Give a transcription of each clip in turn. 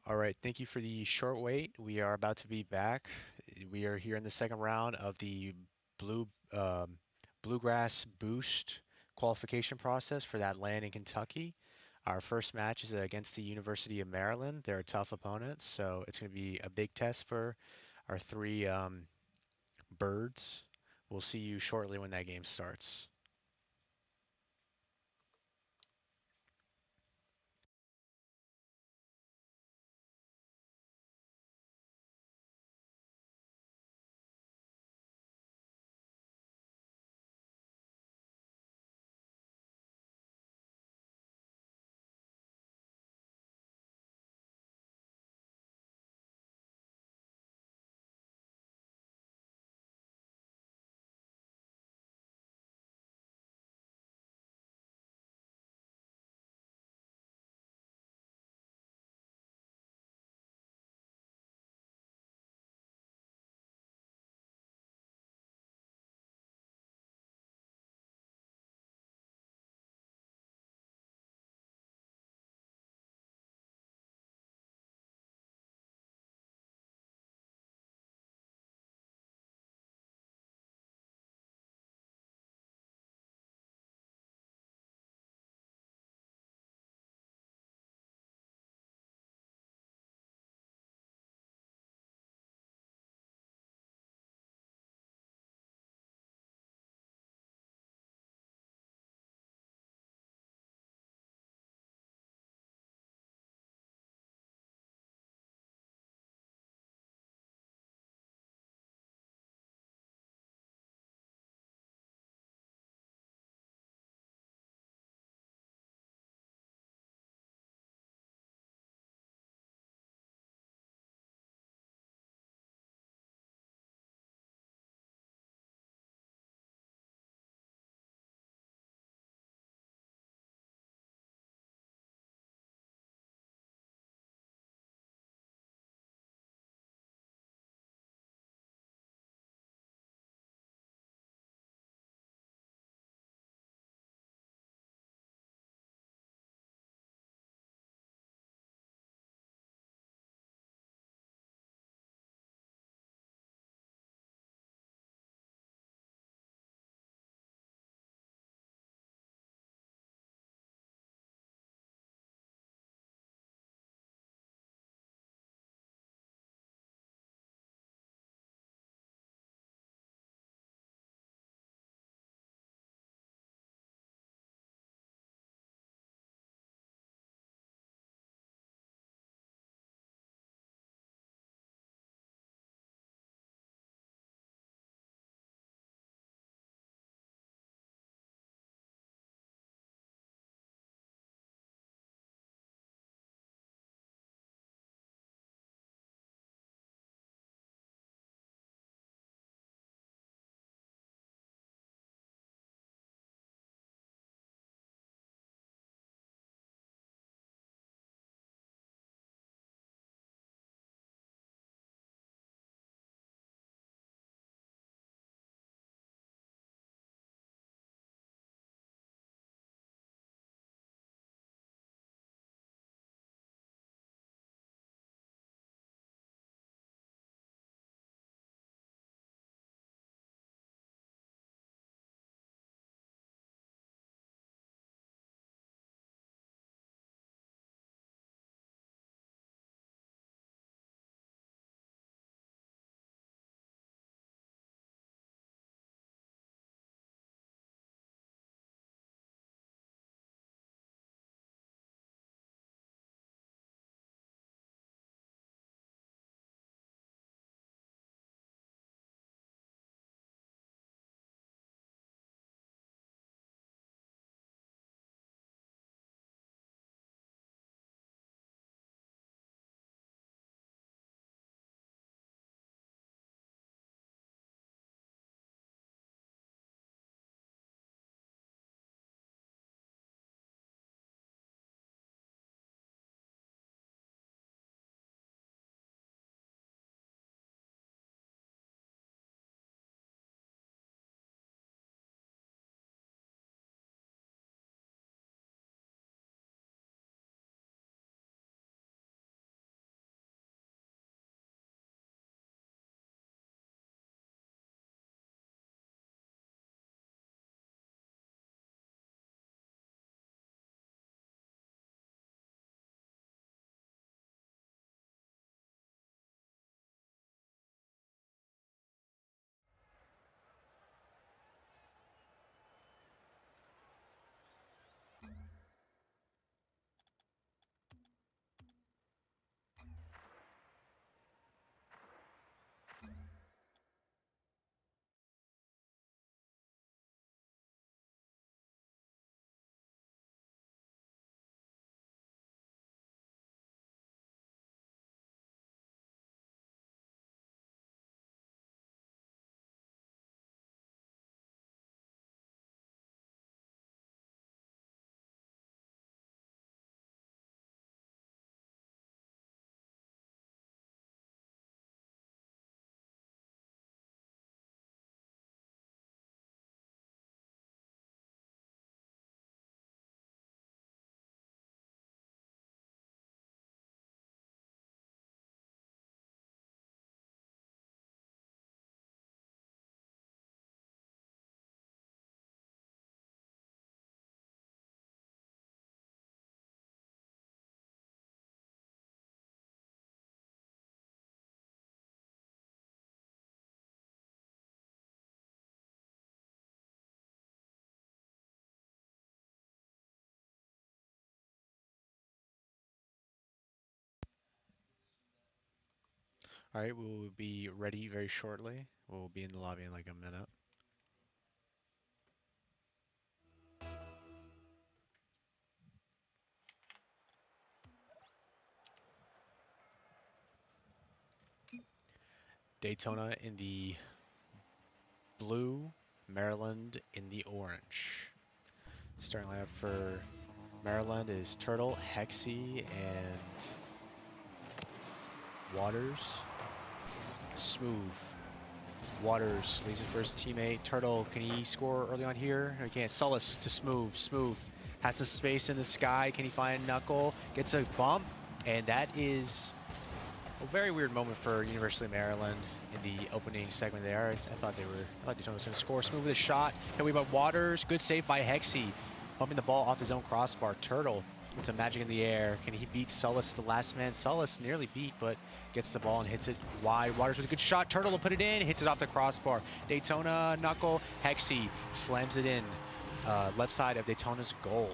All right, thank you for the short wait. We are about to be back. We are here in the second round of the Blue Bluegrass Boost qualification process for that land in Kentucky. Our first match is against the University of Maryland. They're a tough opponent, so it's going to be a big test for our three birds. We'll see you shortly when that game starts. All right, we will be ready very shortly. We'll be in the lobby in like a minute. Daytona in the blue, Maryland in the orange. Starting lineup for Maryland is Turtle, Hexy, and Waters. Smooth. Waters leaves it for his teammate. Turtle, can he score early on here? No, he can't. Sullis to Smooth. Smooth has some space in the sky. Can he find Knuckle? Gets a bump, and that is a very weird moment for University of Maryland in the opening segment there. I thought Daytona was going to score. Smooth with a shot. Hit away by Waters. Good save by Hexy. Bumping the ball off his own crossbar. Turtle with some magic in the air. Can he beat Sullis, the last man? Sullis nearly beat, but gets the ball and hits it wide. Waters with a good shot. Turtle will put it in. Hits it off the crossbar. Daytona, Knuckle, Hexy slams it in. Left side of Daytona's goal.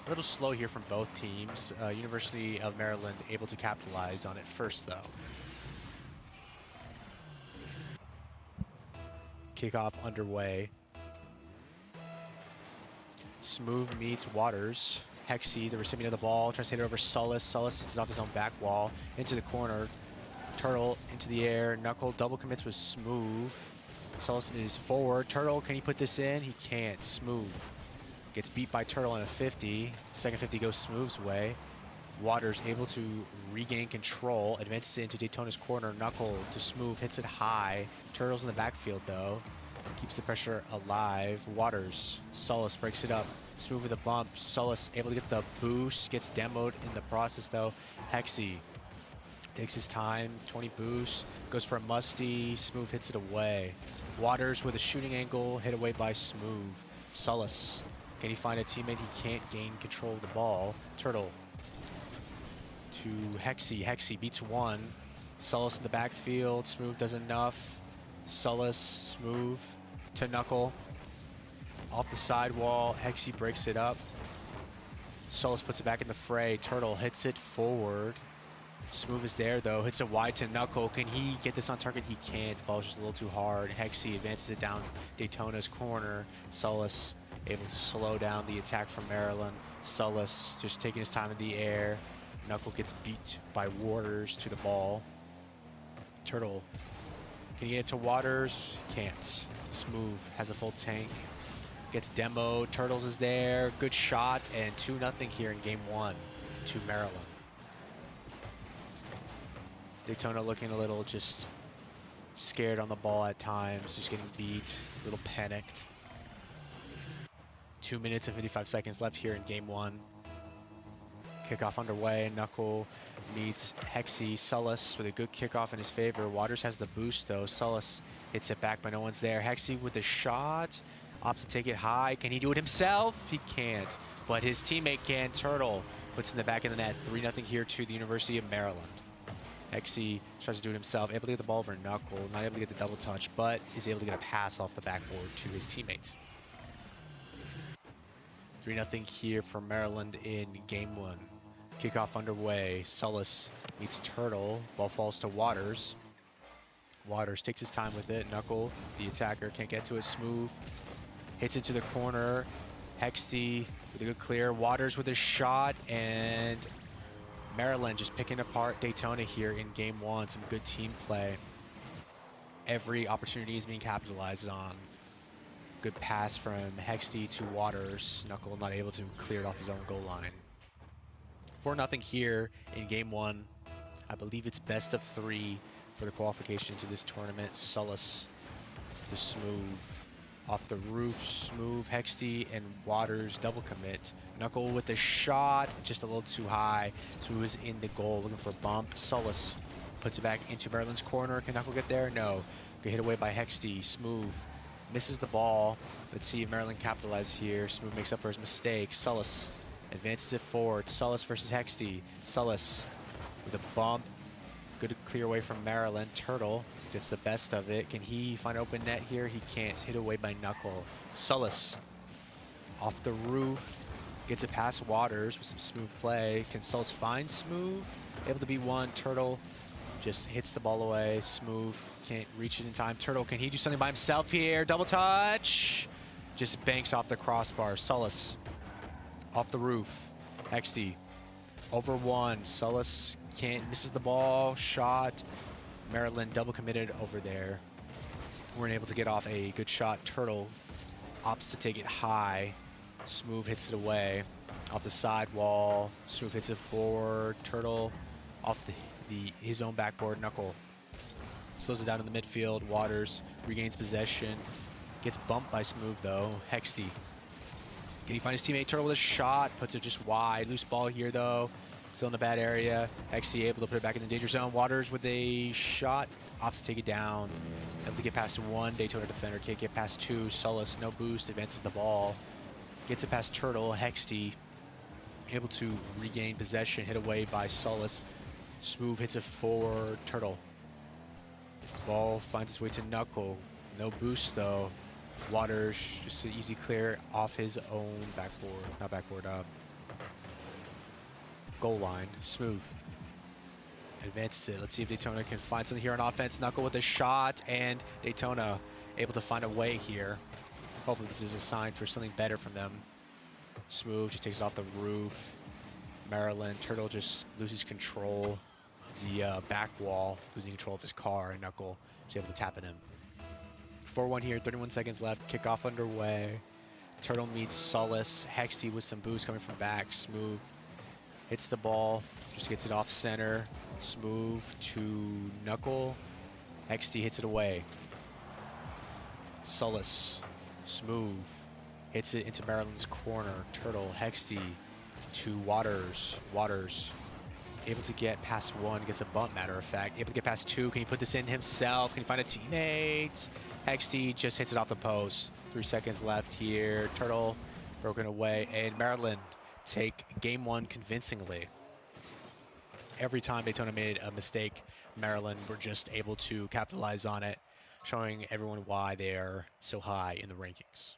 A little slow here from both teams. University of Maryland able to capitalize on it first, though. Kickoff underway. Smooth meets Waters. Hexy, the recipient of the ball, tries to hit it over Sullis. Sullis hits it off his own back wall into the corner. Turtle into the air. Knuckle double commits with Smooth. Sullis is forward. Turtle, can he put this in? He can't. Smooth gets beat by Turtle in a 50. Second 50 goes Smooth's way. Waters able to regain control. Advances it into Daytona's corner. Knuckle to Smooth. Hits it high. Turtle's in the backfield, though. Keeps the pressure alive. Waters. Sullis breaks it up. Smooth with a bump. Sullis able to get the boost. Gets demoed in the process, though. Hexy takes his time. 20 boost. Goes for a musty. Smooth hits it away. Waters with a shooting angle. Hit away by Smooth. Sullis. Can he find a teammate? He can't gain control of the ball. Turtle to Hexy. Hexy beats one. Sullis in the backfield. Smooth does enough. Sullis, Smooth to Knuckle. Off the sidewall. Hexy breaks it up. Sullis puts it back in the fray. Turtle hits it forward. Smooth is there, though. Hits it wide to Knuckle. Can he get this on target? He can't. The ball's just a little too hard. Hexy advances it down Daytona's corner. Sullis able to slow down the attack from Maryland. Sullis just taking his time in the air. Knuckle gets beat by Waters to the ball. Turtle, can he get it to Waters? Can't. Smooth has a full tank. Gets demoed. Turtles is there. Good shot, and 2-0 here in game one to Maryland. Daytona looking a little just scared on the ball at times, just getting beat, a little panicked. 2 minutes and 55 seconds left here in game one. Kickoff underway. Knuckle meets Hexy. Sullis with a good kickoff in his favor. Waters has the boost, though. Sullis hits it back, but no one's there. Hexy with the shot. Opts to take it high. Can he do it himself? He can't, but his teammate can. Turtle puts in the back of the net. 3-0 here to the University of Maryland. Hexy tries to do it himself. Able to get the ball over Knuckle. Not able to get the double touch, but is able to get a pass off the backboard to his teammate. 3-0 here for Maryland in game one. Kickoff underway. Sullis meets Turtle. Ball falls to Waters. Waters takes his time with it. Knuckle, the attacker, can't get to it. Smooth hits into the corner. Hexy with a good clear. Waters with a shot, and Maryland just picking apart Daytona here in game one. Some good team play. Every opportunity is being capitalized on. Good pass from Hexy to Waters. Knuckle not able to clear it off his own goal line. 4-0 here in game one. I believe it's best of 3 for the qualification to this tournament. Sullis to Smooth. Off the roof, Smooth, Hexy, and Waters double commit. Knuckle with the shot, just a little too high. Smooth is in the goal, looking for a bump. Sullis puts it back into Maryland's corner. Can Knuckle get there? No. Get hit away by Hexy. Smooth misses the ball. Let's see if Maryland capitalizes here. Smooth makes up for his mistake. Sullis advances it forward. Sullis versus Hexy. Sullis with a bump. Good clear away from Maryland. Turtle gets the best of it. Can he find open net here? He can't. Hit away by Knuckle. Sullis off the roof. Gets it past Waters with some smooth play. Can Sullis find Smooth? Able to be one. Turtle Just hits the ball away. Smooth. Can't reach it in time. Turtle, can he do something by himself here? Double touch. Just banks off the crossbar. Sullis off the roof. XD over one. Sullis misses the ball. Shot. Maryland double committed over there. Weren't able to get off a good shot. Turtle opts to take it high. Smooth hits it away off the sidewall. Smooth hits it forward. Turtle off his own backboard. Knuckle slows it down in the midfield. Waters regains possession. Gets bumped by Smooth though. Hexty. Can he find his teammate? Turtle with a shot. Puts it just wide. Loose ball here though. Still in the bad area. Hexty able to put it back in the danger zone. Waters with a shot. Opts to take it down. Able to get past one. Daytona defender can't get past two. Sullis, no boost. Advances the ball. Gets it past Turtle. Hexty able to regain possession. Hit away by Sullis. Smooth hits it forward. Turtle. Ball finds its way to Knuckle. No boost though. Waters just an easy clear off his own backboard. Not backboard. Goal line. Smooth advances it. Let's see if Daytona can find something here on offense. Knuckle with a shot, and Daytona able to find a way here. Hopefully this is a sign for something better from them. Smooth just takes it off the roof. Maryland. Turtle just loses control. The back wall, losing control of his car, and Knuckle is able to tap it in. 4-1 here, 31 seconds left. Kickoff underway. Turtle meets Sullis. Hexty with some boost coming from back. Smooth hits the ball, just gets it off center. Smooth to Knuckle. Hexty hits it away. Sullis, Smooth hits it into Maryland's corner. Turtle, Hexty to Waters. Waters able to get past one, gets a bump, matter of fact. Able to get past two. Can he put this in himself? Can he find a teammate? Hexty just hits it off the post. 3 seconds left here. Turtle broken away, and Maryland take game one convincingly. Every time Daytona made a mistake, Maryland were just able to capitalize on it, showing everyone why they are so high in the rankings.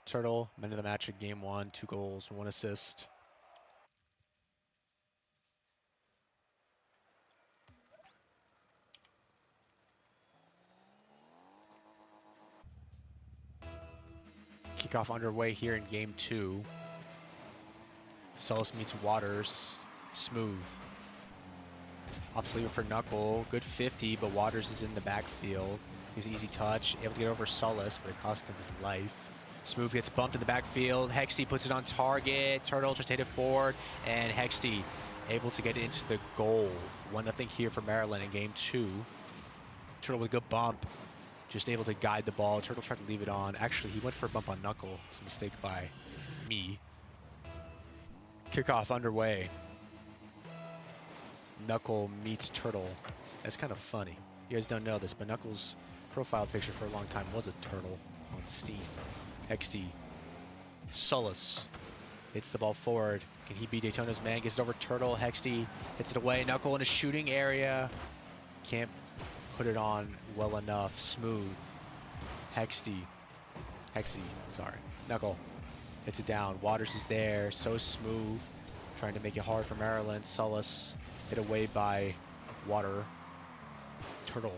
Turtle, man of the match at game one, 2 goals, 1 assist. Kickoff underway here in game 2. Sullis meets Waters. Smooth. Upsleever for Knuckle. Good 50, but Waters is in the backfield. He's an easy touch. Able to get over Sullis, but it cost him his life. Smooth gets bumped in the backfield. Hexty puts it on target. Turtle just hit it forward, and Hexty able to get it into the goal. 1-0 here for Maryland in game 2. Turtle with a good bump. Just able to guide the ball. Turtle tried to leave it on. Actually, he went for a bump on Knuckle. It's a mistake by me. Kickoff underway. Knuckle meets Turtle. That's kind of funny. You guys don't know this, but Knuckle's profile picture for a long time was a turtle on Steam. XD. Sullis hits the ball forward. Can he be Daytona's man? Gets it over Turtle. Hexty hits it away. Knuckle in a shooting area. Can't put it on well enough. Smooth. Hexty. Sorry. Knuckle hits it down. Waters is there. So Smooth. Trying to make it hard for Maryland. Sullis hit away by Water. Turtle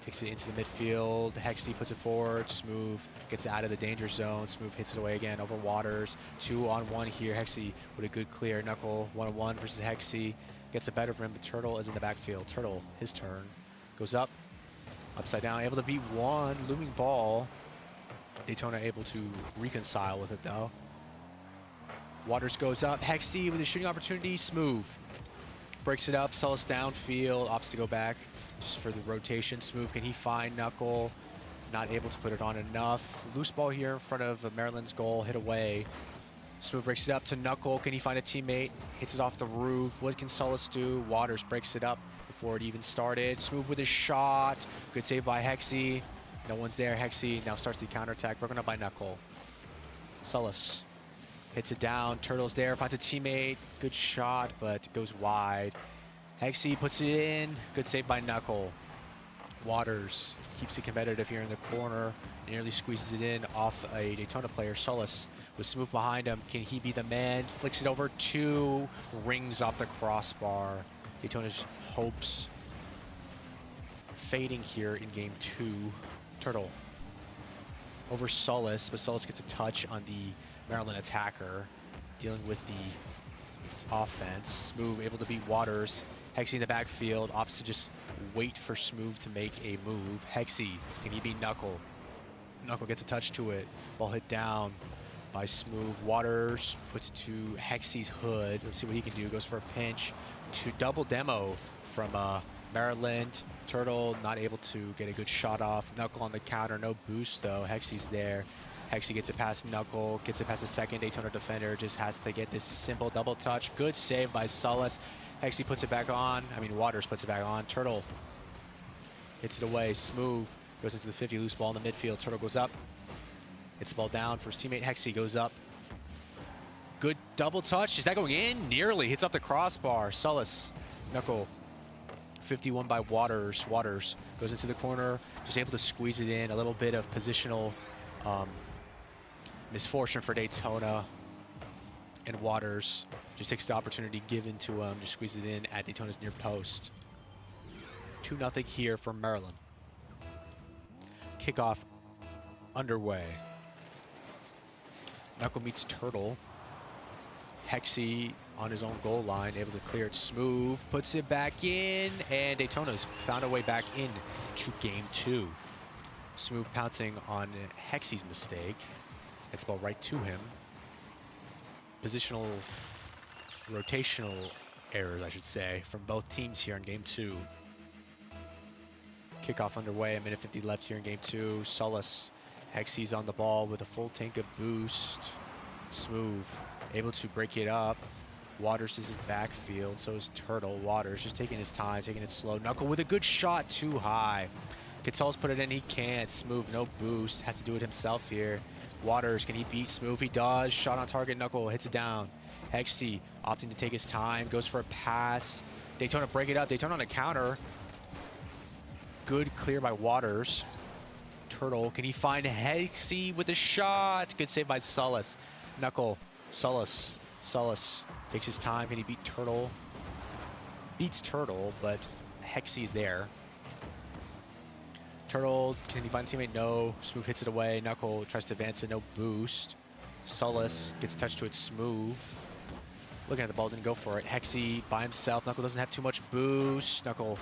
takes it into the midfield. Hexty puts it forward. Smooth gets out of the danger zone. Smooth hits it away again over Waters. 2-on-1 here. Hexty with a good clear. Knuckle 1-on-1 versus Hexty. Gets the better of him, but Turtle is in the backfield. Turtle, his turn. Goes up. Upside down. Able to beat one. Looming ball. Daytona able to reconcile with it, though. Waters goes up. Hexty with a shooting opportunity. Smooth breaks it up. Sullis downfield. Opts to go back just for the rotation. Smooth, can he find Knuckle? Not able to put it on enough. Loose ball here in front of Maryland's goal. Hit away. Smooth breaks it up to Knuckle. Can he find a teammate? Hits it off the roof. What can Sullis do? Waters breaks it up before it even started. Smooth with his shot. Good save by Hexy. No one's there. Hexy now starts the counterattack. Broken up by Knuckle. Sullis hits it down. Turtle's there. Finds a teammate. Good shot, but goes wide. Hexy puts it in. Good save by Knuckle. Waters keeps it competitive here in the corner. Nearly squeezes it in off a Daytona player. Solis was smooth behind him. Can he be the man? Flicks it over two. Rings off the crossbar. Daytona's hopes fading here in game two. Turtle over Solis, but Solis gets a touch on the Maryland attacker, dealing with the offense. Smooth able to beat Waters. Hexy in the backfield, opts to just wait for Smooth to make a move. Hexy, can he beat Knuckle? Knuckle gets a touch to it. Ball hit down by Smooth. Waters puts it to Hexy's hood. Let's see what he can do. Goes for a pinch to double demo from Maryland. Turtle not able to get a good shot off. Knuckle on the counter, no boost though. Hexy's there. Hexy gets it past Knuckle, gets it past the second Daytona defender, just has to get this simple double touch. Good save by Solis. Hexy puts it back on. Waters puts it back on. Turtle hits it away. Smooth goes into the 50, loose ball in the midfield. Turtle goes up, hits the ball down for his teammate. Hexy goes up. Good double touch. Is that going in? Nearly hits up the crossbar. Solis, Knuckle. 51 by Waters. Waters goes into the corner, just able to squeeze it in. A little bit of positional misfortune for Daytona. And Waters just takes the opportunity given to him, just squeeze it in at Daytona's near post. 2-0 here for Maryland. Kickoff underway. Knuckle meets Turtle. Hexy on his own goal line, able to clear it. Smooth puts it back in, and Daytona's found a way back in to game two. Smooth pouncing on Hexy's mistake. Gets the ball right to him. Positional, rotational errors, I should say, from both teams here in game two. Kickoff underway, a minute 50 left here in game two. Solis, Hexy's on the ball with a full tank of boost. Smooth, able to break it up. Waters is in backfield, so is Turtle. Waters just taking his time, taking it slow. Knuckle with a good shot, too high. Can Solis put it in? He can't. Smooth, no boost. Has to do it himself here. Waters, can he beat Smooth? He does. Shot on target. Knuckle hits it down. Hexy opting to take his time, goes for a pass. Daytona break it up. Daytona on a counter. Good clear by Waters. Turtle, can he find Hexy with a shot? Good save by Solis. Knuckle, Solis takes his time. Can he beat Turtle? Beats Turtle, but Hexy is there. Turtle, can he find a teammate? No. Smooth hits it away. Knuckle tries to advance it, no boost. Solis gets touched to it. Smooth. Looking at the ball, didn't go for it. Hexy by himself. Knuckle doesn't have too much boost. Knuckle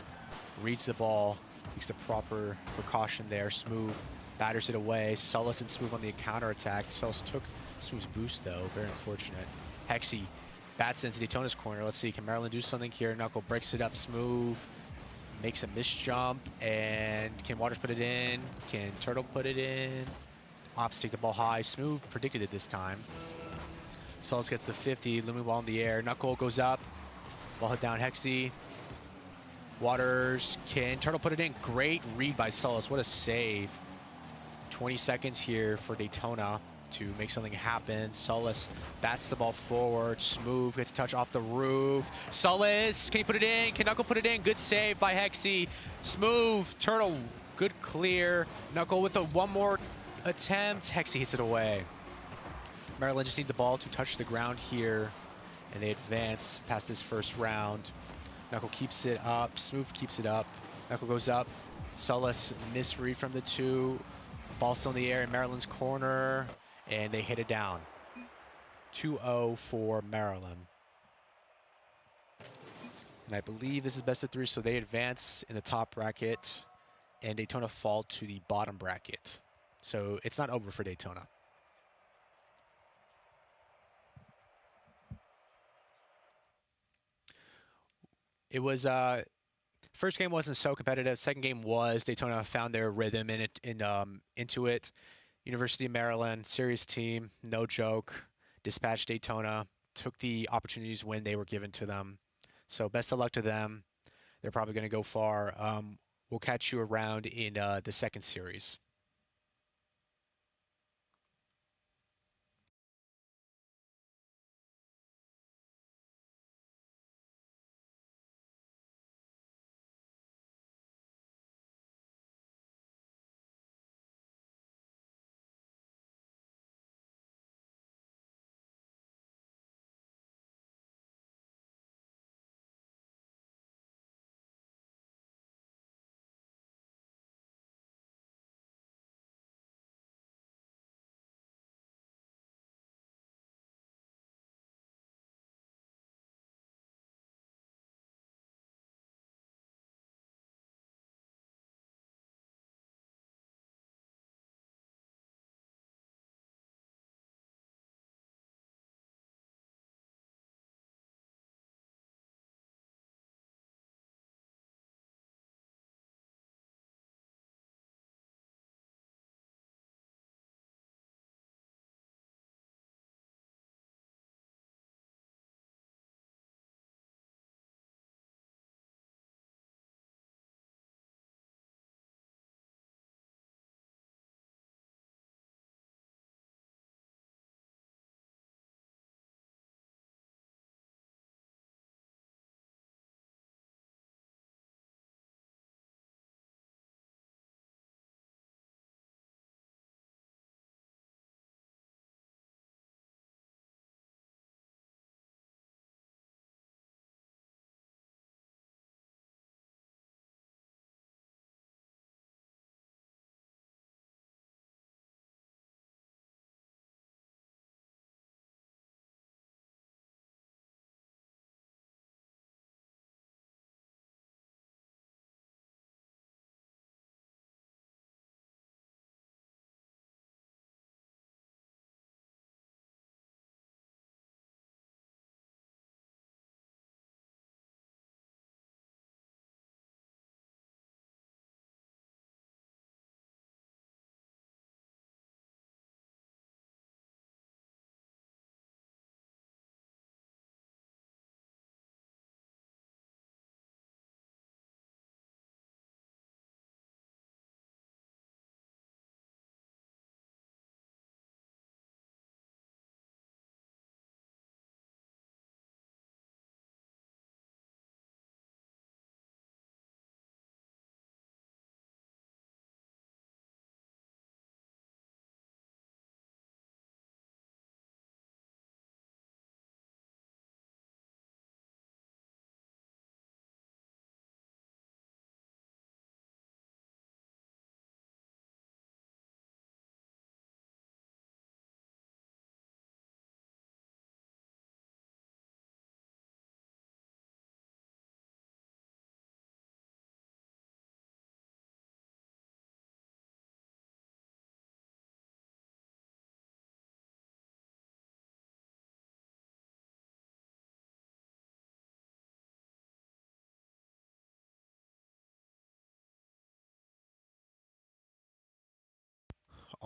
reads the ball, takes the proper precaution there. Smooth batters it away. Solis and Smooth on the counter attack. Solis took Smooth's boost though, very unfortunate. Hexy bats into Daytona's corner. Let's see, can Maryland do something here? Knuckle breaks it up. Smooth makes a missed jump, and can Waters put it in? Can Turtle put it in? Opts take the ball high. Smooth predicted it this time. Solis gets the 50, looming ball in the air. Knuckle goes up, ball hit down. Hexy. Waters, can Turtle put it in? Great read by Solis. What a save. 20 seconds here for Daytona to make something happen. Solis bats the ball forward. Smooth gets a touch off the roof. Solis, can he put it in? Can Knuckle put it in? Good save by Hexy. Smooth, Turtle, good clear. Knuckle with one more attempt. Hexy hits it away. Maryland just needs the ball to touch the ground here, and they advance past this first round. Knuckle keeps it up. Smooth keeps it up. Knuckle goes up. Solis misread from the two. Ball still in the air in Maryland's corner, and they hit it down. 2-0 for Maryland. And I believe this is best of three, so they advance in the top bracket, and Daytona fall to the bottom bracket. So it's not over for Daytona. It was first game wasn't so competitive. Second game was. Daytona found their rhythm into it. University of Maryland, serious team, no joke. Dispatched Daytona, took the opportunities when they were given to them. So best of luck to them. They're probably going to go far. We'll catch you around in the second series.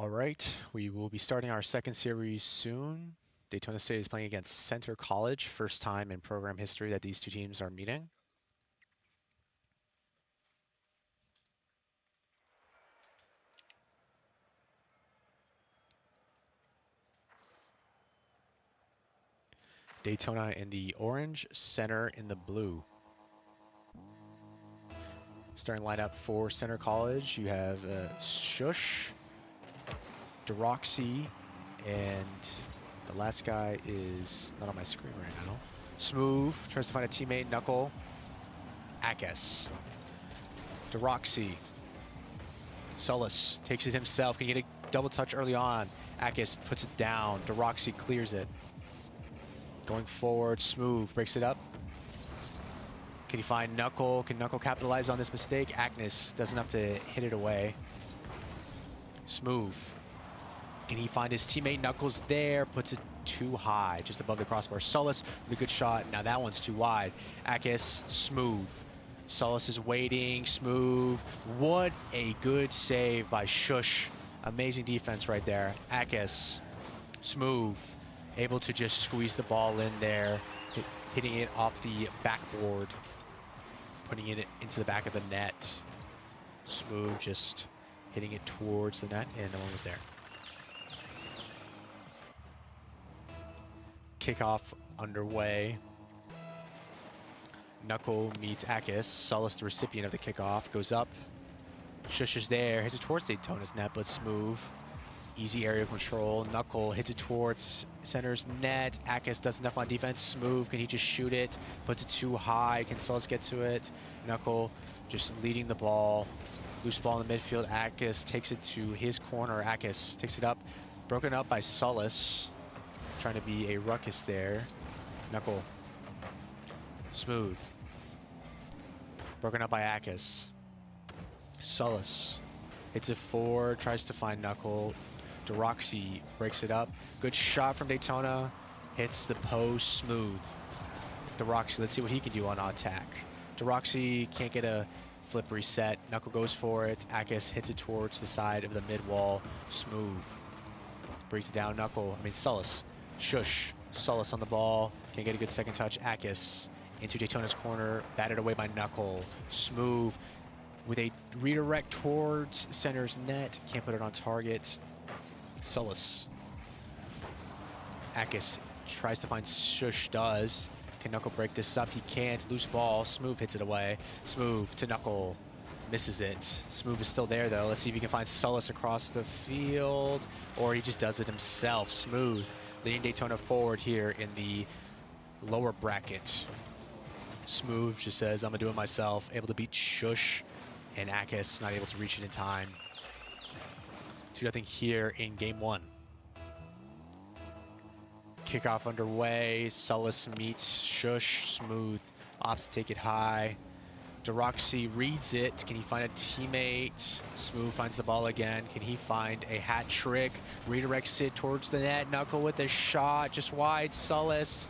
All right, we will be starting our second series soon. Daytona State is playing against Center College, first time in program history that these two teams are meeting. Daytona in the orange, Center in the blue. Starting lineup for Center College, you have Shush, Deroxy, and the last guy is not on my screen right now. Smooth tries to find a teammate, Knuckle, Akes, Deroxy, Solus takes it himself, can get a double touch early on. Akes puts it down, Deroxy clears it. Going forward, Smooth breaks it up. Can he find Knuckle? Can Knuckle capitalize on this mistake? Agnes does enough to hit it away. Smooth. Can he find his teammate? Knuckles there, puts it too high, just above the crossbar. Solus with a good shot. Now that one's too wide. Akes, Smooth. Solus is waiting, Smooth. What a good save by Shush. Amazing defense right there. Akes, Smooth. Able to just squeeze the ball in there, hitting it off the backboard, putting it into the back of the net. Smooth just hitting it towards the net, and no one was there. Kickoff underway. Knuckle meets Akes. Solus, the recipient of the kickoff, goes up. Shush is there, hits it towards Daytona's net, but Smooth. Easy area control. Knuckle hits it towards Center's net. Akes does enough on defense. Smooth, can he just shoot it? Puts it too high. Can Solus get to it? Knuckle just leading the ball. Loose ball in the midfield. Akes takes it to his corner. Akes takes it up. Broken up by Solus. Trying to be a ruckus there. Knuckle. Smooth. Broken up by Akes. Solus hits it forward. Tries to find Knuckle. Deroxy breaks it up. Good shot from Daytona. Hits the post. Smooth. Deroxy, let's see what he can do on attack. Deroxy can't get a flip reset. Knuckle goes for it. Akes hits it towards the side of the mid wall. Smooth. Brings it down. Solus. Shush. Solus on the ball. Can't get a good second touch. Akes into Daytona's corner. Batted away by Knuckle. Smooth with a redirect towards Center's net. Can't put it on target. Solus. Akes tries to find Shush, does. Can Knuckle break this up? He can't. Loose ball. Smooth hits it away. Smooth to Knuckle. Misses it. Smooth is still there, though. Let's see if he can find Solus across the field, or he just does it himself. Smooth leading Daytona forward here in the lower bracket. Smooth just says, I'm going to do it myself. Able to beat Shush, and Akes not able to reach it in time. 2-0 here in game one. Kickoff underway. Solus meets Shush. Smooth opts to take it high. Deroxy reads it. Can he find a teammate? Smooth finds the ball again. Can he find a hat trick? Redirects it towards the net. Knuckle with a shot just wide. Solus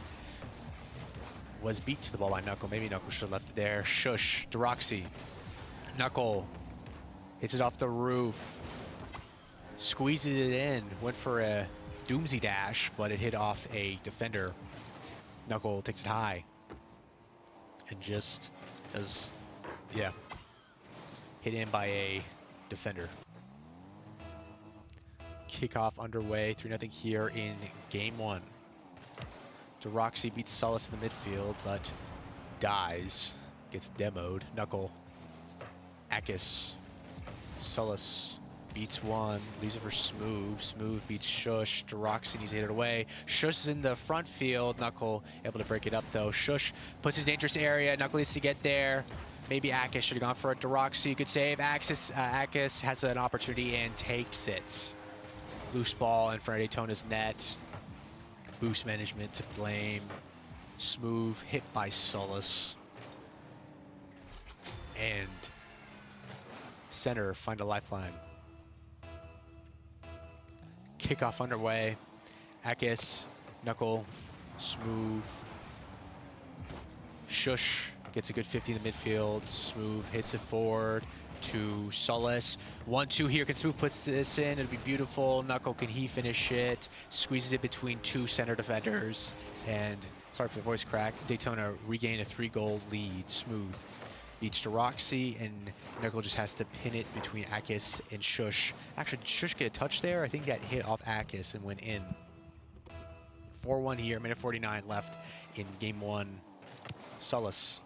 was beat to the ball by Knuckle. Maybe Knuckle should have left it there. Shush. Deroxy. Knuckle hits it off the roof. Squeezes it in. Went for a doomsy dash, but it hit off a defender. Knuckle takes it high. And just does, yeah, hit in by a defender. Kickoff underway. 3-0 here in game one. Deroxy beats Solus in the midfield, but dies. Gets demoed. Knuckle. Akes. Solus beats one, leaves it for Smooth. Smooth beats Shush. Deroxy needs to hit it away. Shush is in the front field. Knuckle able to break it up, though. Shush puts it in a dangerous area. Knuckle needs to get there. Maybe Akes should have gone for a Deroxy. Good save. Akes has an opportunity and takes it. Loose ball in front of Daytona's net. Boost management to blame. Smooth hit by Solus. And Center find a lifeline. Kickoff underway. Akes, Knuckle, Smooth. Shush gets a good 50 in the midfield. Smooth hits it forward. to Solis. 1-2 here. Can Smooth puts this in? It'll be beautiful. Knuckle, can he finish it? Squeezes it between two center defenders. And, sorry for the voice crack, Daytona regained a 3-goal lead. Smooth beats to Roxy, and Knuckle just has to pin it between Akis and Shush. Actually, did Shush get a touch there? I think that hit off Akis and went in. 4-1 here, minute 49 left in game 1. Solis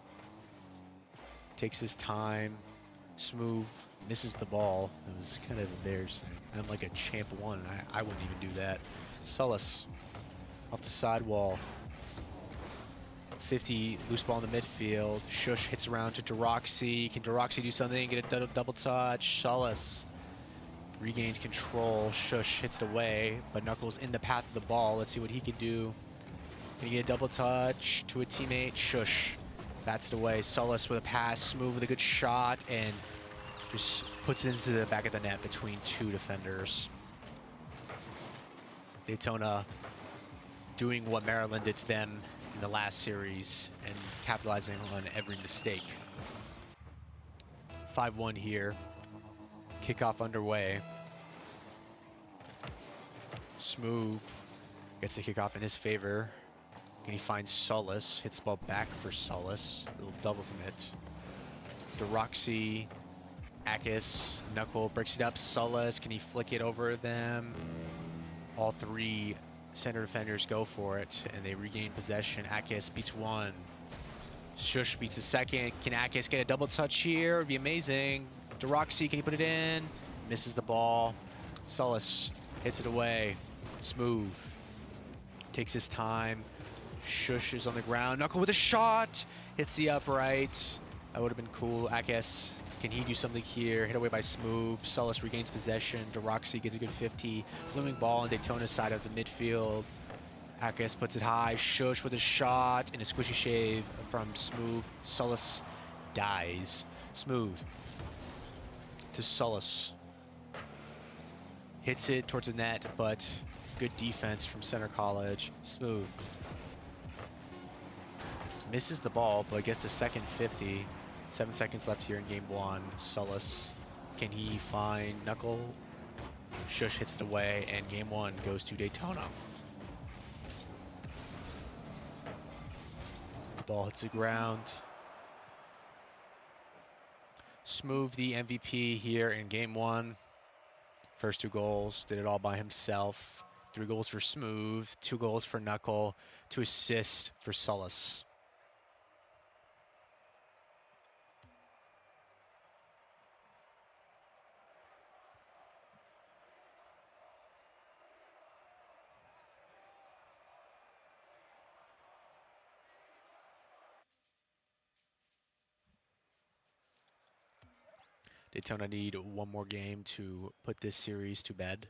takes his time. Smooth misses the ball. It was kind of embarrassing. I'm like a champ 1. I wouldn't even do that. Solis off the sidewall. 50, loose ball in the midfield. Shush hits around to Deroxy. Can Deroxy do something? Get a double touch. Solis regains control. Shush hits it away, but Knuckles in the path of the ball. Let's see what he can do. Can he get a double touch to a teammate? Shush bats it away. Solis with a pass. Smooth with a good shot, and just puts it into the back of the net between two defenders. Daytona doing what Maryland did to them in the last series and capitalizing on every mistake. 5-1 here. Kickoff underway. Smooth gets the kickoff in his favor. Can he find Solis? Hits the ball back for Solis. A little double commit. Deroxy, Akis, Knuckle breaks it up. Solis, can he flick it over them? All three center defenders go for it, and they regain possession. Akis beats one. Shush beats the second. Can Akis get a double touch here? It'd be amazing. Deroxy, can he put it in? Misses the ball. Solis hits it away. Smooth takes his time. Shush is on the ground. Knuckle with a shot. Hits the upright. That would have been cool. Akis, can he do something here? Hit away by Smooth. Solis regains possession. Deroxy gets a good 50. Blooming ball on Daytona's side of the midfield. Akis puts it high. Shush with a shot and a squishy shave from Smooth. Solis dies. Smooth to Solis. Hits it towards the net, but good defense from Center College. Smooth misses the ball, but gets the second 50. 7 seconds left here in game 1. Solis, can he find Knuckle? Shush hits it away, and game 1 goes to Daytona. Ball hits the ground. Smooth, the MVP here in game 1. First 2 goals, did it all by himself. 3 goals for Smooth, 2 goals for Knuckle, 2 assists for Solis. Daytona need 1 more game to put this series to bed.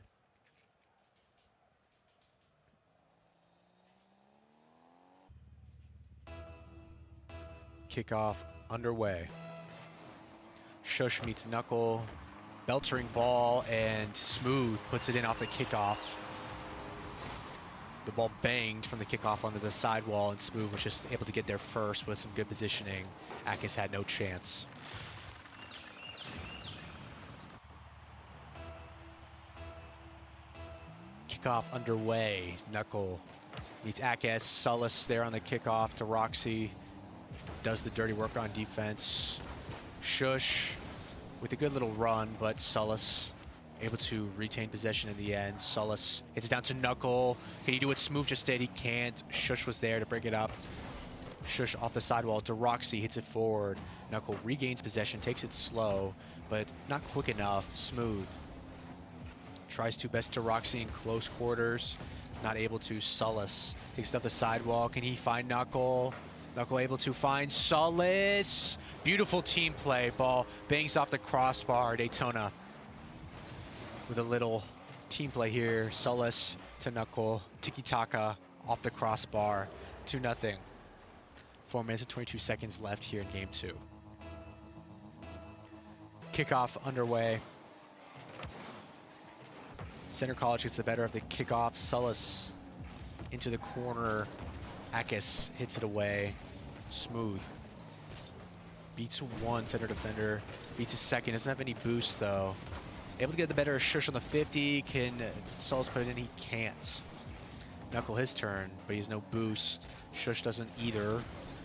Kickoff underway. Shush meets Knuckle. Beltering ball, and Smooth puts it in off the kickoff. The ball banged from the kickoff onto the sidewall, and Smooth was just able to get there first with some good positioning. Akis had no chance. Kickoff underway. Knuckle meets Akis. Solis there on the kickoff to Roxy. Does the dirty work on defense. Shush with a good little run, but Solis able to retain possession in the end. Solis hits it down to Knuckle. Can he do what Smooth just did? He can't. Shush was there to break it up. Shush off the sidewall. Deroxy hits it forward. Knuckle regains possession, takes it slow, but not quick enough. Smooth tries to best Deroxy in close quarters. Not able to. Solis takes it up the sidewall. Can he find Knuckle? Knuckle able to find Solis. Beautiful team play. Ball bangs off the crossbar. Daytona with a little team play here. Solis to Knuckle. Tiki-taka off the crossbar. 2-0. 4 minutes and 22 seconds left here in game 2. Kickoff underway. Center College gets the better of the kickoff. Solis into the corner. Akis hits it away. Smooth Beats one center defender. Beats a second. Doesn't have any boost, though. Able to get the better of Shush on the 50. Can Solus put it in? He can't. Knuckle his turn, but he has no boost. Shush doesn't either.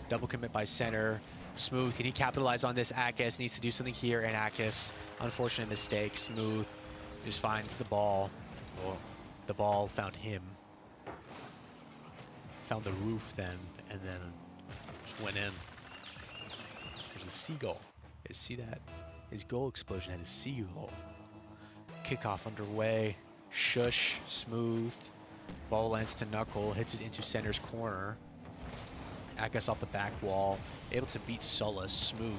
Double commit by center. Smooth, can he capitalize on this? Akis needs to do something here, and Akis, unfortunate mistake. Smooth just finds the ball. Well, the ball found him. Found the roof then, and then just went in. There's a seagull. You see that? His goal explosion had a seagull. Kickoff underway. Shush, smooth. Ball lands to Knuckle, hits it into center's corner. Akis off the back wall, able to beat Solus. Smooth,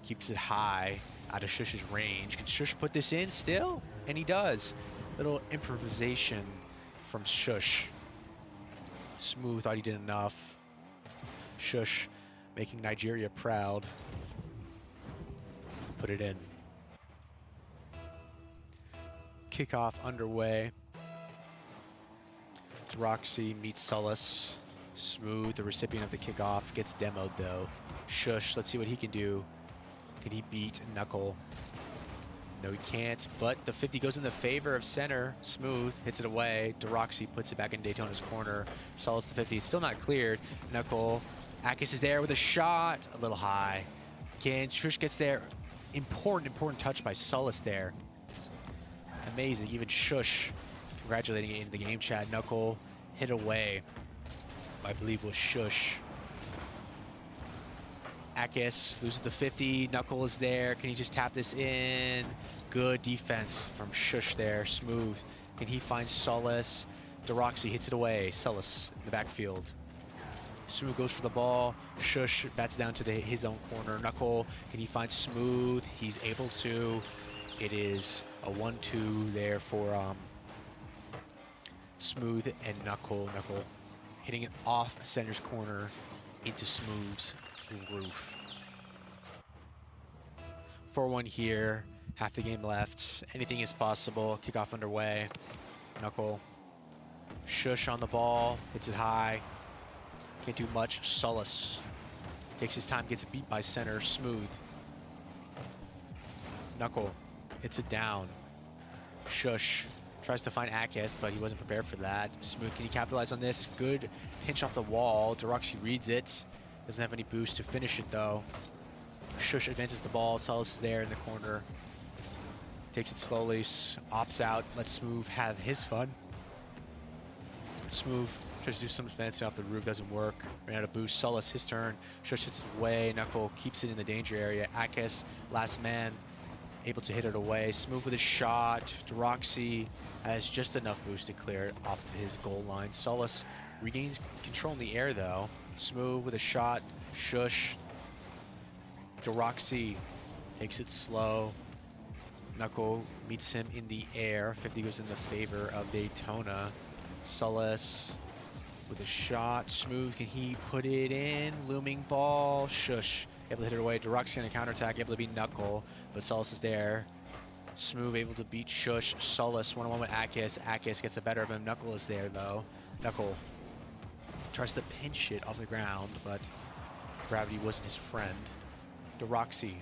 keeps it high, out of Shush's range. Can Shush put this in still? And he does. Little improvisation from Shush. Smooth thought he did enough. Shush making Nigeria proud. Put it in. Kickoff underway. Roxy meets Solus. Smooth, the recipient of the kickoff, gets demoed though. Shush, let's see what he can do. Can he beat Knuckle? No, he can't, but the 50 goes in the favor of center. Smooth hits it away. Deroxy puts it back in Daytona's corner. Solus the 50, it's still not cleared. Knuckle, Akis is there with a shot, a little high. Shush gets there. Important touch by Solus there. Amazing, even Shush congratulating it in the game chat. Knuckle hit away, I believe was Shush. Akis loses the 50. Knuckle is there. Can he just tap this in? Good defense from Shush there. Smooth. Can he find Solus? Deroxy hits it away. Solus in the backfield. Smooth goes for the ball. Shush bats down to his own corner. Knuckle, can he find Smooth? He's able to. It is a 1-2 there for Smooth and Knuckle. Knuckle hitting it off center's corner into Smooth's roof. 4-1 here. Half the game left. Anything is possible. Kickoff underway. Knuckle. Shush on the ball. Hits it high. Can't do much. Solus takes his time. Gets beat by center. Smooth. Knuckle hits it down. Shush tries to find Akis, but he wasn't prepared for that. Smooth, can he capitalize on this? Good pinch off the wall. Deroxy reads it. Doesn't have any boost to finish it, though. Shush advances the ball. Solus is there in the corner. Takes it slowly. Opts out. Lets Smooth have his fun. Smooth tries to do some fancy off the roof. Doesn't work. Ran out of boost. Solus, his turn. Shush hits it away. Knuckle keeps it in the danger area. Akis, last man, able to hit it away. Smooth with a shot. Deroxy has just enough boost to clear it off of his goal line. Solus regains control in the air, though. Smooth with a shot. Shush. Deroxy takes it slow. Knuckle meets him in the air. 50 goes in the favor of Daytona. Solus with a shot. Smooth, can he put it in? Looming ball. Shush able to hit it away. Deroxy on a counterattack, able to beat Knuckle, but Solus is there. Smooth able to beat Shush. Solus one-on-one with Akis. Akis gets the better of him. Knuckle is there, though. Knuckle tries to pinch it off the ground, but gravity wasn't his friend. Deroxy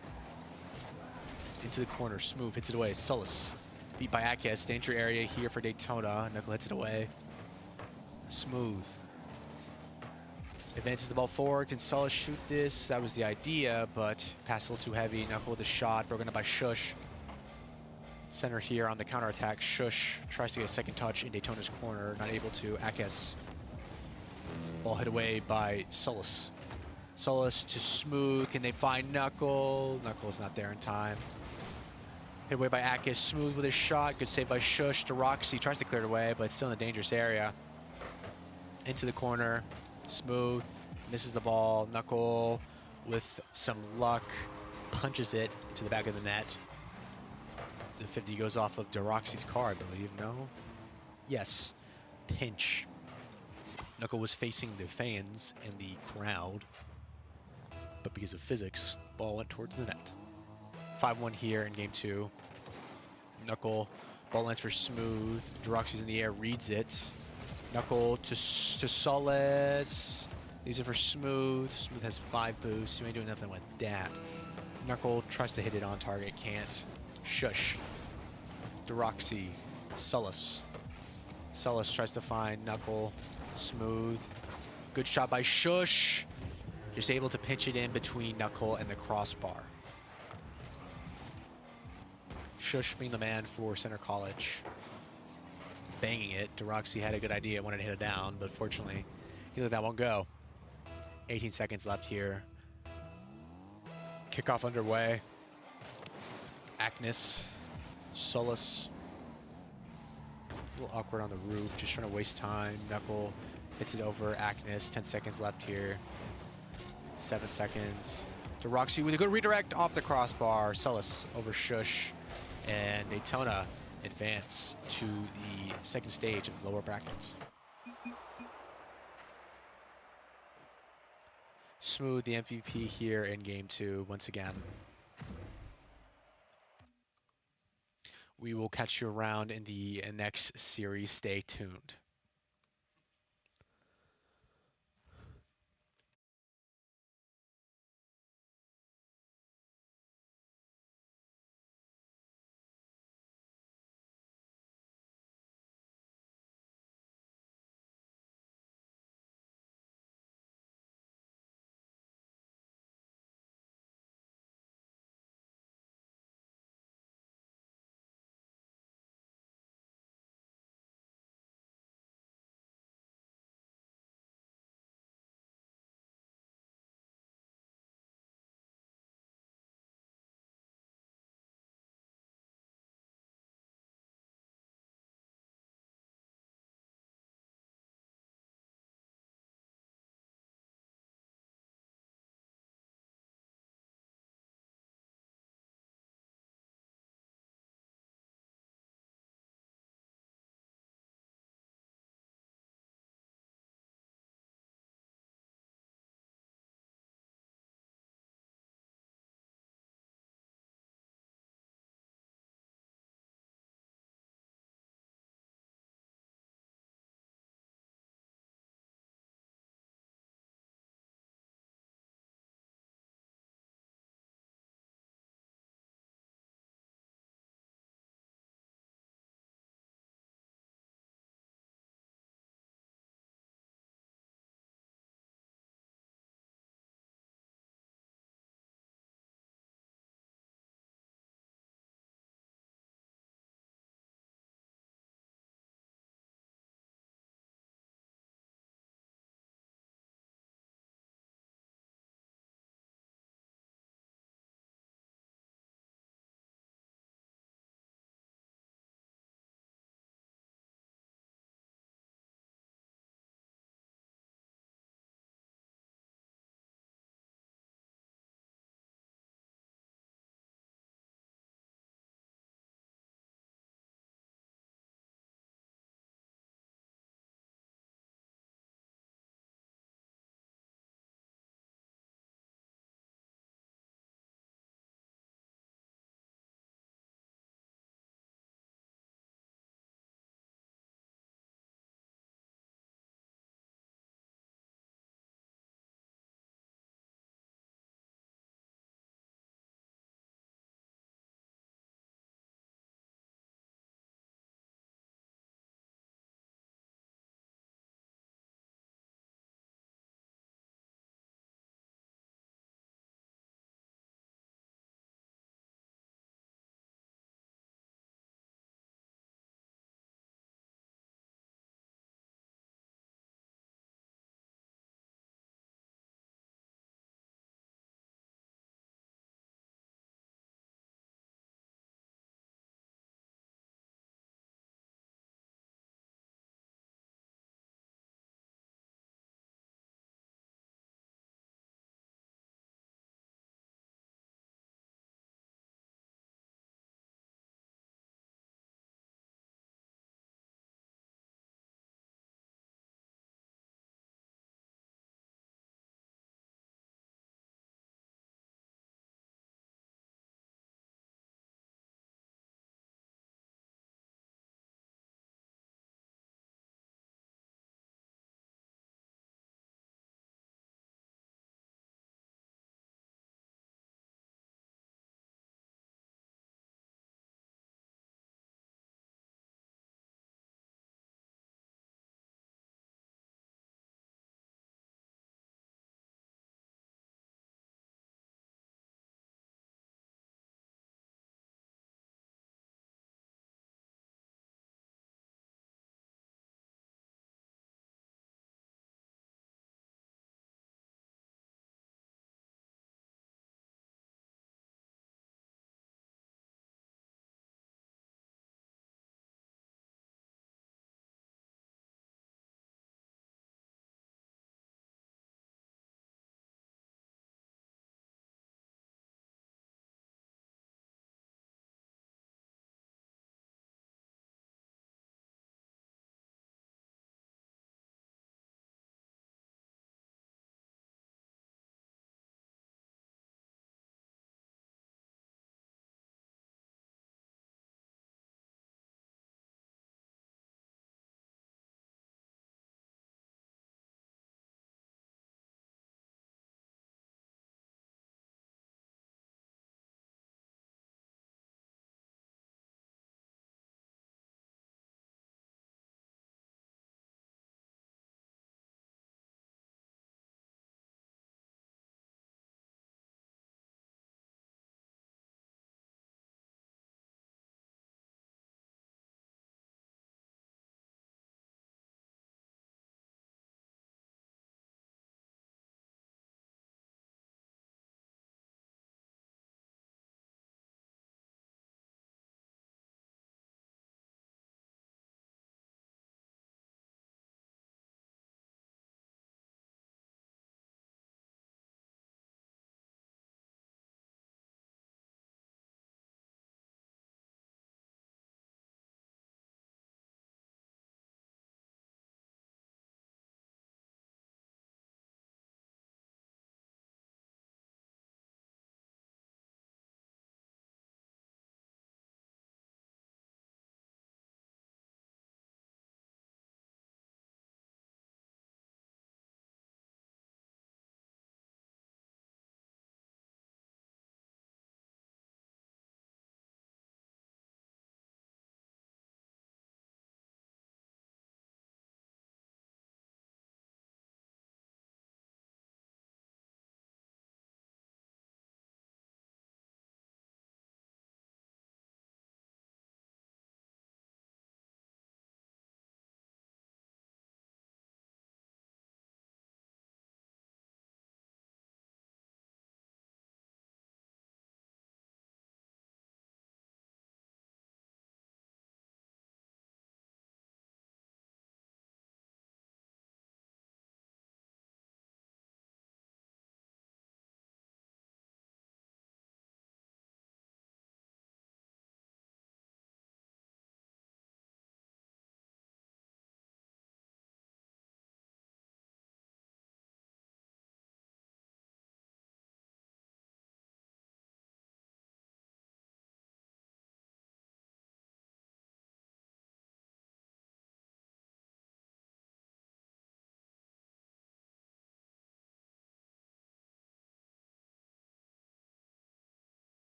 into the corner. Smooth hits it away. Solus beat by Akis. Danger area here for Daytona. Knuckle hits it away. Smooth advances the ball forward. Can Solus shoot this? That was the idea, but pass a little too heavy. Knuckle with a shot, broken up by Shush. Center here on the counterattack. Shush tries to get a second touch in Daytona's corner, not able to. Akis. Ball hit away by Solus. Solus to Smooth. Can they find Knuckle? Knuckle is not there in time. Hit away by Akis. Smooth with a shot. Good save by Shush. Deroxy tries to clear it away, but it's still in a dangerous area. Into the corner. Smooth misses the ball. Knuckle with some luck punches it into the back of the net. The 50 goes off of Deroxy's car, I believe. No? Yes. Pinch. Knuckle was facing the fans and the crowd, but because of physics, ball went towards the net. 5-1 here in game 2. Knuckle, ball lands for Smooth. Deroxy's in the air, reads it. Knuckle to Solus. These are for Smooth. Smooth has 5 boosts. You ain't doing nothing with that. Knuckle tries to hit it on target. Can't. Shush. Deroxy. Sullus. Sullus tries to find Knuckle. Smooth. Good shot by Shush. Just able to pinch it in between Knuckle and the crossbar. Shush being the man for Center College. Banging it. Deroxy had a good idea, wanted to hit it down, but fortunately, he let that one go. 18 seconds left here. Kickoff underway. Agnes. Solus. A little awkward on the roof, just trying to waste time. Knuckle hits it over Agnes. 10 seconds left here. 7 seconds. Deroxy with a good redirect off the crossbar. Solus over Shush. And Daytona advance to the second stage of the lower brackets. Smooth, the MVP here in game 2 once again. We will catch you around in the next series. Stay tuned.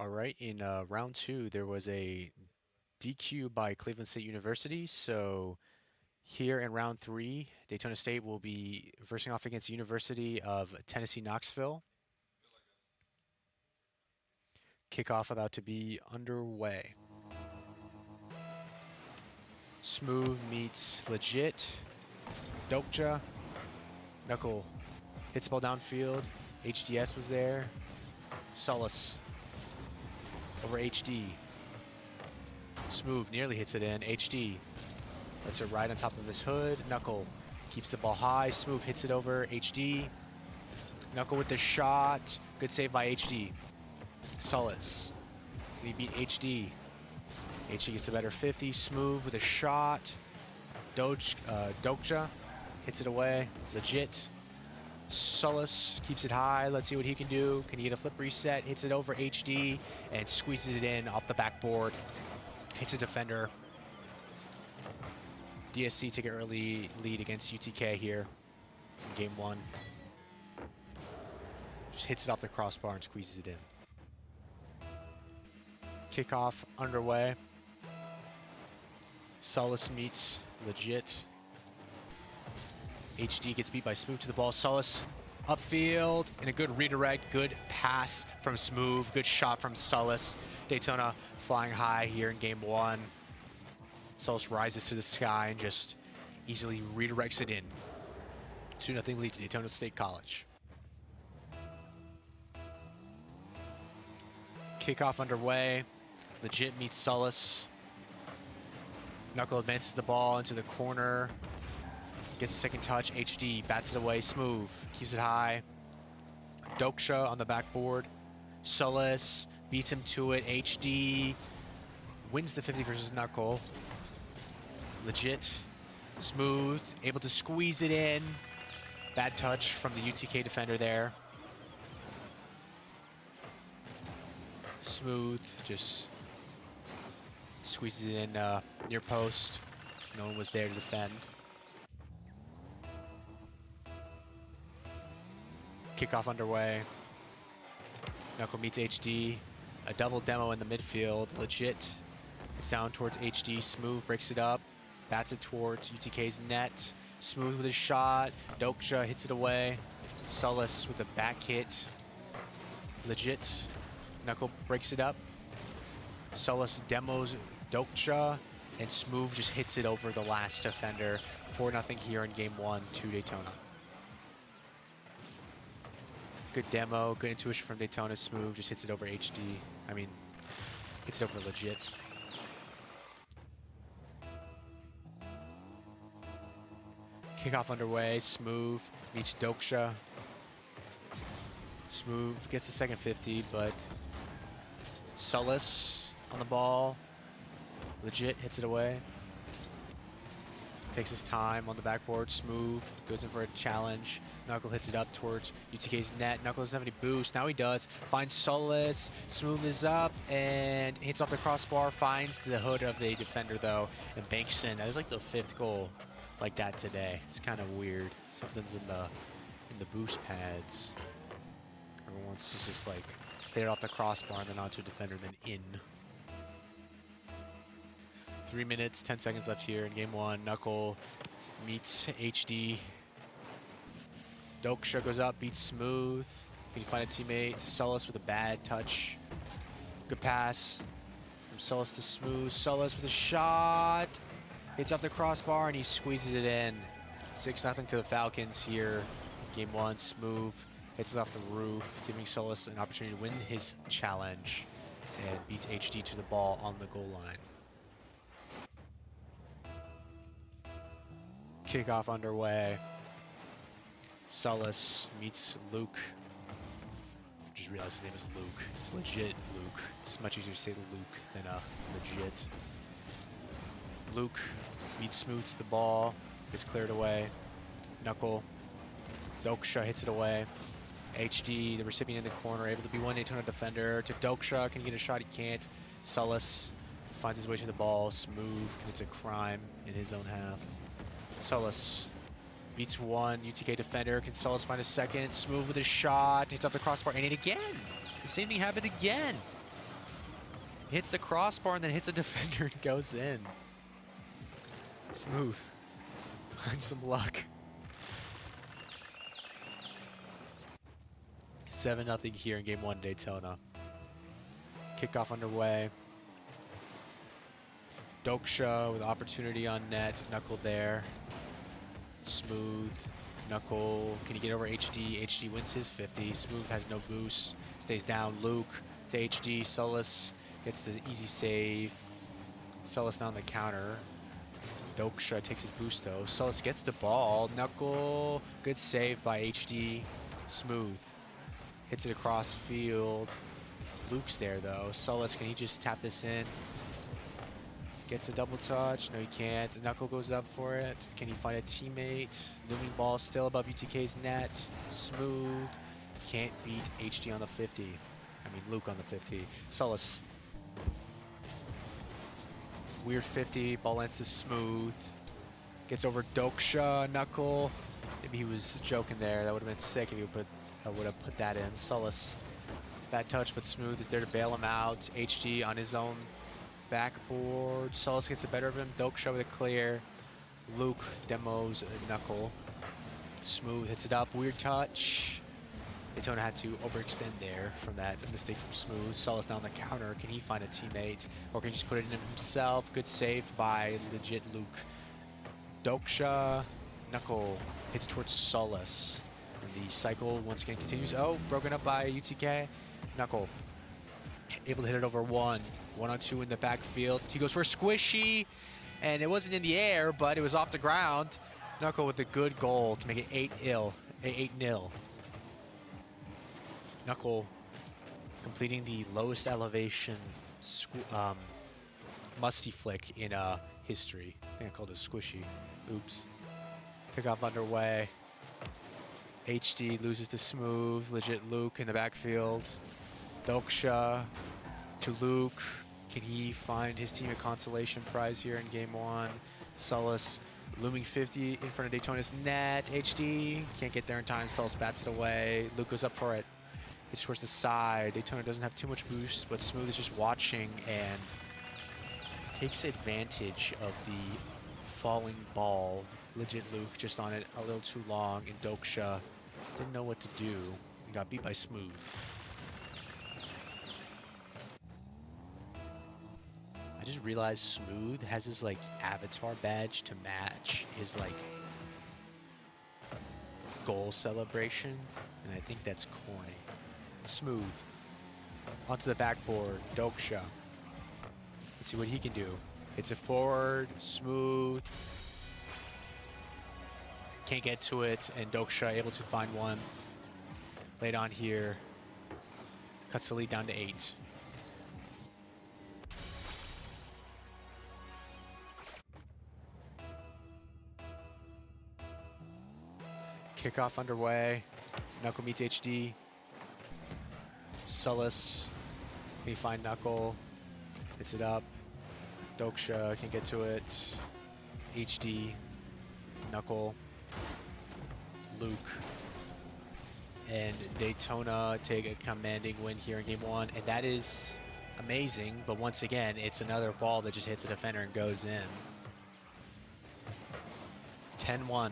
All right, in round two, there was a DQ by Cleveland State University. So here in round three, Daytona State will be versing off against University of Tennessee Knoxville. Kickoff about to be underway. Smooth meets legit. Dokja. Knuckle hits ball downfield. HDS was there. Solace over HD. Smooth nearly hits it in. HD lets it ride on top of his hood. Knuckle keeps the ball high. Smooth hits it over HD. Knuckle with the shot. Good save by HD. Solace. He beat HD. HD gets a better 50. Smooth with a shot. Dokja hits it away. Legit. Solace keeps it high. Let's see what he can do. Can he get a flip reset? Hits it over HD and squeezes it in off the backboard. Hits a defender. DSC take an early lead against UTK here in game one. Just hits it off the crossbar and squeezes it in. Kickoff underway. Solace meets legit. HD gets beat by Smooth to the ball. Solace upfield and a good redirect. Good pass from Smooth. Good shot from Solace. Daytona flying high here in game one. Solace rises to the sky and just easily redirects it in. 2-0 lead to Daytona State College. Kickoff underway. Legit meets Solace. Knuckle advances the ball into the corner. Gets a second touch. HD bats it away. Smooth keeps it high. Dokja on the backboard. Solace beats him to it. HD wins the 50 versus Knuckle. Legit. Smooth able to squeeze it in. Bad touch from the UTK defender there. Smooth just squeezes it in near post. No one was there to defend. Kickoff underway. Knuckle meets HD. A double demo in the midfield. Legit. It's down towards HD. Smooth breaks it up. Bats it towards UTK's net. Smooth with his shot. Dokja hits it away. Solace with a back hit. Legit. Knuckle breaks it up. Solace demos Dokja. And Smooth just hits it over the last defender. 4-0 here in game one to Daytona. Good demo, good intuition from Daytona. Smooth just hits it over HD. I mean, hits it over legit. Kickoff underway. Smooth meets Dokja. Smooth gets the second 50, but Solace on the ball. Legit hits it away. Takes his time on the backboard. Smooth goes in for a challenge. Knuckle hits it up towards UTK's net. Knuckle doesn't have any boost. Now he does. Finds Solace. Smooth is up and hits off the crossbar. Finds the hood of the defender though and banks in. That was like the 5th goal like that today. It's kind of weird. Something's in the boost pads. Everyone's just like hit it off the crossbar and then onto a defender, then in. 3 minutes, 10 seconds left here in game one. Knuckle meets HD. Dokja goes up, beats Smooth. Can he find a teammate? Solace with a bad touch. Good pass from Solace to Smooth. Solace with a shot. Hits off the crossbar and he squeezes it in. 6-0 to the Falcons here. Game one, Smooth hits it off the roof, giving Solace an opportunity to win his challenge and beats HD to the ball on the goal line. Kickoff underway. Solace meets Luke. Just realized his name is Luke. It's legit Luke. It's much easier to say Luke than legit. Luke meets Smooth to the ball. Gets cleared away. Knuckle. Dokja hits it away. HD, the recipient in the corner, able to be one Daytona defender. To Dokja, can he get a shot? He can't. Solace finds his way to the ball. Smooth commits a crime in his own half. Solace beats one UTK defender. Can Solace find a second? Smooth with his shot. Hits off the crossbar. And it again. The same thing happened again. Hits the crossbar and then hits a defender and goes in. Smooth. Find some luck. 7-0 here in game 1, Daytona. Kickoff underway. Doksha with opportunity on net. Knuckle there. Smooth. Knuckle. Can he get over HD? HD wins his 50. Smooth has no boost. Stays down. Luke to HD. Solus gets the easy save. Solus now on the counter. Doksha takes his boost though. Solus gets the ball. Knuckle. Good save by HD. Smooth. Hits it across field. Luke's there though. Solus, can he just tap this in? Gets a double touch. No, he can't. Knuckle goes up for it. Can he find a teammate? Looming ball still above UTK's net. Smooth. Can't beat HD on the 50. I mean, Luke on the 50. Solus. Weird 50. Ball ends to Smooth. Gets over Doksha. Knuckle. Maybe he was joking there. That would have been sick if he would have put that in. Solus. Bad touch, but Smooth is there to bail him out. HD on his own backboard. Solus gets the better of him. Doksha with a clear. Luke demos Knuckle. Smooth hits it up. Weird touch. Daytona had to overextend there from that mistake from Smooth. Solus now on the counter. Can he find a teammate? Or can he just put it in himself? Good save by legit Luke. Doksha. Knuckle hits towards Solus. And the cycle once again continues. Oh, broken up by UTK. Knuckle able to hit it over one. 1-on-2 in the backfield. He goes for a squishy, and it wasn't in the air, but it was off the ground. Knuckle with a good goal to make it 8-0. Knuckle completing the lowest elevation musty flick in history. I think I called it squishy. Oops. Kickoff underway. HD loses to Smooth. Legit Luke in the backfield. Doksha to Luke. Can he find his team a consolation prize here in game 1? Solus looming 50 in front of Daytona's net. HD can't get there in time. Solus bats it away. Luke goes up for it. It's towards the side. Daytona doesn't have too much boost, but Smooth is just watching and takes advantage of the falling ball. Legit Luke just on it a little too long, and Doksha didn't know what to do and got beat by Smooth. I just realized Smooth has his like avatar badge to match his like goal celebration, and I think that's corny. Smooth onto the backboard. Doksha. Let's see what he can do. Hits it forward. Smooth. Can't get to it, and Doksha able to find one. Late on here. Cuts the lead down to 8. Kickoff underway. Knuckle meets HD. Solus. Can he find Knuckle? Hits it up. Doksha can get to it. HD. Knuckle. Luke. And Daytona take a commanding win here in game 1. And that is amazing. But once again, it's another ball that just hits a defender and goes in. 10-1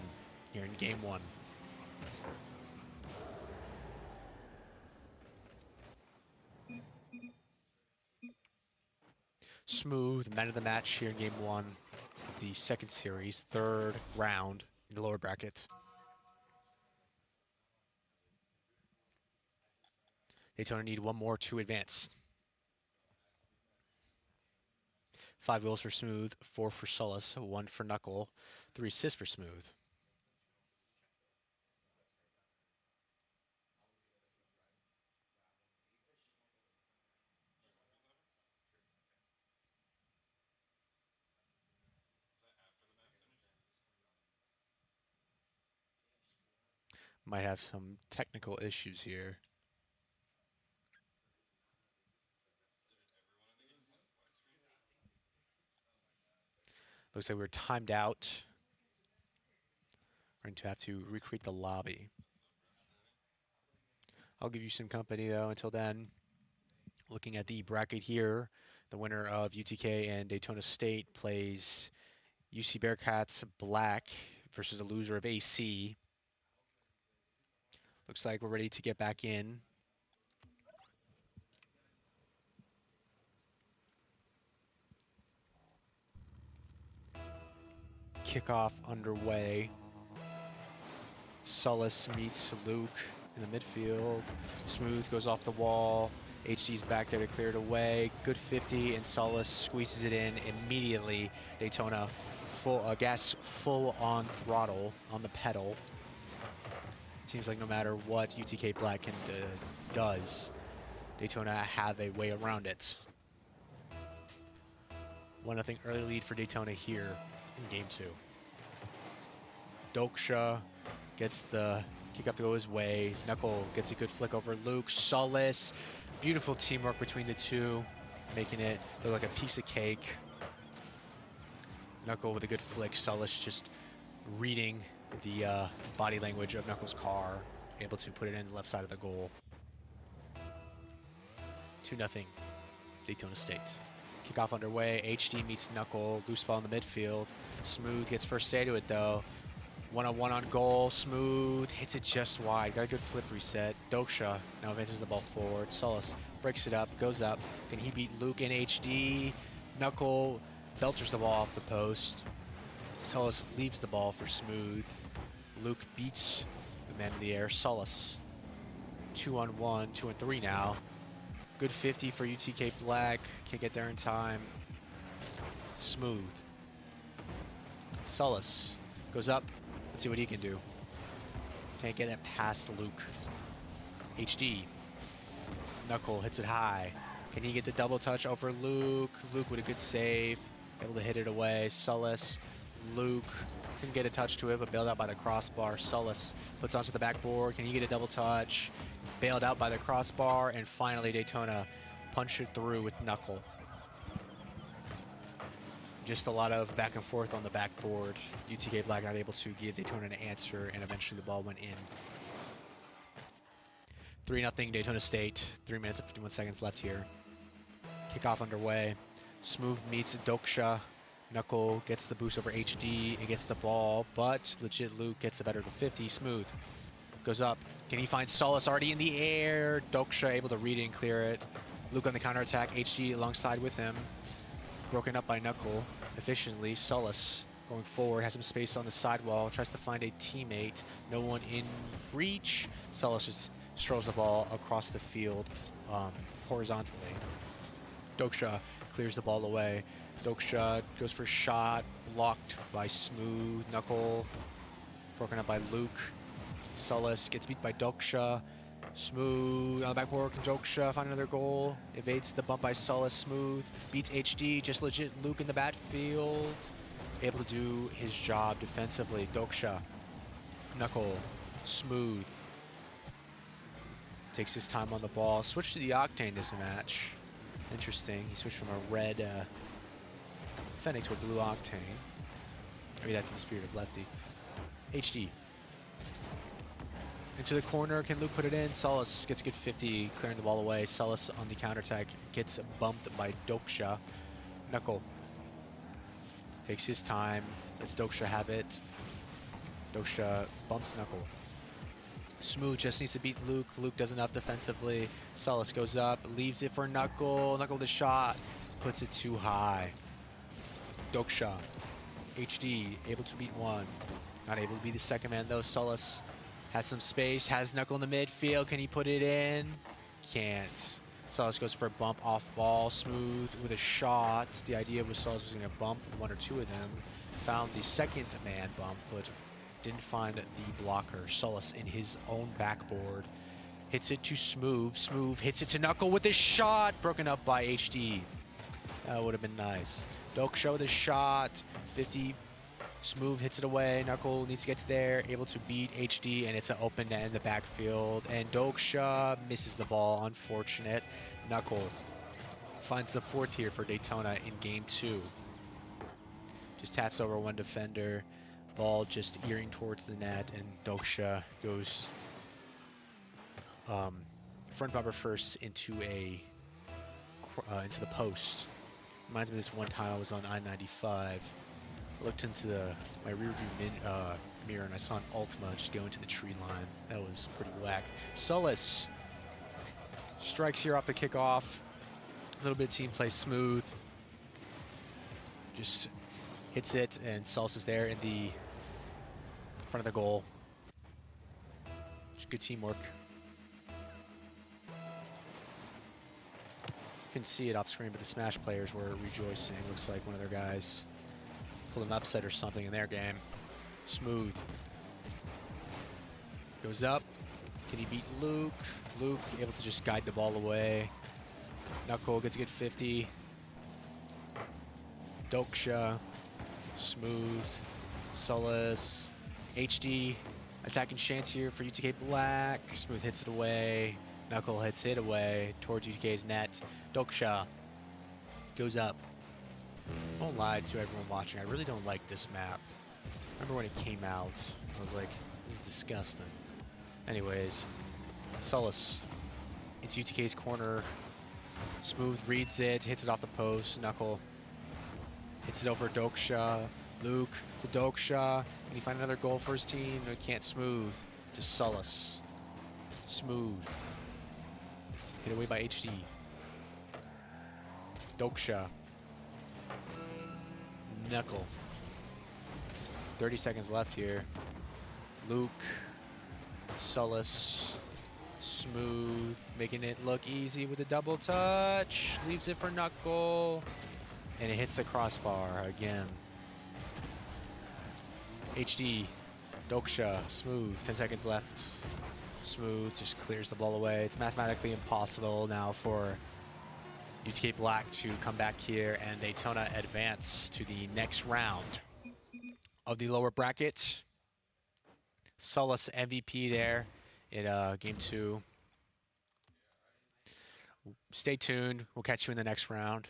here in game 1. Smooth, man of the match here in game 1 of the second series, 3rd round in the lower bracket. Daytona need one more to advance. 5 goals for Smooth, 4 for Solus, 1 for Knuckle, 3 assists for Smooth. Might have some technical issues here. Looks like we're timed out. We're going to have to recreate the lobby. I'll give you some company though until then. Looking at the bracket here, The winner of UTK and Daytona State plays UC Bearcats Black versus the loser of AC. Looks like we're ready to get back in. Kickoff underway. Sullis meets Luke in the midfield. Smooth goes off the wall. HD's back there to clear it away. Good 50, and Sullis squeezes it in immediately. Daytona gas full on throttle on the pedal. Seems like no matter what UTK Black does, Daytona have a way around it. 1-0 early lead for Daytona here in game 2. Doksha gets the kickoff to go his way. Knuckle gets a good flick over Luke. Sullis, beautiful teamwork between the two, making it look like a piece of cake. Knuckle with a good flick. Sullis just reading the body language of Knuckle's car, able to put it in the left side of the goal. 2-0 Daytona State. Kickoff underway. HD meets Knuckle. Loose ball in the midfield. Smooth gets first say to it though. 1-on-1 on goal. Smooth hits it just wide. Got a good flip reset. Doksha now advances the ball forward. Sullis breaks it up, goes up. Can he beat Luke in HD? Knuckle belters the ball off the post. Sullis leaves the ball for Smooth. Luke beats the man in the air. Sullis. 2-on-1, 2-on-3 now. Good 50 for UTK Black. Can't get there in time. Smooth. Sullis goes up. Let's see what he can do. Can't get it past Luke. HD. Knuckle hits it high. Can he get the double touch over Luke? Luke with a good save. Able to hit it away. Sullis. Luke couldn't get a touch to it, but bailed out by the crossbar. Sullis puts onto the backboard. Can he get a double touch? Bailed out by the crossbar, and finally Daytona punched it through with Knuckle. Just a lot of back and forth on the backboard. UTK Black not able to give Daytona an answer, and eventually the ball went in. 3-0 Daytona State. 3 minutes and 51 seconds left here. Kickoff underway. Smooth meets Doksha. Knuckle gets the boost over HD and gets the ball, but legit Luke gets the better of the 50. Smooth goes up. Can he find Sullis already in the air? Doksha able to read it and clear it. Luke on the counterattack. HD alongside with him. Broken up by Knuckle efficiently. Sullis going forward, has some space on the sidewall, tries to find a teammate. No one in reach. Sullis just strolls the ball across the field horizontally. Doksha clears the ball away. Doksha goes for a shot, blocked by Smooth. Knuckle broken up by Luke. Sullis gets beat by Doksha. Smooth on the backboard. Can Doksha find another goal? Evades the bump by Sullis. Smooth beats HD. Just legit Luke in the backfield. Able to do his job defensively. Doksha. Knuckle. Smooth. Takes his time on the ball. Switched to the Octane this match. Interesting. He switched from a red Fennec to a blue Octane. Maybe that's in the spirit of Lefty. HD. Into the corner. Can Luke put it in? Sullis gets a good 50, clearing the ball away. Sullis on the counterattack gets bumped by Doksha. Knuckle takes his time. Lets Doksha have it. Doksha bumps Knuckle. Smooth just needs to beat Luke. Luke does enough defensively. Sullis goes up, leaves it for Knuckle. Knuckle the shot, puts it too high. Doksha. HD able to beat one. Not able to be the second man though. Sullis has some space, has Knuckle in the midfield. Can he put it in? Can't. Sullis goes for a bump off ball. Smooth with a shot. The idea was Sullis was going to bump one or two of them. Found the second man bump, but didn't find the blocker. Sullis in his own backboard. Hits it to Smooth. Smooth hits it to Knuckle with a shot. Broken up by HD. That would have been nice. Doksha with a shot. 50. Smooth hits it away. Knuckle needs to get to there. Able to beat HD, and it's an open net in the backfield. And Doksha misses the ball. Unfortunate. Knuckle finds the fourth here for Daytona in game 2. Just taps over one defender. Ball just earing towards the net, and Doksha goes front bumper first into the post. Reminds me of this one time I was on I-95. I looked into my rearview mirror and I saw an Ultima just go into the tree line. That was pretty whack. Sullis strikes here off the kickoff. A little bit of team play smooth. Just hits it, and Sullis is there in the front of the goal. Just good teamwork. Couldn't see it off screen, but the Smash players were rejoicing. Looks like one of their guys pulled an upset or something in their game. Smooth. Goes up. Can he beat Luke? Luke able to just guide the ball away. Knuckle gets a good 50. Doksha. Smooth. Sullis. HD. Attacking chance here for UTK Black. Smooth hits it away. Knuckle hits it away towards UTK's net. Doksha goes up. I won't lie to everyone watching, I really don't like this map. I remember when it came out, I was like, this is disgusting. Anyways, Sullis into UTK's corner. Smooth reads it, hits it off the post. Knuckle hits it over Doksha. Luke to Doksha. Can he find another goal for his team? No, he can't. Smooth to Sullis. Smooth. Hit away by HD. Doksha. Knuckle. 30 seconds left here. Luke. Sullis. Smooth. Making it look easy with a double touch. Leaves it for Knuckle. And it hits the crossbar again. HD. Doksha. Smooth. 10 seconds left. Smooth. Just clears the ball away. It's mathematically impossible now for UTK Black to come back here and Daytona advance to the next round of the lower bracket. Sullis MVP there in game 2. Stay tuned. We'll catch you in the next round.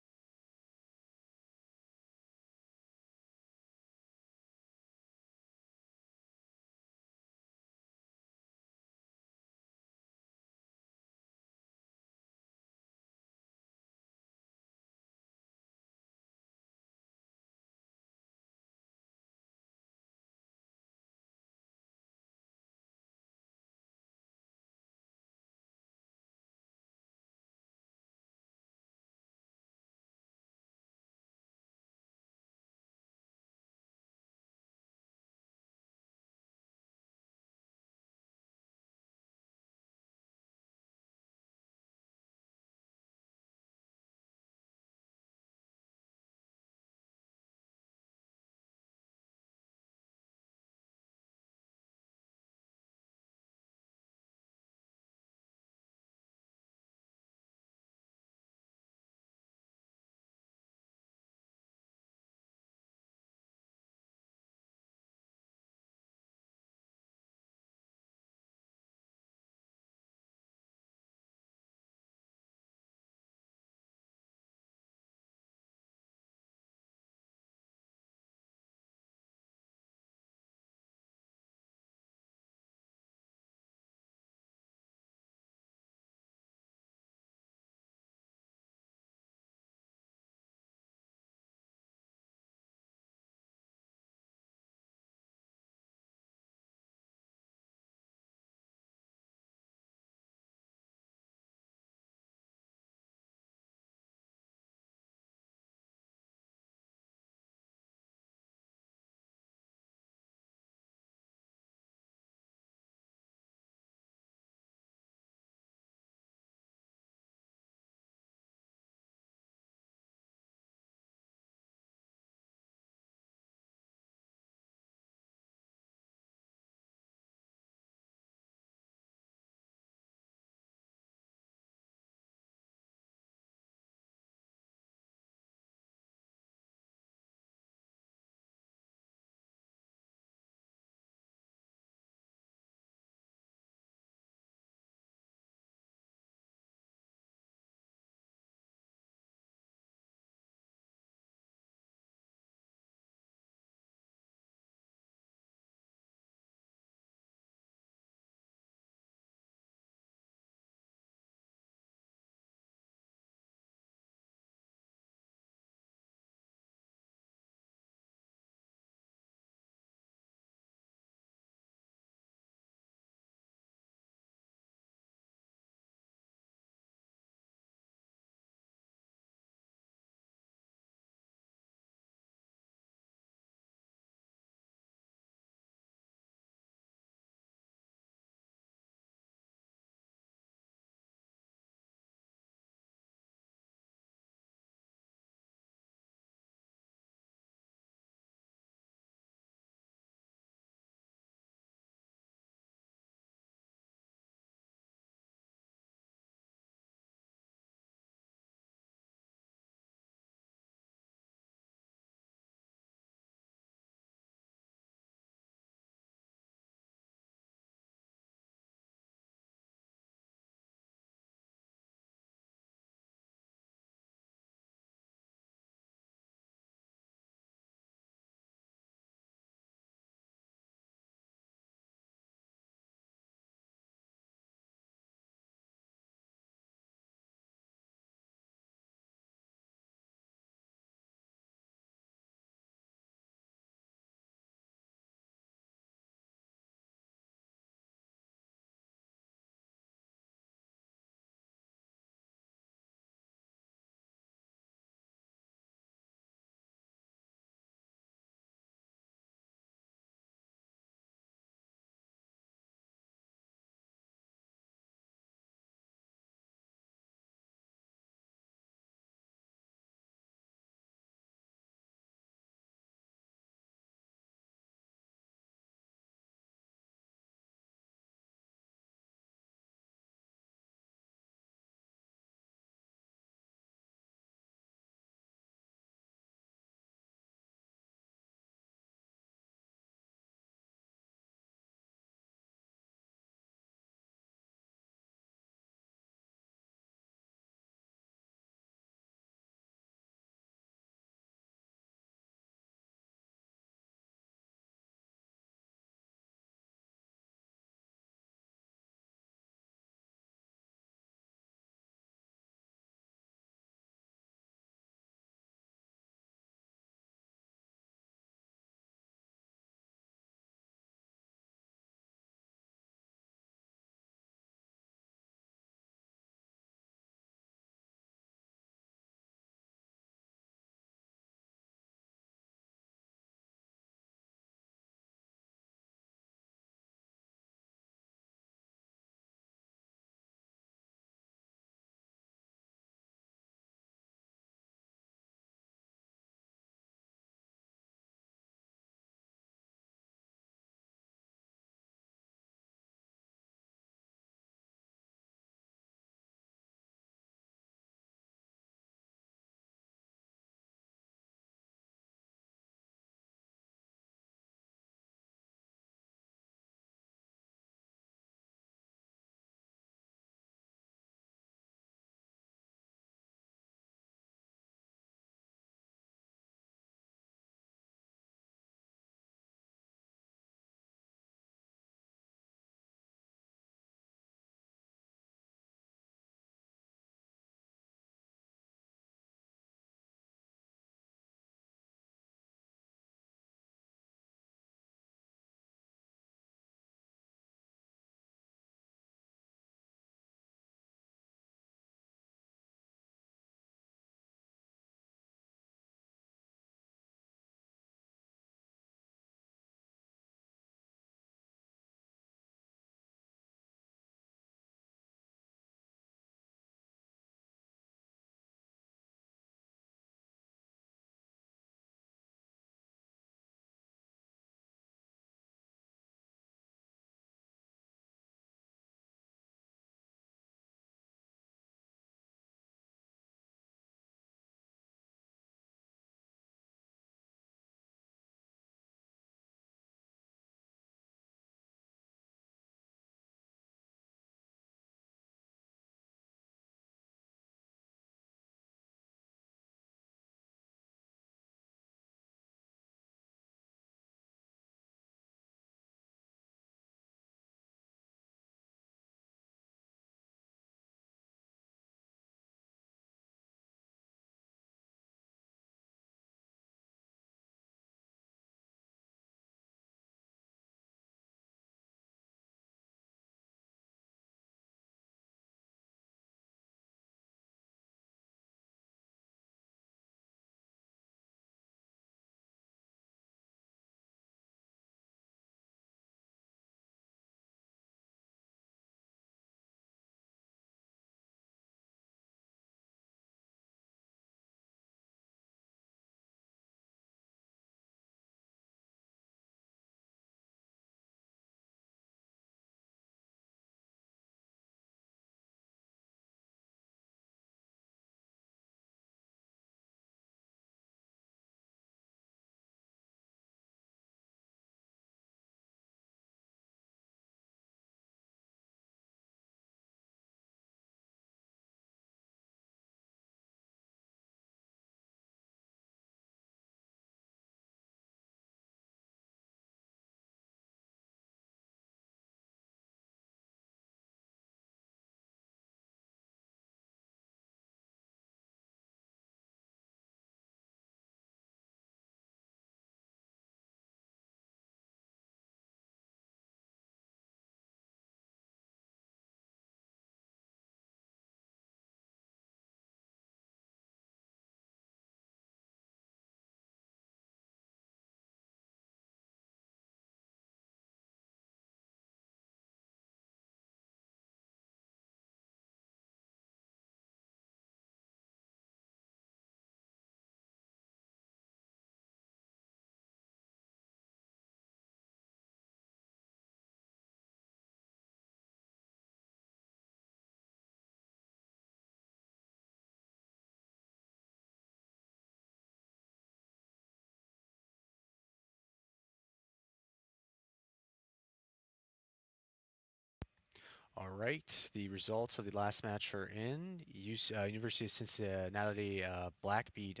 All right, the results of the last match are in. University of Cincinnati Black beat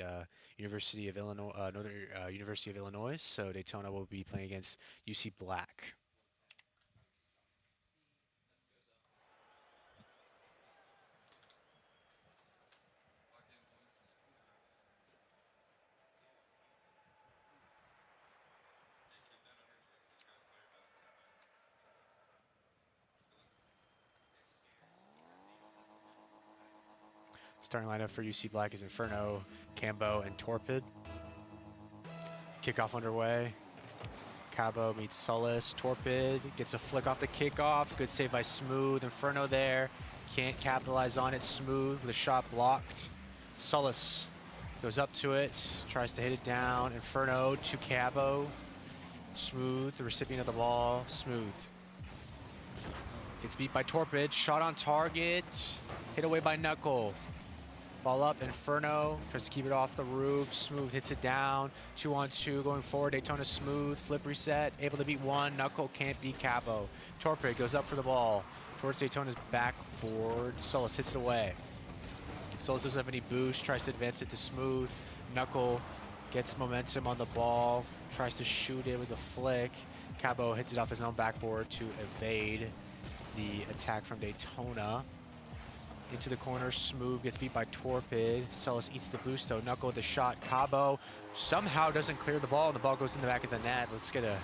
University of Illinois, Northern University of Illinois. So Daytona will be playing against UC Black. Starting lineup for UC Black is Inferno, Cambo, and Torpid. Kickoff underway. Cabo meets Solace. Torpid gets a flick off the kickoff. Good save by Smooth. Inferno there. Can't capitalize on it. Smooth with a shot blocked. Solace goes up to it. Tries to hit it down. Inferno to Cabo. Smooth, the recipient of the ball. Smooth. Gets beat by Torpid. Shot on target. Hit away by Knuckle. Ball up, Inferno, tries to keep it off the roof. Smooth hits it down. 2-on-2 going forward. Daytona Smooth, flip reset, able to beat one. Knuckle can't beat Cabo. Torpid goes up for the ball towards Daytona's backboard. Solus hits it away. Solus doesn't have any boost, tries to advance it to Smooth. Knuckle gets momentum on the ball, tries to shoot it with a flick. Cabo hits it off his own backboard to evade the attack from Daytona. Into the corner, Smooth gets beat by Torpid. Celis eats the boost though. Knuckle with the shot. Cabo somehow doesn't clear the ball, and the ball goes in the back of the net. Let's get a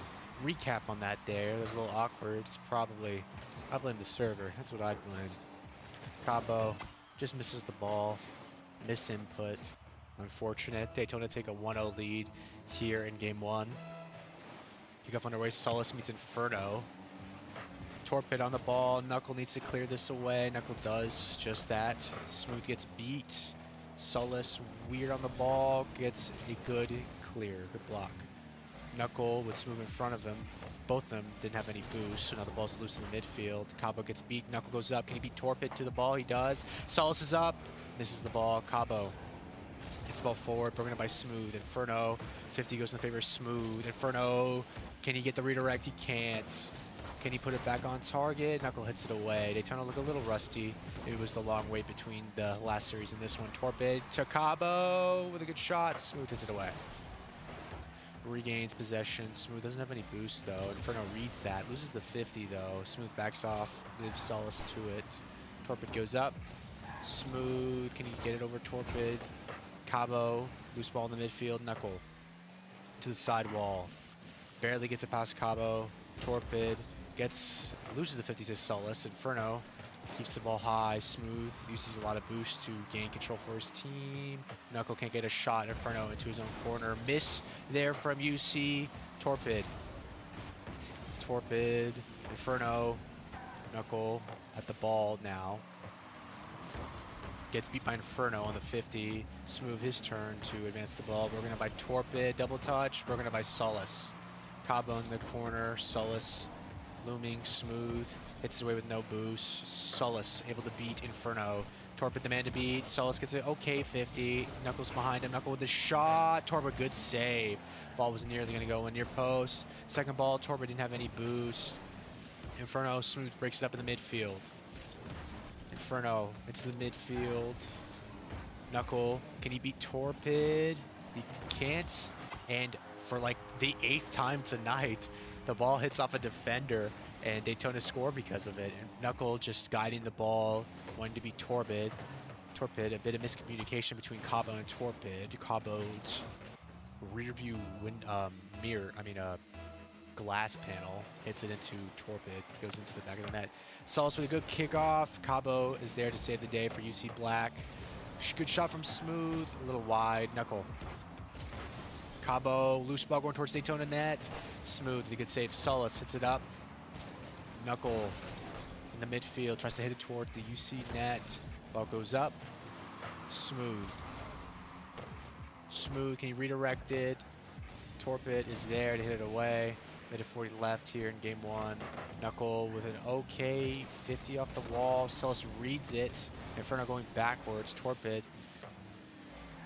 recap on that there. That was a little awkward. It's probably, I blame the server. That's what I'd blame. Cabo just misses the ball. Misinput. Unfortunate. Daytona take a 1-0 lead here in game one. Kickoff underway. Solus meets Inferno. Torpid on the ball. Knuckle needs to clear this away. Knuckle does just that. Smooth gets beat. Solus weird on the ball. Gets a good clear. Good block. Knuckle with Smooth in front of him. Both of them didn't have any boost, so now the ball's loose in the midfield. Cabo gets beat. Knuckle goes up. Can he beat Torpid to the ball? He does. Solus is up. Misses the ball. Cabo hits the ball forward. Broken up by Smooth. Inferno. 50 goes in favor of Smooth. Inferno. Can he get the redirect? He can't. Can he put it back on target? Knuckle hits it away. Daytona look a little rusty. It was the long wait between the last series and this one. Torpid to Cabo with a good shot. Smooth hits it away. Regains possession. Smooth doesn't have any boost though. Inferno reads that. Loses the 50 though. Smooth backs off. Leaves Solace to it. Torpid goes up. Smooth. Can he get it over Torpid? Cabo. Loose ball in the midfield. Knuckle to the side wall. Barely gets it past Cabo. Torpid loses the 50 to Solus. Inferno keeps the ball high. Smooth uses a lot of boost to gain control for his team. Knuckle can't get a shot. Inferno into his own corner. Miss there from UC. Torpid. Inferno. Knuckle at the ball now. Gets beat by Inferno on the 50. Smooth his turn to advance the ball. Broken up by Torpid. Double touch. Broken up by Solus. Cabo in the corner. Solus looming. Smooth hits it away with no boost. Solus able to beat Inferno. Torpid the man to beat. Solus gets an okay 50. Knuckles behind him. Knuckle with the shot. Torpid good save. Ball was nearly going to go in near post. Second ball. Torpid didn't have any boost. Inferno. Smooth breaks it up in the midfield. Inferno into the midfield. Knuckle. Can he beat Torpid? He can't. And for like the 8th time tonight, the ball hits off a defender and Daytona score because of it. And Knuckle just guiding the ball, wanting to beat Torpid. A bit of miscommunication between Cabo and Torpid. Cabo's rear view glass panel hits it into Torpid, goes into the back of the net. Solus with a good kickoff. Cabo is there to save the day for UC Black. Good shot from Smooth, a little wide. Knuckle. Cabo, loose ball going towards Daytona net. Smooth, with a good save. Solus hits it up. Knuckle in the midfield, tries to hit it toward the UC net. Ball goes up. Smooth. Can you redirect it? Torpid is there to hit it away. Made a 40 left here in game one. Knuckle with an okay 50 off the wall. Solus reads it. Inferno going backwards. Torpid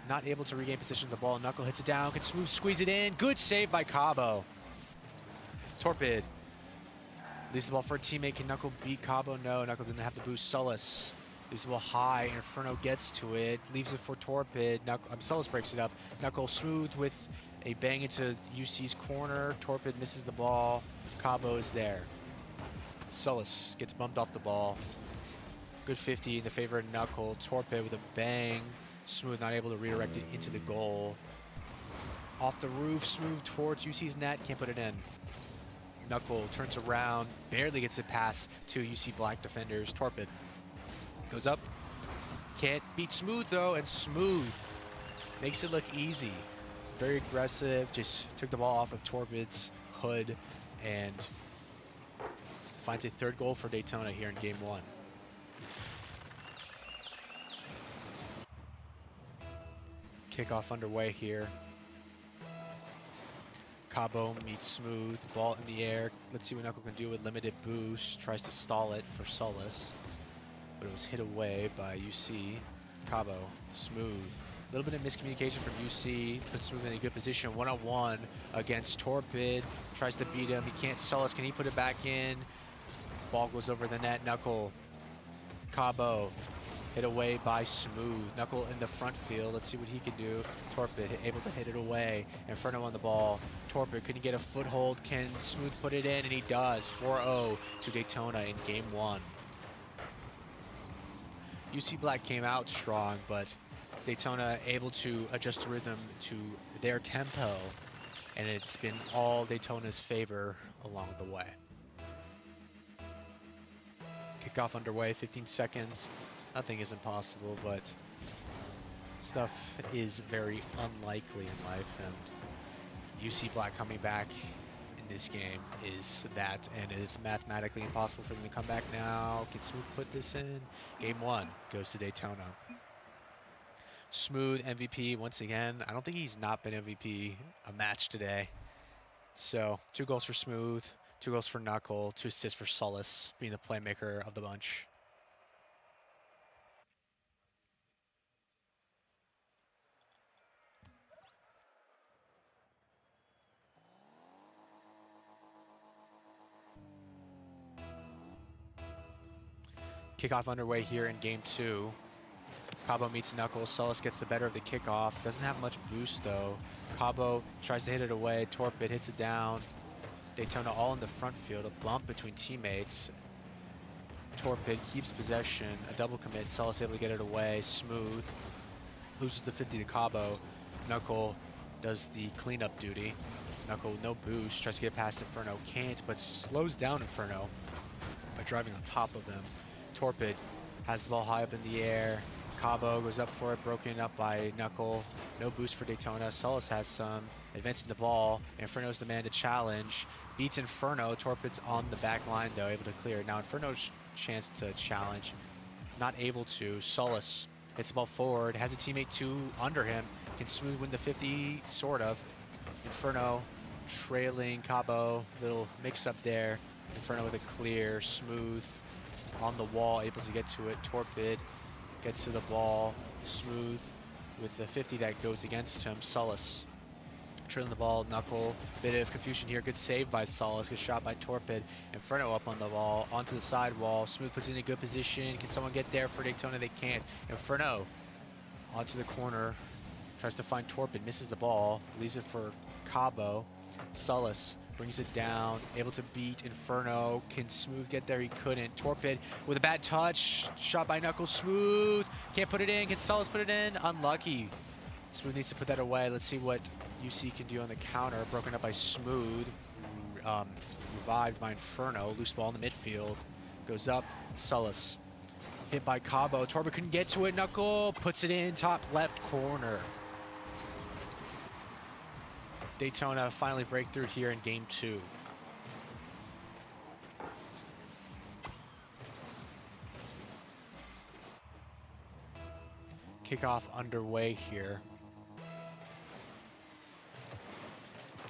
not able to regain position of the ball. Knuckle hits it down. Can Smooth squeeze it in? Good save by Cabo. Torpid Leaves the ball for a teammate. Can Knuckle beat Cabo? No, Knuckle didn't have to boost Solus. Leaves the ball high. Inferno gets to it. Leaves it for Torpid. Solus breaks it up. Knuckle smooth with a bang into UC's corner. Torpid misses the ball. Cabo is there. Solus gets bumped off the ball. Good 50 in the favor of Knuckle. Torpid with a bang. Smooth not able to redirect it into the goal. Off the roof, Smooth towards UC's net. Can't put it in. Knuckle turns around, barely gets it past to UC Black defenders. Torpid goes up, can't beat Smooth though, and Smooth makes it look easy. Very aggressive, just took the ball off of Torpid's hood and finds a third goal for Daytona here in game 1. Kickoff underway here. Cabo meets Smooth, ball in the air. Let's see what Knuckle can do with limited boost. Tries to stall it for Solus, but it was hit away by UC. Cabo, Smooth. A little bit of miscommunication from UC. Puts Smooth in a good position. One-on-one against Torpid. Tries to beat him. He can't. Solus, can he put it back in? Ball goes over the net. Knuckle. Cabo. Hit away by Smooth. Knuckle in the front field. Let's see what he can do. Torpid able to hit it away. Inferno on the ball. Torpid couldn't get a foothold. Can Smooth put it in? And he does. 4-0 to Daytona in game 1. UC Black came out strong, but Daytona able to adjust the rhythm to their tempo. And it's been all Daytona's favor along the way. Kickoff underway, 15 seconds. Nothing is impossible, but stuff is very unlikely in life, and UC Black coming back in this game is that, and it's mathematically impossible for them to come back now. Can Smooth put this in? Game 1 goes to Daytona. Smooth MVP once again. I don't think he's not been MVP a match today. So 2 goals for Smooth, 2 goals for Knuckle, 2 assists for Solus, being the playmaker of the bunch. Kickoff underway here in game 2. Cabo meets Knuckles. Solus gets the better of the kickoff. Doesn't have much boost though. Cabo tries to hit it away. Torpid hits it down. Daytona all in the front field. A bump between teammates. Torpid keeps possession. A double commit. Solus able to get it away. Smooth loses the 50 to Cabo. Knuckle does the cleanup duty. Knuckle no boost. Tries to get past Inferno. Can't, but slows down Inferno by driving on top of him. Torpid has the ball high up in the air. Cabo goes up for it, broken up by Knuckle. No boost for Daytona. Solus has some. Advancing the ball. Inferno's the man to challenge. Beats Inferno. Torpid's on the back line though, able to clear. Now Inferno's chance to challenge. Not able to. Solus hits the ball forward. Has a teammate 2 under him. Can Smooth win the 50? Sort of. Inferno trailing Cabo. Little mix up there. Inferno with a clear. Smooth on the wall, able to get to it. Torpid gets to the ball. Smooth with the 50 that goes against him. Solus trailing the ball. Knuckle, bit of confusion here. Good save by Solus. Good shot by Torpid. Inferno up on the ball, onto the sidewall. Smooth puts it in a good position. Can someone get there for Daytona? They can't. Inferno onto the corner. Tries to find Torpid, misses the ball. Leaves it for Cabo. Solus brings it down, able to beat Inferno. Can Smooth get there? He couldn't. Torpid with a bad touch. Shot by Knuckles. Smooth can't put it in. Can Solus put it in? Unlucky. Smooth needs to put that away. Let's see what UC can do on the counter. Broken up by Smooth. Revived by Inferno. Loose ball in the midfield. Goes up. Solus hit by Cabo. Torpid couldn't get to it. Knuckle puts it in top left corner. Daytona finally breakthrough here in game 2. Kickoff underway here.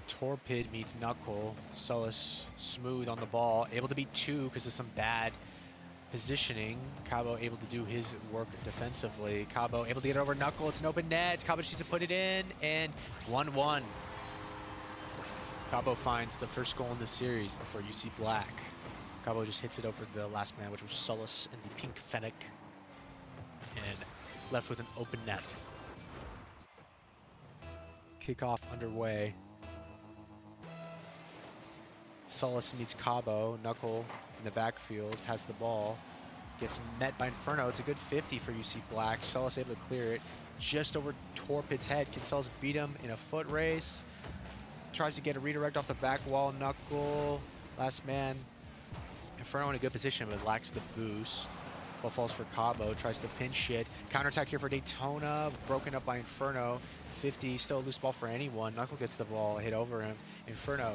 Torpid meets Knuckle. Solus Smooth on the ball, able to beat 2 because of some bad positioning. Cabo able to do his work defensively. Cabo able to get over Knuckle. It's an open net. Cabo needs to put it in, and 1-1. Cabo finds the first goal in the series for UC Black. Cabo just hits it over the last man, which was Solus in the pink Fennec, and left with an open net. Kickoff underway. Solus meets Cabo. Knuckle in the backfield has the ball. Gets met by Inferno. It's a good 50 for UC Black. Solus able to clear it just over Torpid's head. Can Solus beat him in a foot race? Tries to get a redirect off the back wall. Knuckle, last man. Inferno in a good position, but lacks the boost. Ball falls for Cabo. Tries to pinch it. Counterattack here for Daytona. Broken up by Inferno. 50, still a loose ball for anyone. Knuckle gets the ball, hit over him. Inferno,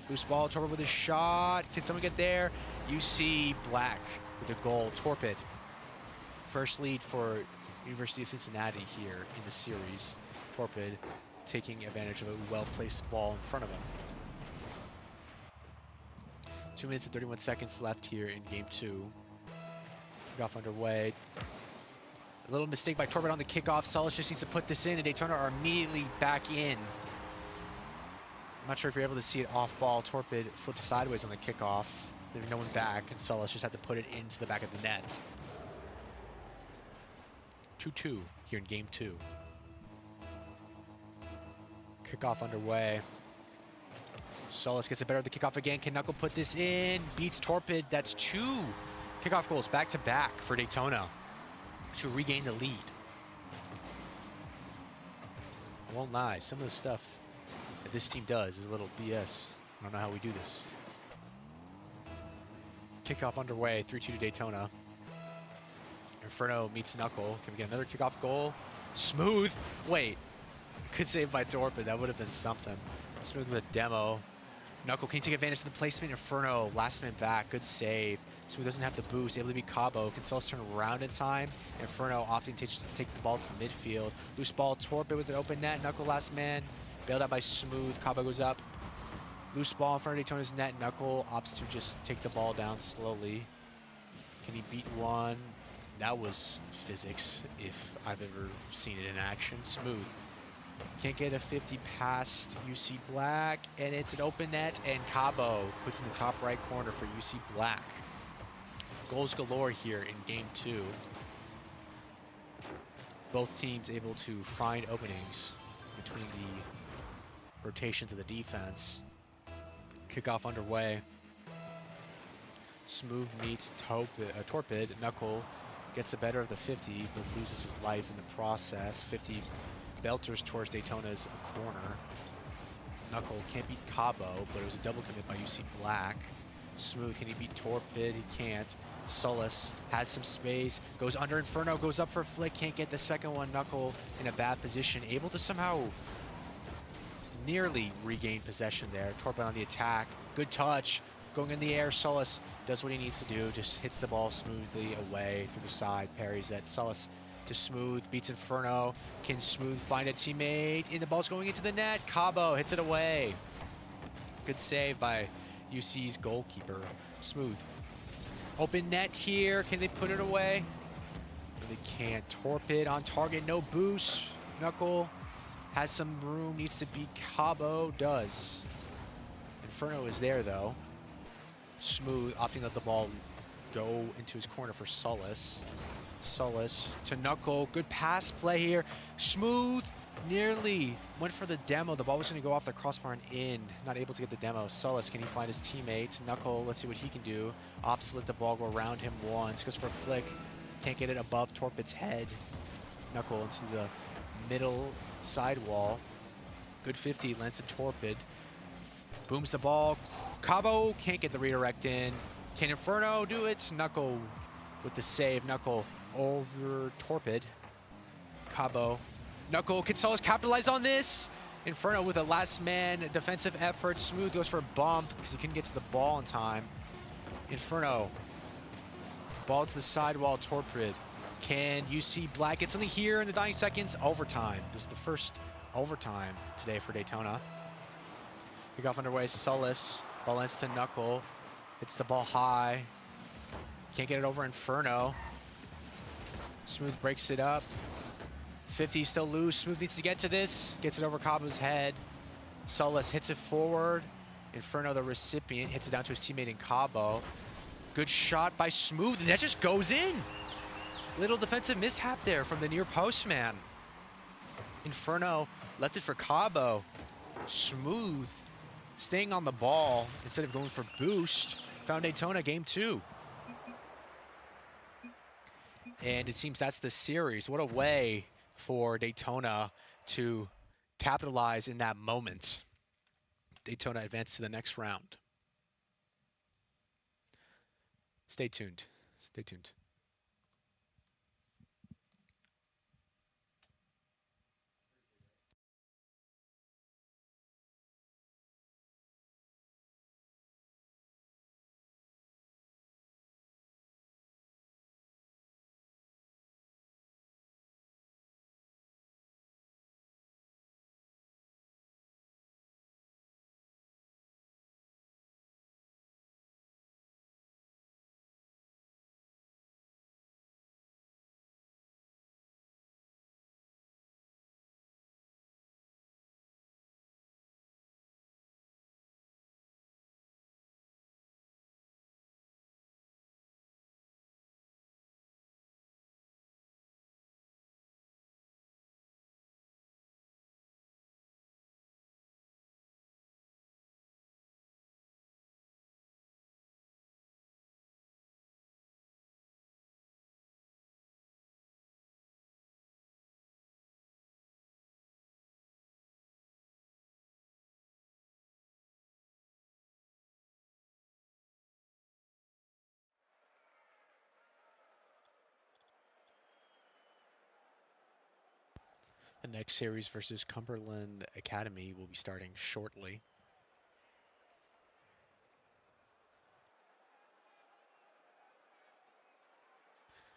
loose ball. Torpid with a shot. Can someone get there? UC Black with a goal. Torpid, first lead for University of Cincinnati here in the series. Torpid taking advantage of a well-placed ball in front of him. 2 minutes and 31 seconds left here in game 2. Kickoff underway. A little mistake by Torpid on the kickoff. Solus just needs to put this in, and Daytona are immediately back in. I'm not sure if you're able to see it off ball. Torpid flips sideways on the kickoff. There's no one back, and Solus just had to put it into the back of the net. 2-2 here in game 2. Kickoff underway. Solus gets the better of the kickoff again. Can Knuckle put this in? Beats Torpid. That's 2 kickoff goals back to back for Daytona to regain the lead. I won't lie, some of the stuff that this team does is a little BS. I don't know how we do this. Kickoff underway, 3-2 to Daytona. Inferno meets Knuckle. Can we get another kickoff goal? Smooth. Wait. Good save by Torpid. That would have been something. Smooth with a demo. Knuckle can take advantage of the placement. Inferno, last man back. Good save. Smooth doesn't have the boost. Able to beat Cabo. Can Solus turn around in time. Inferno opting to take the ball to the midfield. Loose ball. Torpid with an open net. Knuckle last man. Bailed out by Smooth. Cabo goes up. Loose ball in front of Daytona's net. Knuckle opts to just take the ball down slowly. Can he beat one? That was physics, if I've ever seen it in action. Smooth. Can't get a 50 past UC Black, and it's an open net, and Cabo puts in the top right corner for UC Black. Goals galore here in game 2. Both teams able to find openings between the rotations of the defense. Kickoff underway. Smooth meets Torpid. Knuckle gets the better of the 50, but loses his life in the process. 50 belters towards Daytona's corner. Knuckle can't beat Cabo, but it was a double commit by UC Black. Smooth, can he beat Torpid? He can't. Solus has some space, goes under Inferno, goes up for a flick, can't get the second one. Knuckle in a bad position, able to somehow nearly regain possession there. Torpid on the attack, good touch, going in the air. Solus does what he needs to do, just hits the ball smoothly away through the side, parries it. Solus to Smooth, beats Inferno. Can Smooth find a teammate? And the ball's going into the net. Cabo hits it away. Good save by UC's goalkeeper. Smooth. Open net here. Can they put it away? No, they can't. Torpid on target, no boost. Knuckle has some room, needs to beat Cabo. Does. Inferno is there though. Smooth opting to let the ball go into his corner for Solus. Solus to Knuckle. Good pass play here. Smooth nearly went for the demo. The ball was going to go off the crossbar and in. Not able to get the demo. Solus, can he find his teammate? Knuckle, let's see what he can do. Opts let the ball go around him once. Goes for a flick. Can't get it above Torpid's head. Knuckle into the middle sidewall. Good 50. Lands to Torpid. Booms the ball. Cabo can't get the redirect in. Can Inferno do it? Knuckle with the save. Knuckle over Torpid. Cabo. Knuckle, can Solus capitalize on this? Inferno with a last man defensive effort. Smooth goes for a bump because he couldn't get to the ball in time. Inferno. Ball to the sidewall. Torpid. Can UC Black get something here in the dying seconds? Overtime. This is the first overtime today for Daytona. Kickoff underway. Solus. Ball ends to Knuckle. Hits the ball high. Can't get it over Inferno. Smooth breaks it up. 50 still loose. Smooth needs to get to this. Gets it over Cabo's head. Solus hits it forward. Inferno, the recipient, hits it down to his teammate in Cabo. good shot by Smooth, and that just goes in. Little defensive mishap there from the near post man. Inferno left it for Cabo. Smooth staying on the ball instead of going for boost. Found Daytona game 2. And it seems that's the series. What a way for Daytona to capitalize in that moment. Daytona advanced to the next round. Stay tuned. Stay tuned. The next series versus Cumberland Academy will be starting shortly.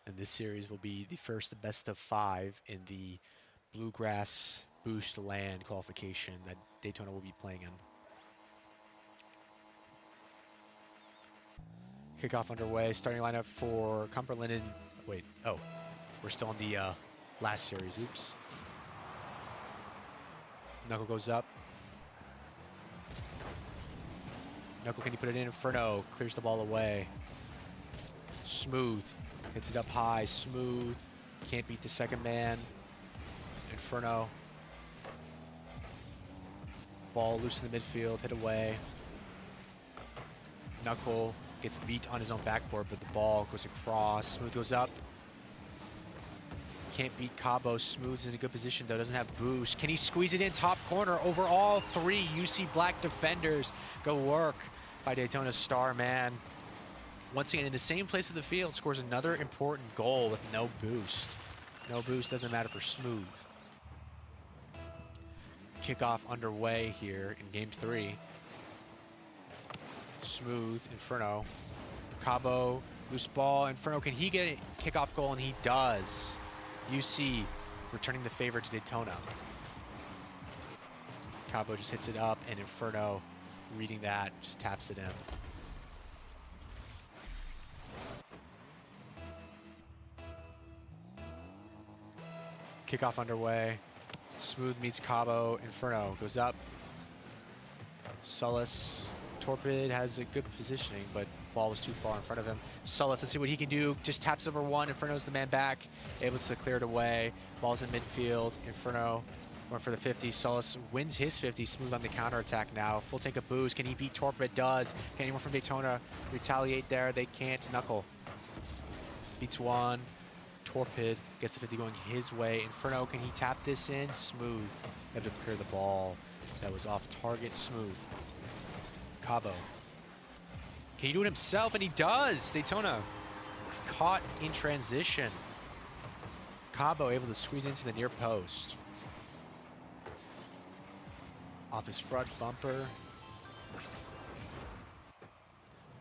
And this series will be the first best of 5 in the Bluegrass Boost Land qualification that Daytona will be playing in. Kickoff underway, starting lineup for Cumberland and, wait, oh, we're still on the last series, oops. Knuckle goes up. Knuckle, can he put it in? Inferno clears the ball away. Smooth hits it up high. Smooth can't beat the second man. Inferno. Ball loose in the midfield, hit away. Knuckle gets beat on his own backboard, but the ball goes across. Smooth goes up. Can't beat Cabo. Smooth's in a good position though, doesn't have boost. Can he squeeze it in top corner over all 3 UC Black defenders? Go work by Daytona's star man. Once again, in the same place of the field, scores another important goal with no boost. No boost doesn't matter for Smooth. Kickoff underway here in game 3. Smooth, Inferno. Cabo, loose ball. Inferno, can he get a kickoff goal? And he does. UC returning the favor to Daytona. Cabo just hits it up, and Inferno, reading that, just taps it in. Kickoff underway. Smooth meets Cabo. Inferno goes up. Sullis. Torpid has a good positioning, but ball was too far in front of him. Sullis, let's see what he can do. Just taps over 1. Inferno's the man back, able to clear it away. Ball's in midfield. Inferno went for the 50. Sullis wins his 50. Smooth on the counterattack now. Full tank of boost. Can he beat Torpid? Does. Can anyone from Daytona retaliate there? They can't. Knuckle beats 1. Torpid gets the 50 going his way. Inferno, can he tap this in? Smooth able to clear the ball. That was off target. Smooth. Cabo. Can he do it himself? And he does! Daytona caught in transition. Cabo able to squeeze into the near post. Off his front bumper.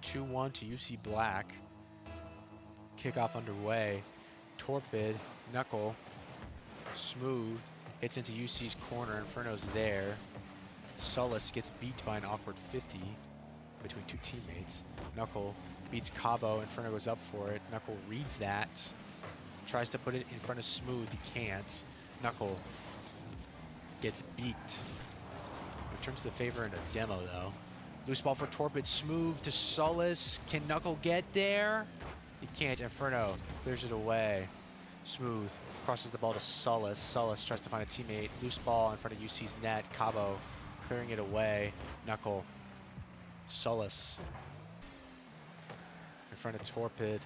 2-1 to UC Black. Kickoff underway. Torpid, Knuckle, Smooth hits into UC's corner. Inferno's there. Sullis gets beat by an awkward 50 between 2 teammates. Knuckle beats Cabo. Inferno goes up for it. Knuckle reads that. Tries to put it in front of Smooth. He can't. Knuckle gets beat. Returns the favor in a demo though. Loose ball for Torpid. Smooth to Solus. Can Knuckle get there? He can't. Inferno clears it away. Smooth crosses the ball to Solus. Solus tries to find a teammate. Loose ball in front of UC's net. Cabo clearing it away. Knuckle. Solus in front of Torpid.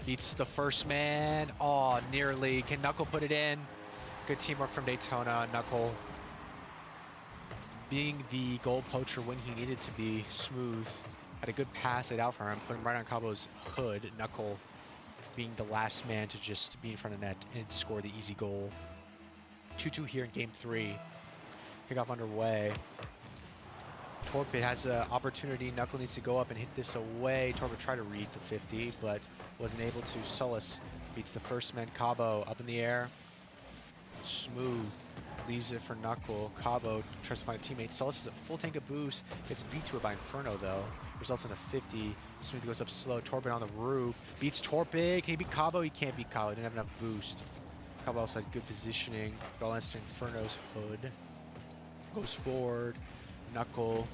Beats the first man. Oh, nearly. Can Knuckle put it in? Good teamwork from Daytona. Knuckle being the goal poacher when he needed to be. Smooth had a good pass laid out for him. Put him right on Cabo's hood. Knuckle being the last man to just be in front of net and score the easy goal. 2-2 here in game 3. Kickoff underway. Torpid has an opportunity. Knuckle needs to go up and hit this away. Torpid tried to read the 50, but wasn't able to. Solus beats the first man. Cabo up in the air. Smooth leaves it for Knuckle. Cabo tries to find a teammate. Solus has a full tank of boost. Gets beat to it by Inferno, though. Results in a 50. Smooth goes up slow. Torpid on the roof. Beats Torpid. Can he beat Cabo? He can't beat Cabo. He didn't have enough boost. Cabo also had good positioning. It all ends to Inferno's hood. Goes forward. Knuckle.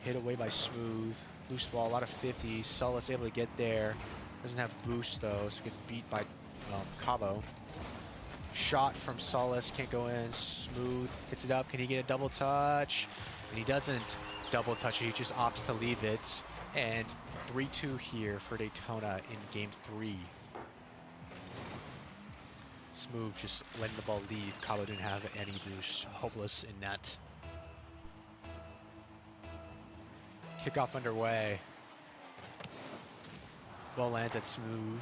Hit away by Smooth. Loose ball, a lot of 50. Solus able to get there. Doesn't have boost, though, so gets beat by Cabo. Shot from Solus, can't go in. Smooth hits it up. Can he get a double touch? And he doesn't double touch it. He just opts to leave it. And 3-2 here for Daytona in game 3. Smooth just letting the ball leave. Cabo didn't have any boost. Hopeless in net. Kickoff underway. Ball lands at Smooth.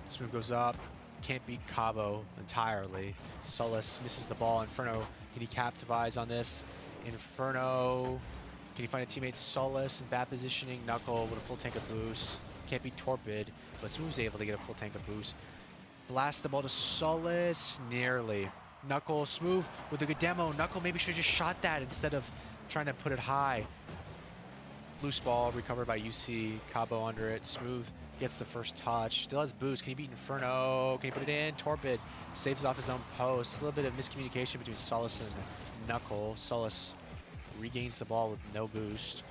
Smooth goes up. Can't beat Cabo entirely. Solus misses the ball. Inferno, can he capitalize on this? Inferno, can he find a teammate? Solus in bad positioning. Knuckle with a full tank of boost. Can't beat Torpid, but Smooth's able to get a full tank of boost. Blast the ball to Solus, nearly. Knuckle, Smooth with a good demo. Knuckle maybe should have just shot that instead of trying to put it high. Loose ball recovered by UC. Cabo under it. Smooth gets the first touch. Still has boost. Can he beat Inferno? Can he put it in? Torpid saves off his own post. A little bit of miscommunication between Solus and Knuckle. Solus regains the ball with no boost.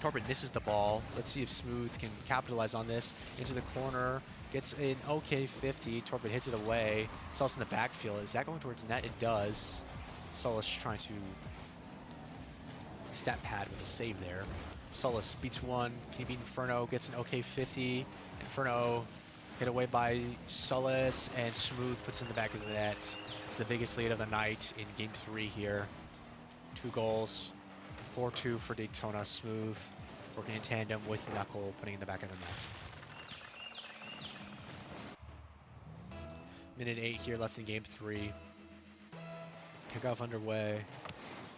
Torpid misses the ball. Let's see if Smooth can capitalize on this. Into the corner. Gets an okay 50. Torpid hits it away. Solus in the backfield. Is that going towards net? It does. Solus trying to stat pad with a save there. Solus beats one. Can he beat Inferno? Gets an okay 50. Inferno hit away by Solus, and Smooth puts in the back of the net. It's the biggest lead of the night in game 3 here. 2 goals. 4-2 for Daytona. Smooth working in tandem with Knuckle, putting in the back of the net. Minute 8 here left in game 3. Kickoff underway.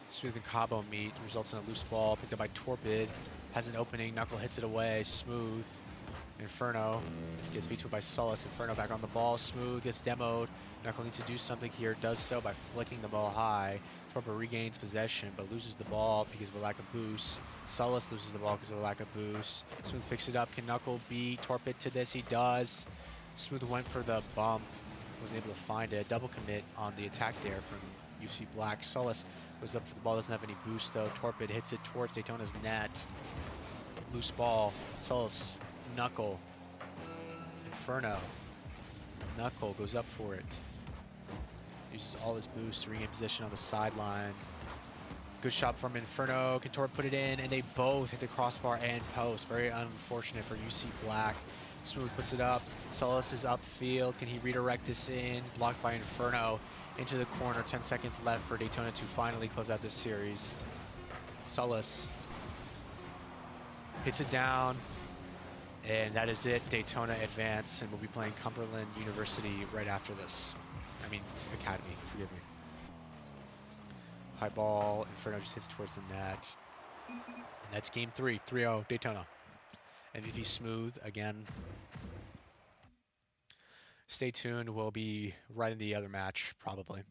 Smooth and Cabo meet, results in a loose ball picked up by Torpid. Has an opening, Knuckle hits it away. Smooth. Inferno gets beat to it by Solus. Inferno back on the ball. Smooth gets demoed. Knuckle needs to do something here. Does so by flicking the ball high. Torpid regains possession but loses the ball because of a lack of boost. Solus loses the ball because of a lack of boost. Smooth picks it up. Can Knuckle beat Torpid to this? He does. Smooth went for the bump. Wasn't able to find it. Double commit on the attack there from UC Black. Solus goes up for the ball, doesn't have any boost though. Torpid hits it towards Daytona's net. Loose ball. Solus, Knuckle, Inferno. Knuckle goes up for it. Uses all his boost to regain position on the sideline. Good shot from Inferno. Can Torpid put it in? And they both hit the crossbar and post. Very unfortunate for UC Black. Smooth puts it up. Solus is upfield. Can he redirect this in? Blocked by Inferno. Into the corner. 10 seconds left for Daytona to finally close out this series. Solus hits it down. And that is it. Daytona advance. And we'll be playing Cumberland University right after this. I mean, Academy. Forgive me. High ball. Inferno just hits towards the net. And that's game 3. 3-0 Daytona. MVP Smooth again. Stay tuned. We'll be right in the other match, probably.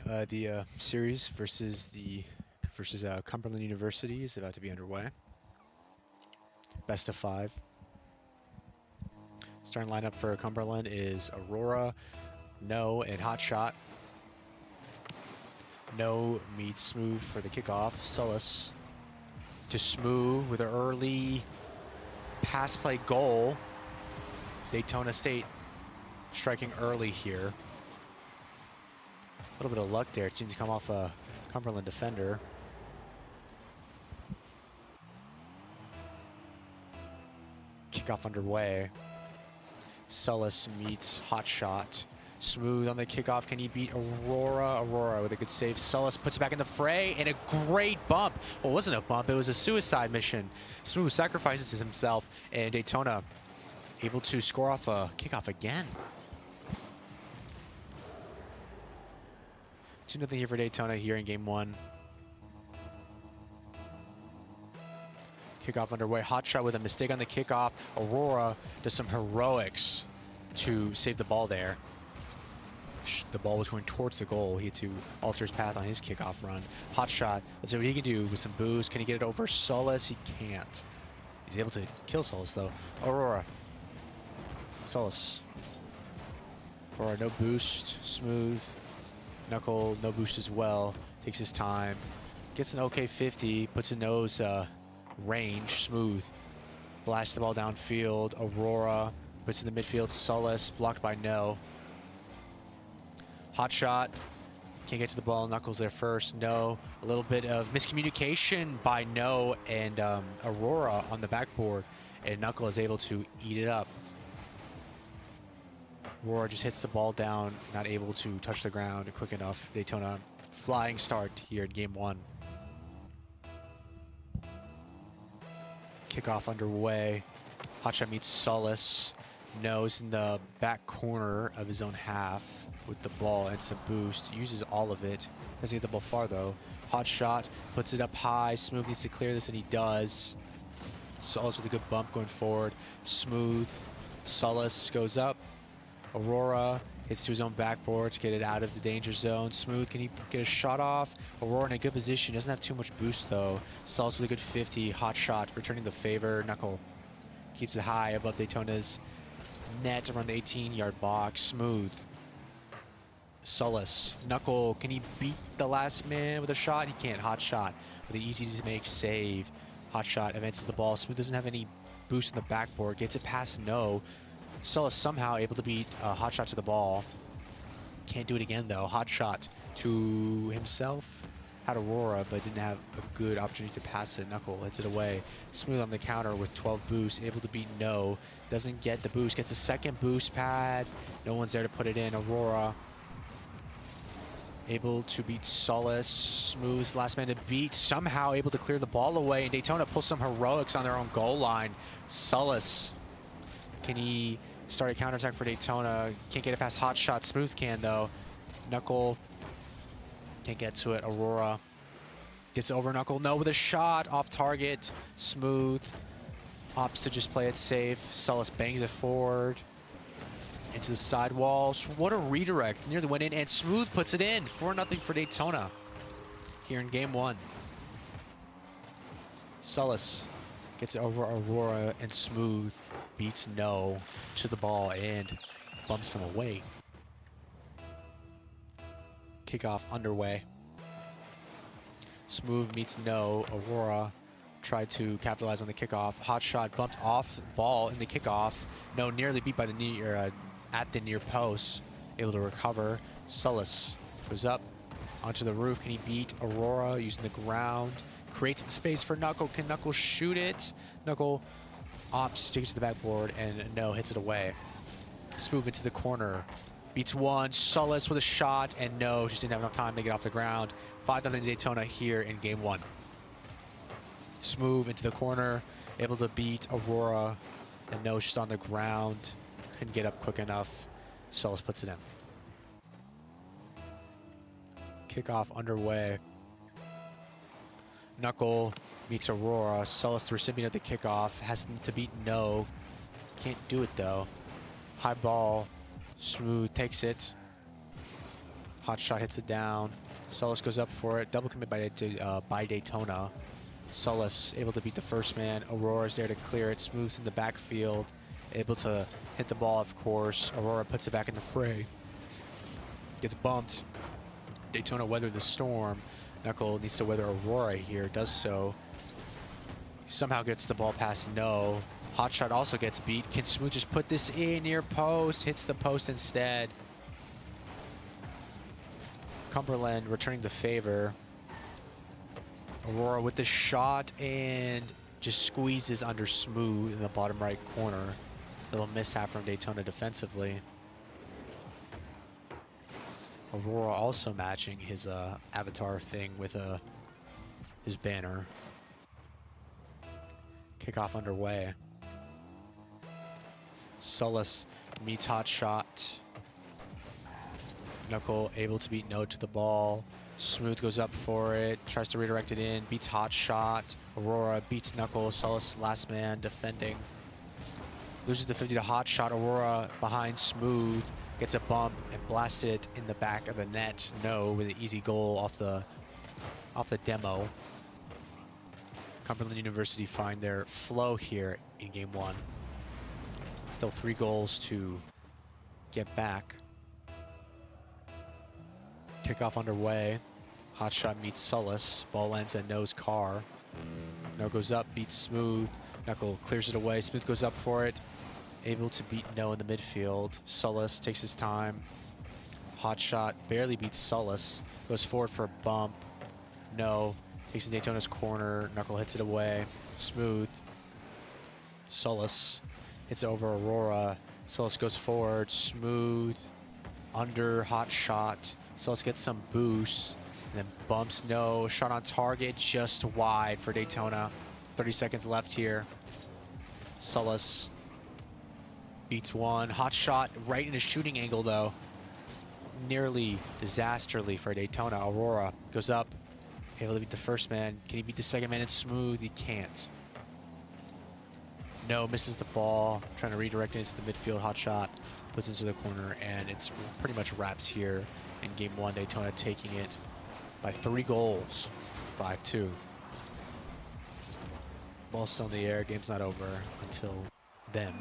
The series versus Cumberland University is about to be underway. Best of 5. Starting lineup for Cumberland is Aurora, No, and Hotshot. No meets Smooth for the kickoff. Sullis to Smooth with an early pass play goal. Daytona State striking early here. A little bit of luck there. It seems to come off a Cumberland defender. Kickoff underway. Sullis meets Hotshot. Smooth on the kickoff. Can he beat Aurora? Aurora with a good save. Sullis puts it back in the fray, and a great bump. Well, it wasn't a bump. It was a suicide mission. Smooth sacrifices himself, and Daytona able to score off a kickoff again. 2-0 here for Daytona here in game 1. Kickoff underway. Hotshot with a mistake on the kickoff. Aurora does some heroics to save the ball there. The ball was going towards the goal. He had to alter his path on his kickoff run. Hotshot, let's see what he can do with some boost. Can he get it over Sullis? He can't. He's able to kill Sullis though. Aurora. Sullis. Aurora, no boost. Smooth. Knuckle, no boost as well. Takes his time. Gets an okay 50. Puts a nose range. Smooth. Blasts the ball downfield. Aurora puts in the midfield. Sullis blocked by No. Hotshot. Can't get to the ball. Knuckles there first. No. A little bit of miscommunication by No and Aurora on the backboard. And Knuckle is able to eat it up. Aurora just hits the ball down, not able to touch the ground quick enough. Daytona flying start here in game 1. Kickoff underway. Hotshot meets Sullis. No's in the back corner of his own half with the ball and some boost. Uses all of it. Doesn't get the ball far though. Hotshot puts it up high. Smooth needs to clear this and he does. Sullis with a good bump going forward. Smooth. Sullis goes up. Aurora hits to his own backboard to get it out of the danger zone. Smooth, can he get a shot off? Aurora in a good position. Doesn't have too much boost though. Sullis with a good 50. Hotshot returning the favor. Knuckle keeps it high above Daytona's net around the 18-yard box. Smooth. Sullis. Knuckle, can he beat the last man with a shot? He can't. Hotshot with an easy-to-make save. Hotshot advances the ball. Smooth doesn't have any boost in the backboard. Gets it past No. Sullis somehow able to beat Hotshot to the ball. Can't do it again though. Hotshot to himself. Had Aurora, but didn't have a good opportunity to pass it. Knuckle hits it away. Smooth on the counter with 12 boosts. Able to beat No. Doesn't get the boost. Gets a second boost pad. No one's there to put it in. Aurora able to beat Sullis. Smooth's last man to beat. Somehow able to clear the ball away. And Daytona pulls some heroics on their own goal line. Sullis. Can he start a counterattack for Daytona? Can't get it past Hotshot. Smooth can though. Knuckle can't get to it. Aurora gets over Knuckle. No with a shot off target. Smooth opts to just play it safe. Sullis bangs it forward into the sidewalls. What a redirect. Nearly went in and Smooth puts it in. 4-0 for Daytona here in game 1. Sullis gets it over Aurora and Smooth beats No to the ball and bumps him away. Kickoff underway. Smooth meets No. Aurora tried to capitalize on the kickoff. Hotshot bumped off ball in the kickoff. No, nearly beat by the near at the near post. Able to recover. Sullis goes up onto the roof. Can he beat Aurora using the ground? Creates some space for Knuckle. Can Knuckle shoot it? Knuckle opts to take it to the backboard and No hits it away. Smooth into the corner. Beats one. Sullis with a shot and No, just didn't have enough time to get off the ground. 5-0 Daytona here in game 1. Smooth into the corner. Able to beat Aurora and No just on the ground. Couldn't get up quick enough. Sullis puts it in. Kickoff underway. Knuckle meets Aurora. Sullis, the recipient of the kickoff, has to beat No. Can't do it though. High ball. Smooth takes it. Hot shot hits it down. Solis goes up for it. Double commit by Daytona. Solis able to beat the first man. Aurora's there to clear it. Smooth in the backfield. Able to hit the ball, of course. Aurora puts it back in the fray. Gets bumped. Daytona weathered the storm. Knuckle needs to weather Aurora here. Does so. Somehow gets the ball past No. Hotshot also gets beat. Can Smooth just put this in near post? Hits the post instead. Cumberland returning the favor. Aurora with the shot and just squeezes under Smooth in the bottom right corner. Little mishap from Daytona defensively. Aurora also matching his avatar thing with his banner. Kickoff underway. Solis meets Hotshot. Knuckle able to beat No to the ball. Smooth goes up for it, tries to redirect it in, beats Hotshot. Aurora beats Knuckle. Solis last man defending. Loses the 50 to Hotshot. Aurora behind Smooth. Gets a bump and blasts it in the back of the net. No, with an easy goal off the demo. Cumberland University find their flow here in game one. Still 3 goals to get back. Kickoff underway. Hotshot meets Solis. Ball lands at No's car. No goes up, beats Smooth. Knuckle clears it away. Smooth goes up for it. Able to beat No in the midfield. Solis takes his time. Hotshot barely beats Solis. Goes forward for a bump. No. Takes in Daytona's corner. Knuckle hits it away. Smooth. Solis hits it over Aurora. Solis goes forward. Smooth. Under Hotshot. Solis gets some boost. And then bumps No. Shot on target. Just wide for Daytona. 30 seconds left here. Solis beats one. Hotshot right in a shooting angle though. Nearly disasterly for Daytona. Aurora goes up. Able to beat the first man. Can he beat the second man in Smooth? He can't. No, misses the ball. Trying to redirect it into the midfield. Hotshot puts it into the corner, and it's pretty much wraps here in game one. Daytona taking it by 3 goals. 5-2. Ball's still in the air. Game's not over until then.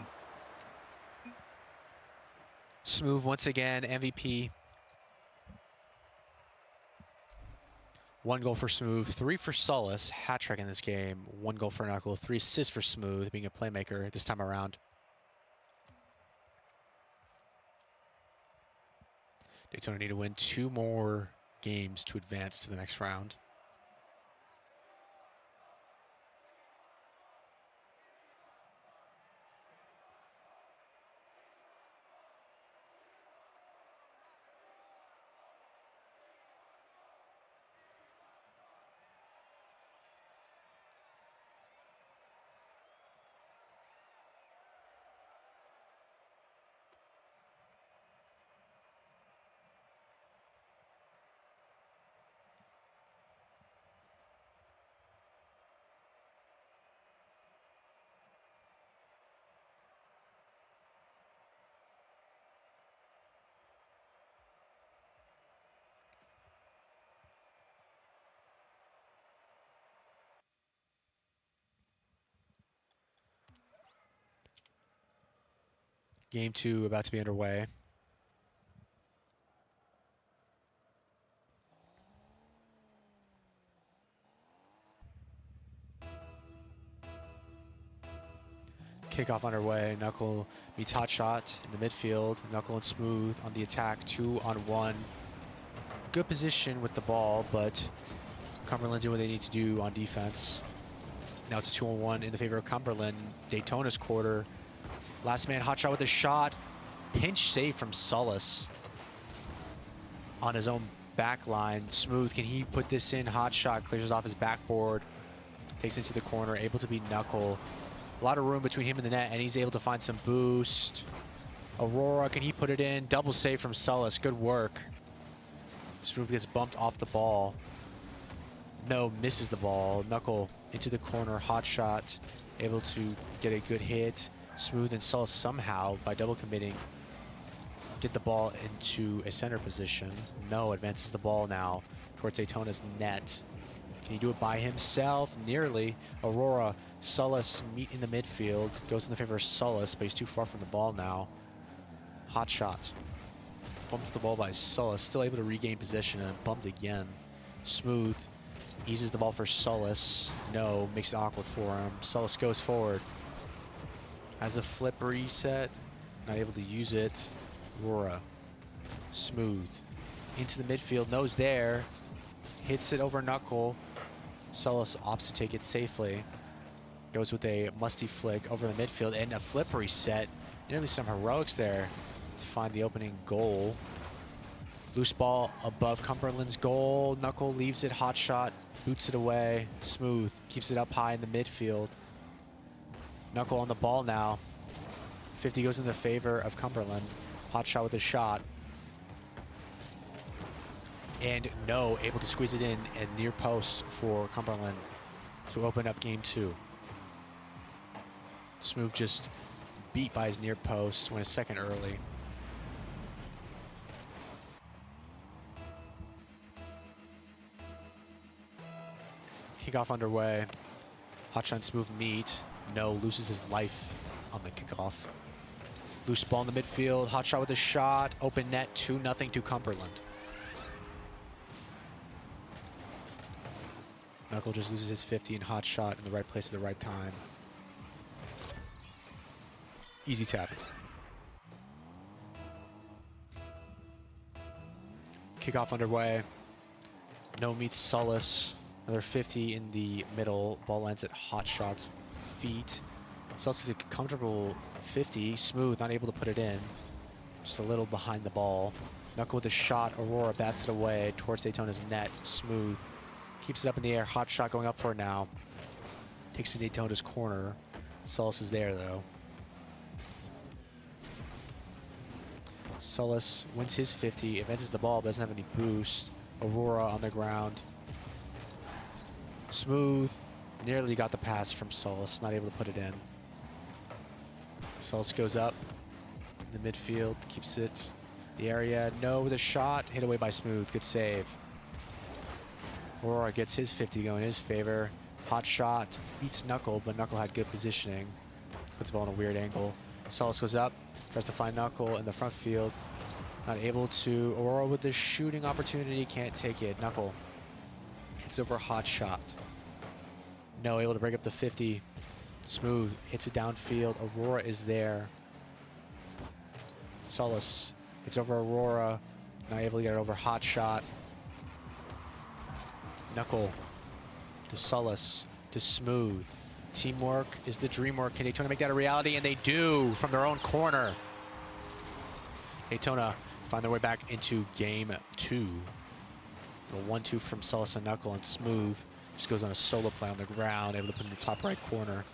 Smooth once again, MVP. 1 goal for Smooth, 3 for Solis, hat trick in this game. 1 goal for Knuckle, 3 assists for Smooth, being a playmaker this time around. Daytona need to win 2 more games to advance to the next round. Game 2 about to be underway. Kickoff underway. Knuckle meets Hotshot in the midfield. Knuckle and Smooth on the attack. 2-on-1. Good position with the ball, but Cumberland doing what they need to do on defense. Now it's a 2-on-1 in the favor of Cumberland. Daytona's quarter. Last man, Hotshot with a shot. Pinch save from Solis on his own back line. Smooth, can he put this in? Hotshot clears off his backboard. Takes it into the corner, able to beat Knuckle. A lot of room between him and the net, and he's able to find some boost. Aurora, can he put it in? Double save from Solis, good work. Smooth gets bumped off the ball. No, misses the ball. Knuckle into the corner, Hotshot, able to get a good hit. Smooth and Solis somehow, by double committing, get the ball into a center position. No, advances the ball now towards Daytona's net. Can he do it by himself? Nearly. Aurora, Sullis meet in the midfield. Goes in the favor of Sullis, but he's too far from the ball now. Hot shot. Bumps the ball by Sullis. Still able to regain position and bumped again. Smooth. Eases the ball for Sullis. No, makes it awkward for him. Sullis goes forward. Has a flip reset. Not able to use it. Aurora. Smooth. Into the midfield. No's there. Hits it over Knuckle. Sullis opts to take it safely. Goes with a musty flick over the midfield and a flip reset. Nearly some heroics there to find the opening goal. Loose ball above Cumberland's goal. Knuckle leaves it. Hot shot. Boots it away. Smooth. Keeps it up high in the midfield. Knuckle on the ball now. 50 goes in the favor of Cumberland. Hot shot with a shot. And No able to squeeze it in and near post for Cumberland to open up game 2. Smooth just beat by his near post, went a second early. Kickoff underway. Hot shot and Smooth meet. No loses his life on the kickoff. Loose ball in the midfield. Hot shot with a shot. Open net 2-0 to Cumberland. Knuckle just loses his 50 and hot shot in the right place at the right time. Easy tap. Kickoff underway. No meets Sullis. Another 50 in the middle. Ball lands at hot shot's feet. Sullis is a comfortable 50. Smooth, not able to put it in. Just a little behind the ball. Knuckle with a shot. Aurora bats it away towards Daytona's net. Smooth. Keeps it up in the air. Hot shot going up for it now. Takes to Daytona's corner. Sullis is there, though. Sullis wins his 50. Advances the ball, but doesn't have any boost. Aurora on the ground. Smooth. Nearly got the pass from Sullis. Not able to put it in. Sullis goes up in the midfield. Keeps it the area. No with a shot. Hit away by Smooth. Good save. Aurora gets his 50 going in his favor. Hot shot. Beats Knuckle, but Knuckle had good positioning. Puts the ball in a weird angle. Sullis goes up. Tries to find Knuckle in the front field. Not able to. Aurora with the shooting opportunity. Can't take it. Knuckle hits over hot shot. No, able to break up the 50. Smooth. Hits it downfield. Aurora is there. Sullis. It's over Aurora. Not able to get it over hot shot. Knuckle to Sullis to Smooth. Teamwork is the dream work. Can Daytona make that a reality? And they do from their own corner. Daytona find their way back into game 2. The 1-2 from Sullis and Knuckle, and Smooth just goes on a solo play on the ground, able to put it in the top right corner.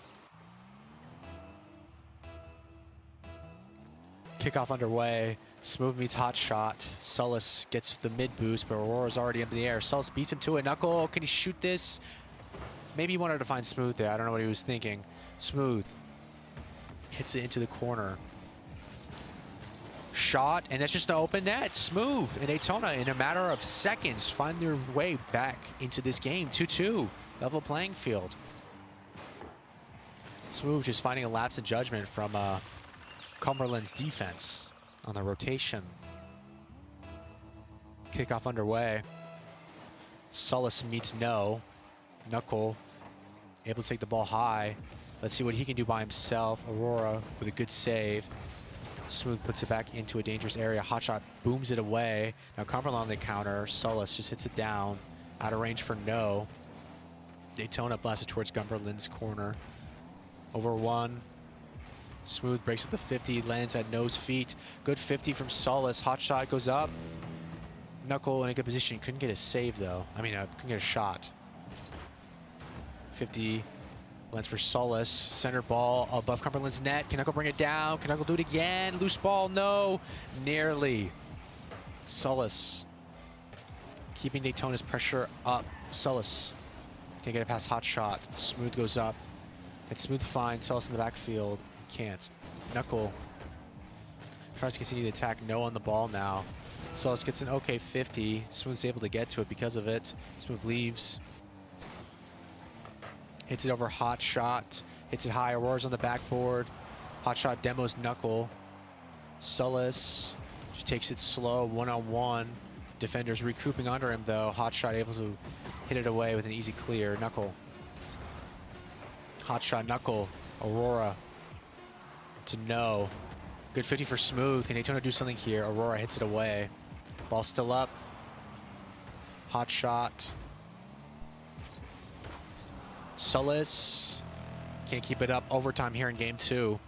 Kickoff underway. Smooth meets hot shot. Sullis gets the mid boost, but Aurora's already up in the air. Sullis beats him to it. Knuckle, can he shoot this? Maybe he wanted to find Smooth there. I don't know what he was thinking. Smooth hits it into the corner. Shot, and that's just an open net. Smooth and Daytona, in a matter of seconds, find their way back into this game. 2-2, level playing field. Smooth just finding a lapse in judgment from Cumberland's defense on the rotation. Kickoff underway. Sullis meets No. Knuckle able to take the ball high. Let's see what he can do by himself. Aurora with a good save. Smooth puts it back into a dangerous area. Hot shot booms it away. Now Cumberland on the counter. Sullis just hits it down. Out of range for No. Daytona blasted towards Cumberland's corner. Over 1. Smooth breaks up the 50, lands at No's feet. Good 50 from Sullis. Hot shot goes up. Knuckle in a good position. Couldn't get a save though. Couldn't get a shot. 50 lands for Sullis. Center ball above Cumberland's net. Can Knuckle bring it down? Can Knuckle do it again? Loose ball, no. Nearly. Sullis keeping Daytona's pressure up. Sullis can't get it past hot shot. Smooth goes up. And Smooth finds Sullis in the backfield. Can't. Knuckle Tries to continue the attack. No on the ball now. Solis gets an okay 50. Smooth's able to get to it because of it. Smooth leaves. Hits it over Hot Shot. Hits it high. Aurora's on the backboard. Hot Shot demos Knuckle. Solis just takes it slow, one-on-one. Defenders recouping under him, though. Hot Shot able to hit it away with an easy clear. Knuckle. Hot Shot, Knuckle. Aurora to no. Good 50 for Smooth. Can Daytona do something here? Aurora hits it away. Ball still up. Hot Shot. Solis can't keep it up. Overtime here in game 2.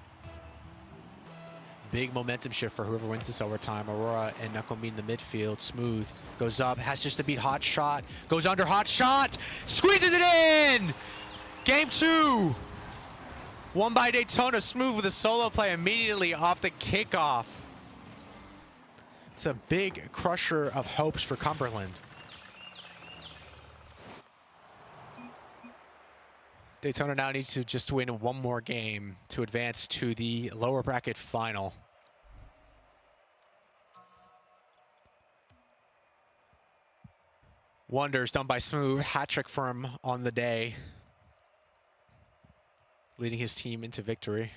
Big momentum shift for whoever wins this overtime. Aurora and Knuckle meet in the midfield. Smooth goes up, has just to beat Hot Shot. Goes under Hot Shot, squeezes it in! Game 2. Won by Daytona. Smooth with a solo play immediately off the kickoff. It's a big crusher of hopes for Cumberland. Daytona now needs to just win one more game to advance to the lower bracket final. Wonders done by Smooth. Hat trick for him on the day, leading his team into victory.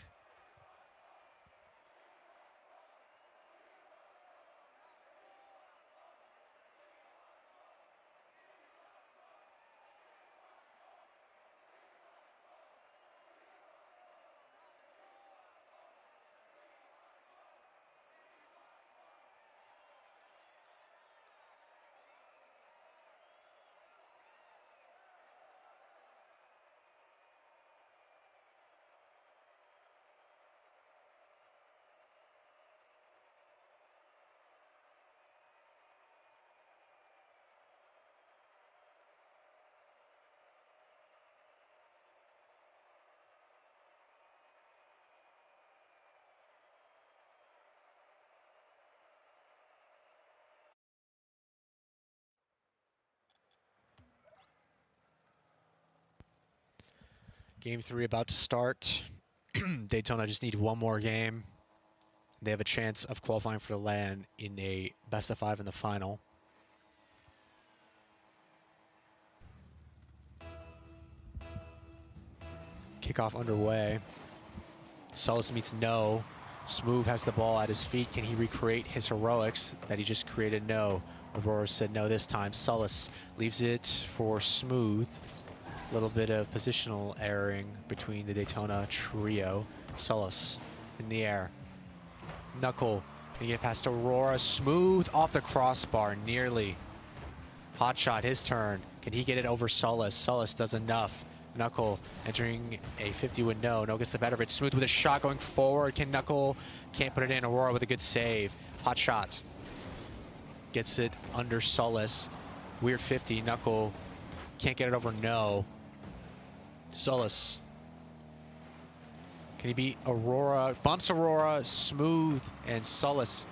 Game 3 about to start. Daytona just need one more game. They have a chance of qualifying for the LAN in a best-of-5 in the final. Kickoff underway. Solis meets no. Smooth has the ball at his feet. Can he recreate his heroics that he just created? No. Aurora said no this time. Solis leaves it for Smooth. A little bit of positional erring between the Daytona trio. Solis in the air. Knuckle can get past Aurora. Smooth off the crossbar, nearly. Hot Shot, his turn. Can he get it over Solis? Solis does enough. Knuckle entering a 50 with no. No gets the better of it. Smooth with a shot going forward. Can Knuckle? Can't put it in. Aurora with a good save. Hot Shot gets it under Solis. Weird 50. Knuckle can't get it over no. Solis. Can he beat Aurora? Bumps Aurora. Smooth and Solis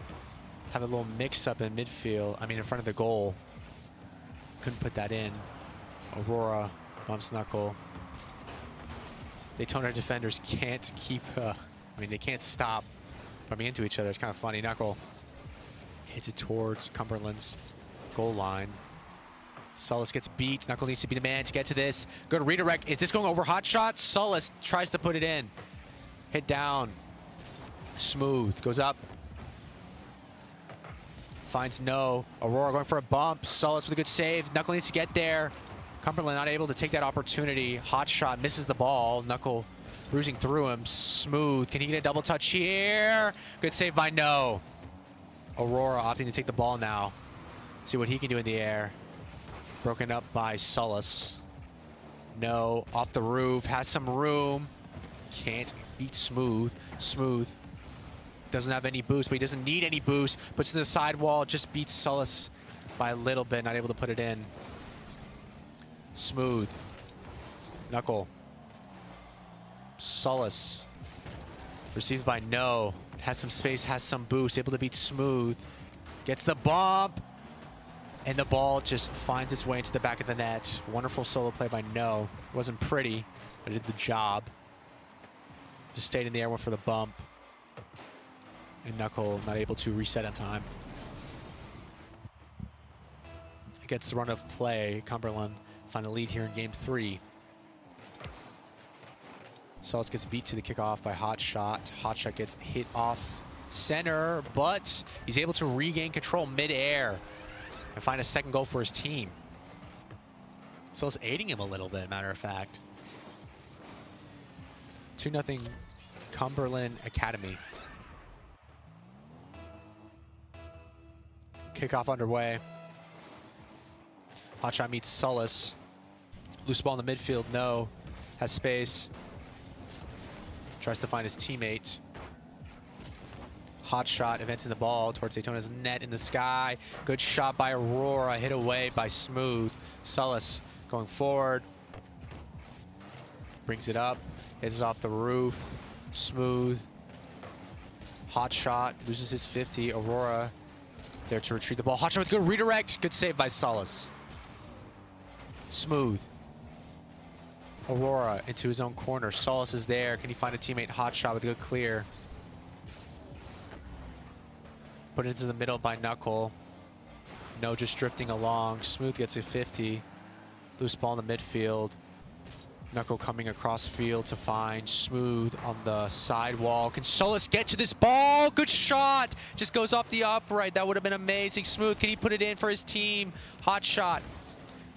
have a little mix-up in midfield. I mean, in front of the goal. Couldn't put that in. Aurora bumps Knuckle. Daytona defenders can't keep, I mean, they can't stop bumping into each other. It's kind of funny. Knuckle hits it towards Cumberland's goal line. Solis gets beat. Knuckle needs to be the man to get to this. Go to redirect. Is this going over Hot Shot? Solis tries to put it in. Hit down. Smooth goes up. Finds no. Aurora going for a bump. Solis with a good save. Knuckle needs to get there. Cumberland not able to take that opportunity. Hot Shot misses the ball. Knuckle bruising through him. Smooth. Can he get a double touch here? Good save by no. Aurora opting to take the ball now. See what he can do in the air. Broken up by Solis. No. Off the roof. Has some room. Can't beat Smooth. Smooth doesn't have any boost, but he doesn't need any boost. Puts it in the sidewall. Just beats Solis by a little bit. Not able to put it in. Smooth. Knuckle. Solis. Receives by no. Has some space, has some boost. Able to beat Smooth. Gets the bump. And the ball just finds its way into the back of the net. Wonderful solo play by no. It wasn't pretty, but it did the job. Just stayed in the air, went for the bump. And Knuckle not able to reset on time. Gets the run of play. Cumberland find a lead here in game 3. Sauls gets beat to the kickoff by Hot Shot. Hot Shot gets hit off center, but he's able to regain control mid-air and find a second goal for his team. Sauls aiding him a little bit, matter of fact. 2-0 Cumberland Academy. Kickoff underway. Hotshot meets Sullis. Loose ball in the midfield, no. Has space. Tries to find his teammate. Hotshot advancing the ball towards Daytona's net in the sky. Good shot by Aurora, hit away by Smooth. Sullis going forward. Brings it up, hits it off the roof. Smooth. Hotshot loses his 50. Aurora there to retrieve the ball. Hotshot with good redirect. Good save by Sullis. Smooth. Aurora into his own corner. Sullis is there. Can he find a teammate? Hotshot with a good clear. Put it into the middle by Knuckle. No, just drifting along. Smooth gets a 50. Loose ball in the midfield. Knuckle coming across field to find Smooth on the sidewall. Can Sullis get to this ball? Good shot. Just goes off the upright. That would have been amazing. Smooth, can he put it in for his team? Hot shot.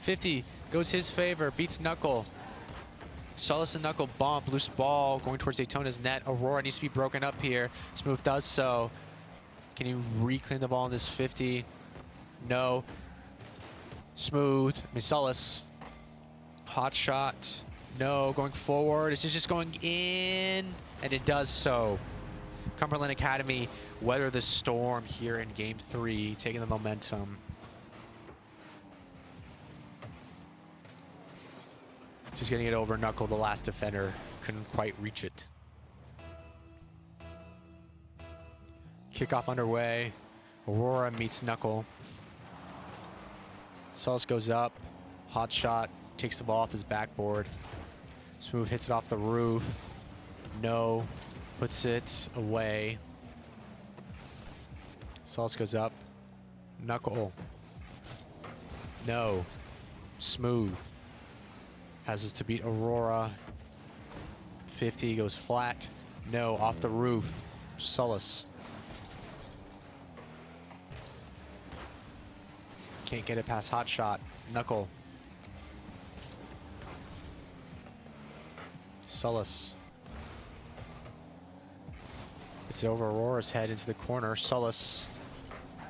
50 goes his favor. Beats Knuckle. Sullis and Knuckle bump. Loose ball going towards Daytona's net. Aurora needs to be broken up here. Smooth does so. Can he reclaim the ball in this 50? No. Smooth. Sullis. Hot shot. No. Going forward. It's just going in. And it does so. Cumberland Academy weather the storm here in game 3, taking the momentum. Just getting it over Knuckle, the last defender. Couldn't quite reach it. Kickoff underway. Aurora meets Knuckle. Sullis goes up. Hot shot. Takes the ball off his backboard. Smooth hits it off the roof. No. Puts it away. Sullis goes up. Knuckle. No. Smooth. Has us to beat Aurora. 50 goes flat. No, off the roof. Sullis. Can't get it past Hot Shot. Knuckle. Sullis. It's over Aurora's head into the corner. Sullis.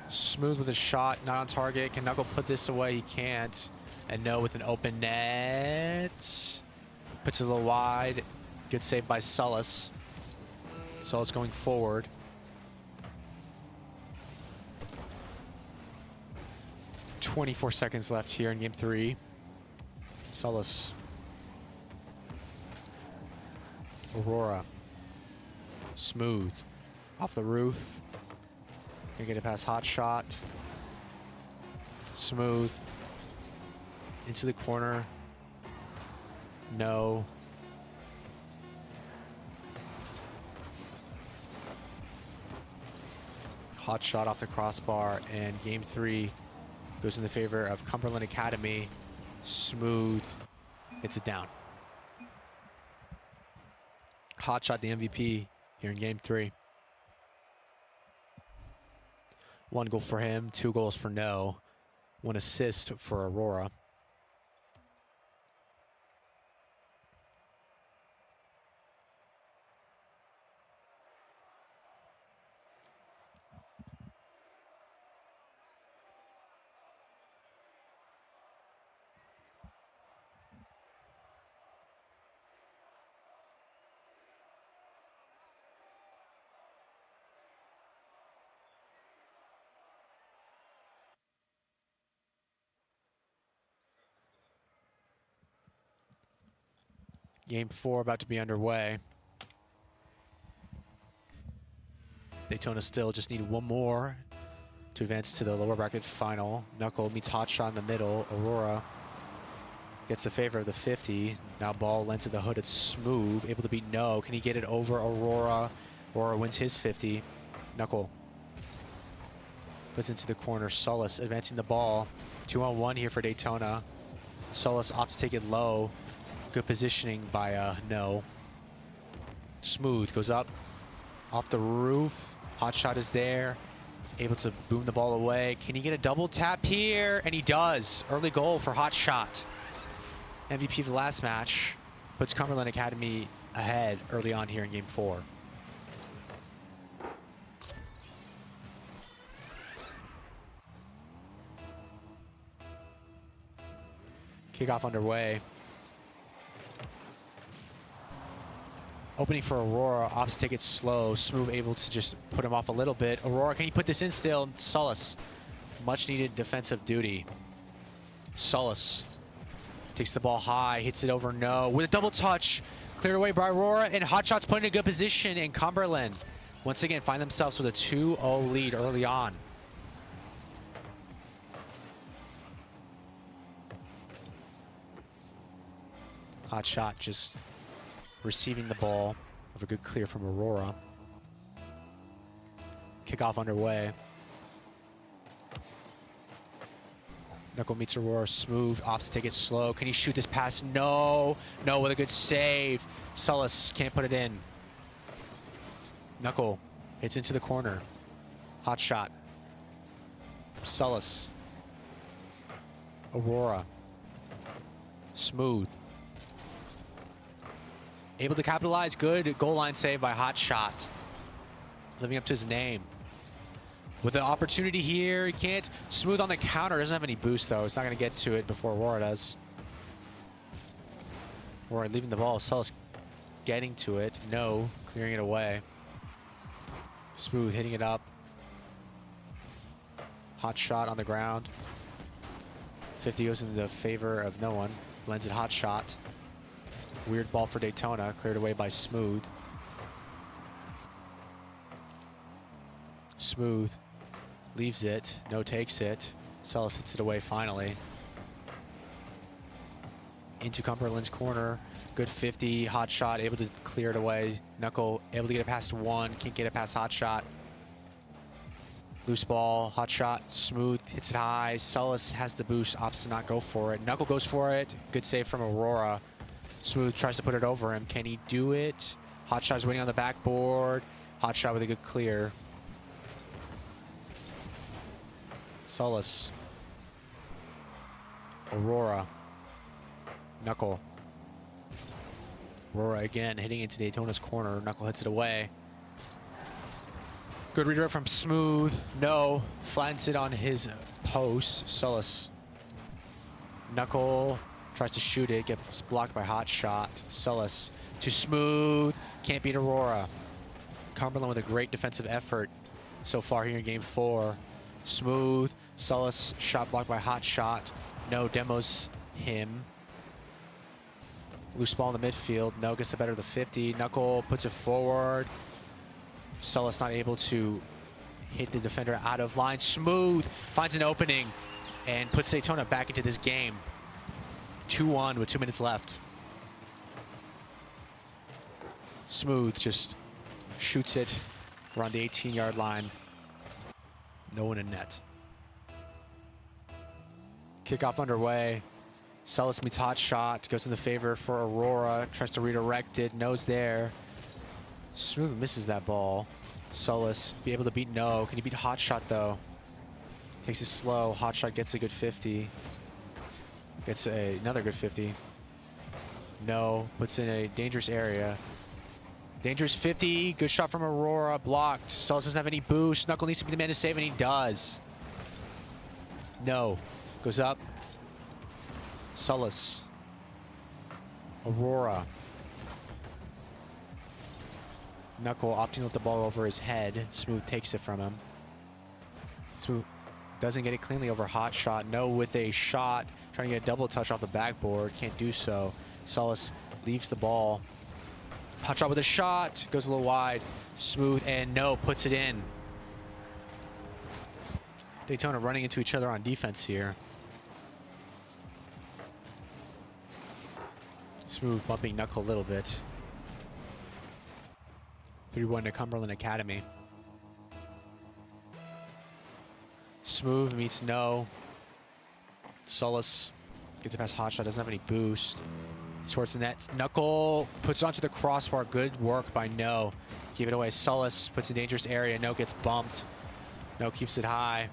Smooth with a shot, not on target. Can Knuckle put this away? He can't. And no, with an open net. Puts it a little wide. Good save by Sullis. Sullis going forward. .24 seconds left here in game 3. Sullis. Aurora. Smooth. Off the roof. Gonna get it past Hot Shot. Smooth. Into the corner. No. Hot shot off the crossbar, and game 3 goes in the favor of Cumberland Academy. Smooth. Hits it down. Hot shot, the MVP here in game 3. 1 goal for him, 2 goals for No. 1 assist for Aurora. Game 4 about to be underway. Daytona still just need 1 more to advance to the lower bracket final. Knuckle meets Hotshot in the middle. Aurora gets the favor of the 50. Now ball lent to the hood. It's Smooth, able to beat No. Can he get it over Aurora? Aurora wins his 50. Knuckle puts into the corner. Solus advancing the ball. 2-on-1 here for Daytona. Solus opts to take it low. Good positioning by No. Smooth goes up off the roof. Hot shot is there. Able to boom the ball away. Can he get a double tap here? And he does. Early goal for Hot Shot. MVP of the last match. Puts Cumberland Academy ahead early on here in Game 4. Kickoff underway. Opening for Aurora. Opts to take it slow. Smooth able to just put him off a little bit. Aurora, can he put this in still? Solus. Much needed defensive duty. Solus takes the ball high. Hits it over No. With a double touch. Cleared away by Aurora. And Hot Shot's put in a good position. And Cumberland once again find themselves with a 2-0 lead early on. Hot Shot just receiving the ball of a good clear from Aurora. Kickoff underway. Knuckle meets Aurora. Smooth. Opts to take it slow. Can he shoot this pass? No. No with a good save. Solus can't put it in. Knuckle hits into the corner. Hot Shot. Solus. Aurora. Smooth. Able to capitalize. Good goal line save by Hot Shot. Living up to his name. With the opportunity here, he can't. Smooth on the counter. Doesn't have any boost, though. It's not going to get to it before Aurora does. Aurora leaving the ball. Solus getting to it. No. Clearing it away. Smooth hitting it up. Hot Shot on the ground. 50 goes in the favor of no one. Lends it Hot Shot. Weird ball for Daytona, cleared away by Smooth. Smooth leaves it. No takes it. Solus hits it away finally. Into Cumberland's corner. Good 50. Hot Shot able to clear it away. Knuckle able to get it past one. Can't get it past Hot Shot. Loose ball. Hot Shot. Smooth hits it high. Solus has the boost. Opts to not go for it. Knuckle goes for it. Good save from Aurora. Smooth tries to put it over him. Can he do it? Hot Shot is waiting on the backboard. Hot Shot with a good clear. Solus. Aurora. Knuckle. Aurora again hitting into Daytona's corner. Knuckle hits it away. Good redirect from Smooth. No. Flattens it on his post. Solus. Knuckle tries to shoot it. Gets blocked by Hot Shot. Solus to Smooth. Can't beat Aurora. Cumberland with a great defensive effort so far here in Game 4. Smooth. Solus shot blocked by Hot Shot. No demos him. Loose ball in the midfield. No gets the better of the 50. Knuckle puts it forward. Solus not able to hit the defender out of line. Smooth finds an opening and puts Daytona back into this game. 2-1 with 2 minutes left. Smooth just shoots it around the 18-yard line. No one in net. Kickoff underway. Solus meets Hot Shot. Goes in the favor for Aurora. Tries to redirect it. No's there. Smooth misses that ball. Solus be able to beat No. Can he beat Hot Shot though? Takes it slow. Hot Shot gets a good 50. Gets another good 50. No. Puts in a dangerous area. Dangerous 50. Good shot from Aurora. Blocked. Solus doesn't have any boost. Knuckle needs to be the man to save, and he does. No. Goes up. Solus. Aurora. Knuckle opting to let the ball over his head. Smooth takes it from him. Smooth doesn't get it cleanly over Hot Shot. No with a shot. Trying to get a double touch off the backboard. Can't do so. Solus leaves the ball. Hot Shot with a shot. Goes a little wide. Smooth and No puts it in. Daytona running into each other on defense here. Smooth bumping Knuckle a little bit. 3-1 to Cumberland Academy. Smooth meets no. Solus gets it past Hotshot, doesn't have any boost. Towards the net. Knuckle puts it onto the crossbar. Good work by No. Give it away. Solus puts in dangerous area. No gets bumped. No keeps it high.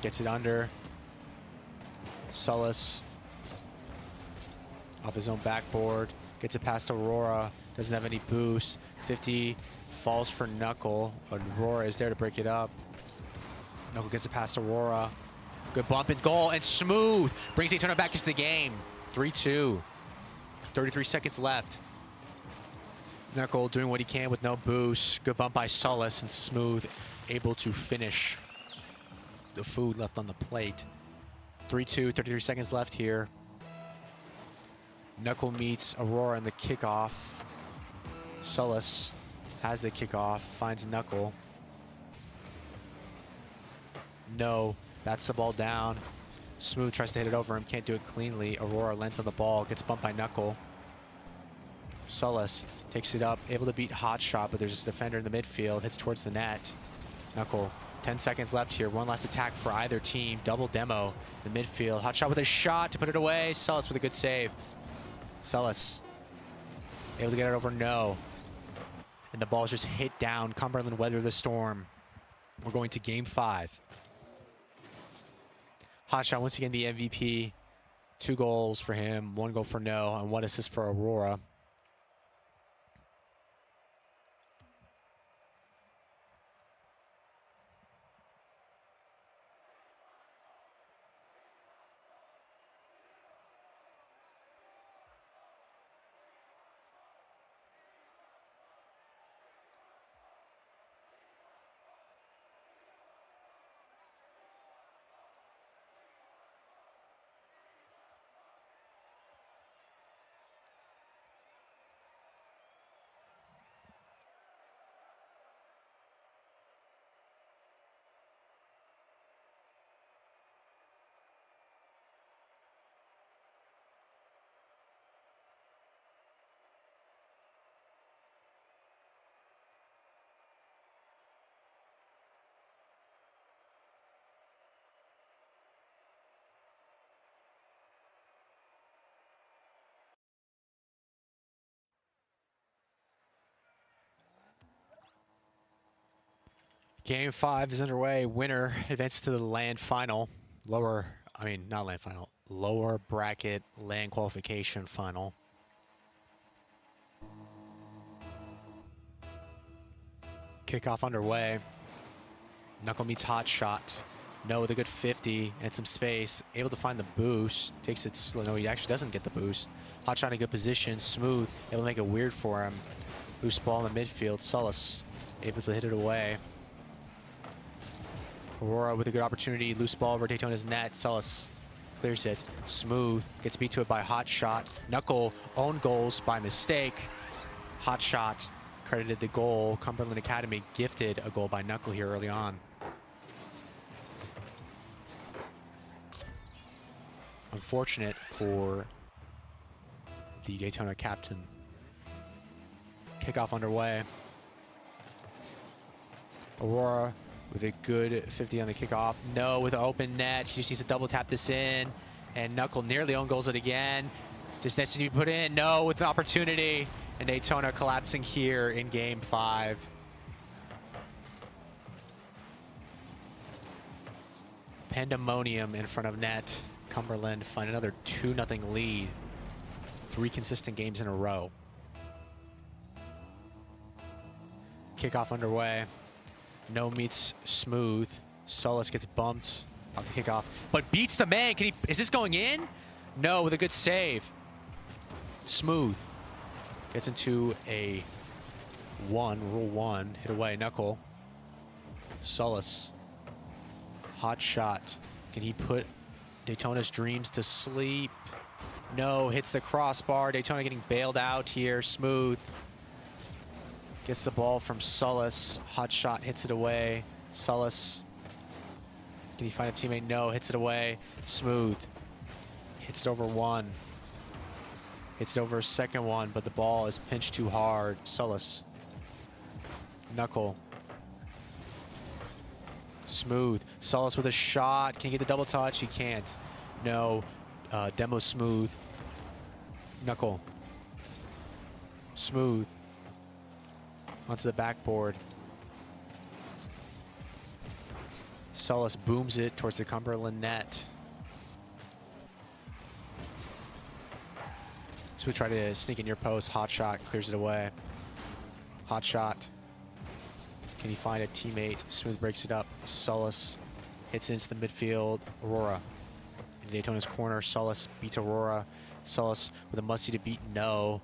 Gets it under. Solus off his own backboard. Gets it past Aurora. Doesn't have any boost. 50 falls for Knuckle. Aurora is there to break it up. Knuckle gets it past Aurora. Good bump and goal. And Smooth brings Daytona back into the game. 3-2. 33 seconds left. Knuckle doing what he can with no boost. Good bump by Solus, and Smooth able to finish the food left on the plate. 3-2, 33 seconds left here. Knuckle meets Aurora in the kickoff. Solus has the kickoff, finds Knuckle. No, bats the ball down. Smooth tries to hit it over him, can't do it cleanly. Aurora lands on the ball, gets bumped by Knuckle. Solus takes it up, able to beat Hotshot, but there's a defender in the midfield, hits towards the net. Knuckle, 10 seconds left here. One last attack for either team. Double demo in the midfield. Hotshot with a shot to put it away. Solus with a good save. Solus able to get it over No. And the ball is just hit down. Cumberland weather the storm. We're going to game 5. Hotshot once again the MVP. 2 goals for him, 1 goal for No, and 1 assist for Aurora. Game 5 is underway. Winner advances to the land final. Not land final. Lower bracket land qualification final. Kickoff underway. Knuckle meets Hotshot. No with a good 50 and some space. Able to find the boost. Takes it slow. No, he actually doesn't get the boost. Hotshot in a good position. Smooth. Able to make it weird for him. Loose ball in the midfield. Solus able to hit it away. Aurora with a good opportunity. Loose ball over Daytona's net. Solus clears it. Smooth gets beat to it by Hotshot. Knuckle own goals by mistake. Hotshot credited the goal. Cumberland Academy gifted a goal by Knuckle here early on. Unfortunate for the Daytona captain. Kickoff underway. Aurora with a good 50 on the kickoff. No with an open net. He just needs to double tap this in. And Knuckle nearly own goals it again. Just needs to be put in. No with the opportunity. And Daytona collapsing here in game 5. Pandemonium in front of net. Cumberland find another 2-0 lead. 3 consistent games in a row. Kickoff underway. No meets Smooth. Solus gets bumped off the kickoff, but beats the man. Is this going in? No, with a good save. Smooth gets into a rule 1, hit away. Knuckle. Solus. Hotshot. Can he put Daytona's dreams to sleep? No, hits the crossbar. Daytona getting bailed out here. Smooth gets the ball from Solus. Hotshot hits it away. Solus. Can he find a teammate? No, hits it away. Smooth hits it over 1. Hits it over a second one, but the ball is pinched too hard. Solus. Knuckle. Smooth. Solace with a shot. Can he get the double touch? He can't. No. Demo Smooth. Knuckle. Smooth. Onto the backboard. Solace booms it towards the Cumberland net. So we try to sneak in your post. Hot shot clears it away. Hot shot. Can he find a teammate? Smooth breaks it up. Solace hits into the midfield. Aurora in Daytona's corner. Solace beats Aurora. Solace with a musty to beat. No.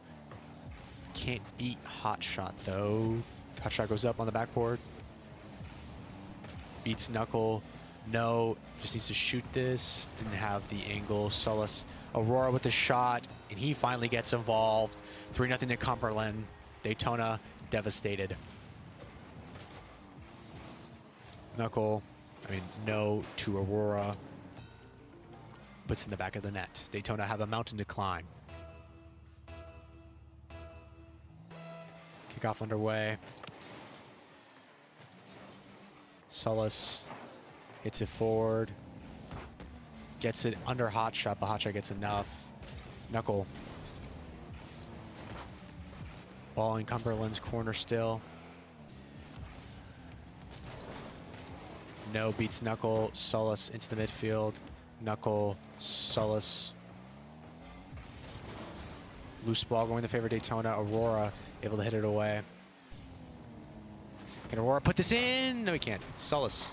Can't beat Hot shot though. Hot shot goes up on the backboard. Beats Knuckle. No. Just needs to shoot this. Didn't have the angle. Solace. Aurora with the shot. And he finally gets involved. 3-0 to Cumberland. Daytona devastated. Knuckle, no to Aurora. Puts in the back of the net. Daytona have a mountain to climb. Kickoff underway. Solace hits it forward. Gets it under Hot shot, but Hot shot gets enough. Knuckle. Ball in Cumberland's corner still. No, beats Knuckle. Solace into the midfield. Knuckle. Solace. Loose ball going to favor Daytona. Aurora able to hit it away. Can Aurora put this in? No, he can't. Solace.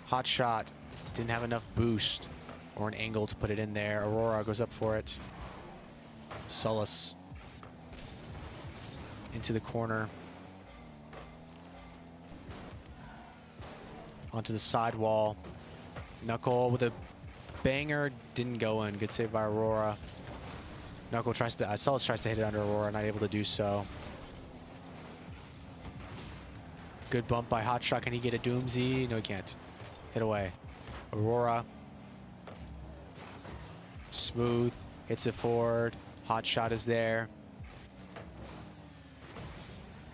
Hot shot. Didn't have enough boost or an angle to put it in there. Aurora goes up for it. Solace. Into the corner. Onto the sidewall. Knuckle with a banger. Didn't go in. Good save by Aurora. Knuckle tries to... Solace tries to hit it under Aurora. Not able to do so. Good bump by Hot shot. Can he get a Doomsy? No, he can't. Hit away. Aurora. Smooth. Hits it forward. Hot shot is there.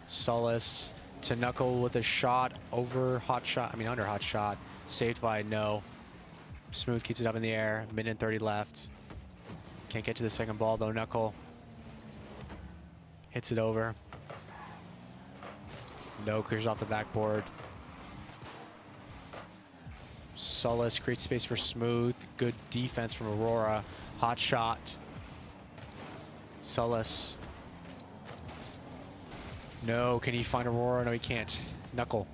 Solace to Knuckle with a shot over Hot shot. Under Hot shot. Saved by No. Smooth keeps it up in the air. Minute and 30 left. Can't get to the second ball though. Knuckle hits it over. No, clears off the backboard. Solace creates space for Smooth. Good defense from Aurora. Hot shot. Solace. No, can he find Aurora? No, he can't. Knuckle.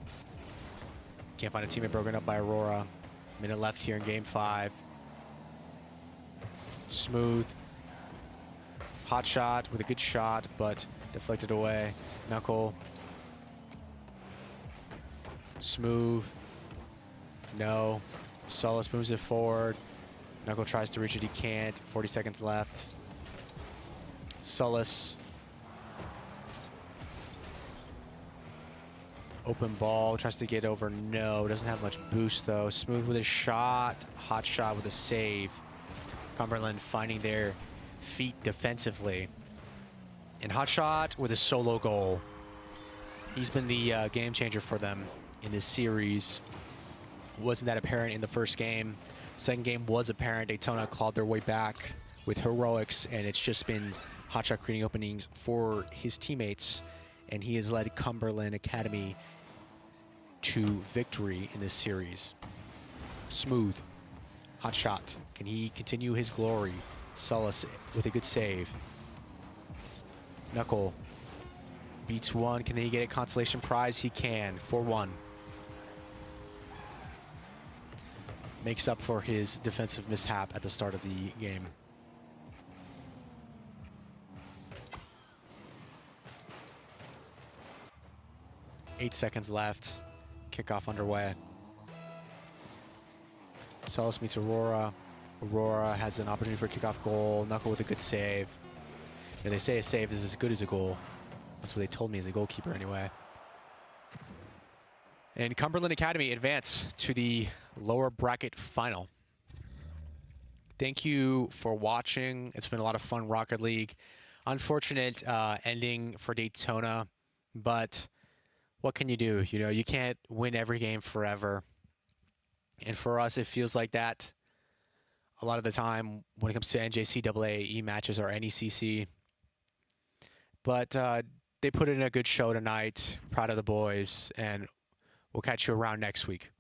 Can't find a teammate, broken up by Aurora. Minute left here in game 5. Smooth. Hot shot with a good shot, but deflected away. Knuckle. Smooth. No. Solace moves it forward. Knuckle tries to reach it, he can't. 40 seconds left. Solace. Open ball, tries to get over. No, doesn't have much boost though. Smooth with a shot. Hot shot with a save. Cumberland finding their feet defensively. And Hot shot with a solo goal. He's been the game changer for them in this series. Wasn't that apparent in the first game. Second game was apparent. Daytona clawed their way back with heroics, and it's just been Hot shot creating openings for his teammates. And he has led Cumberland Academy to victory in this series. Smooth. Hot shot. Can he continue his glory? Solace with a good save. Knuckle beats one. Can he get a consolation prize? He can. 4-1. Makes up for his defensive mishap at the start of the game. Eight seconds left. Kickoff underway. Solace meets Aurora. Aurora has an opportunity for a kickoff goal. Knuckle with a good save. And they say a save is as good as a goal. That's what they told me as a goalkeeper anyway. And Cumberland Academy advance to the lower bracket final. Thank you for watching. It's been a lot of fun, Rocket League. Unfortunate ending for Daytona, but what can you do? You know, you can't win every game forever. And for us, it feels like that a lot of the time when it comes to NJCAA matches or NECC. But they put in a good show tonight. Proud of the boys, and we'll catch you around next week.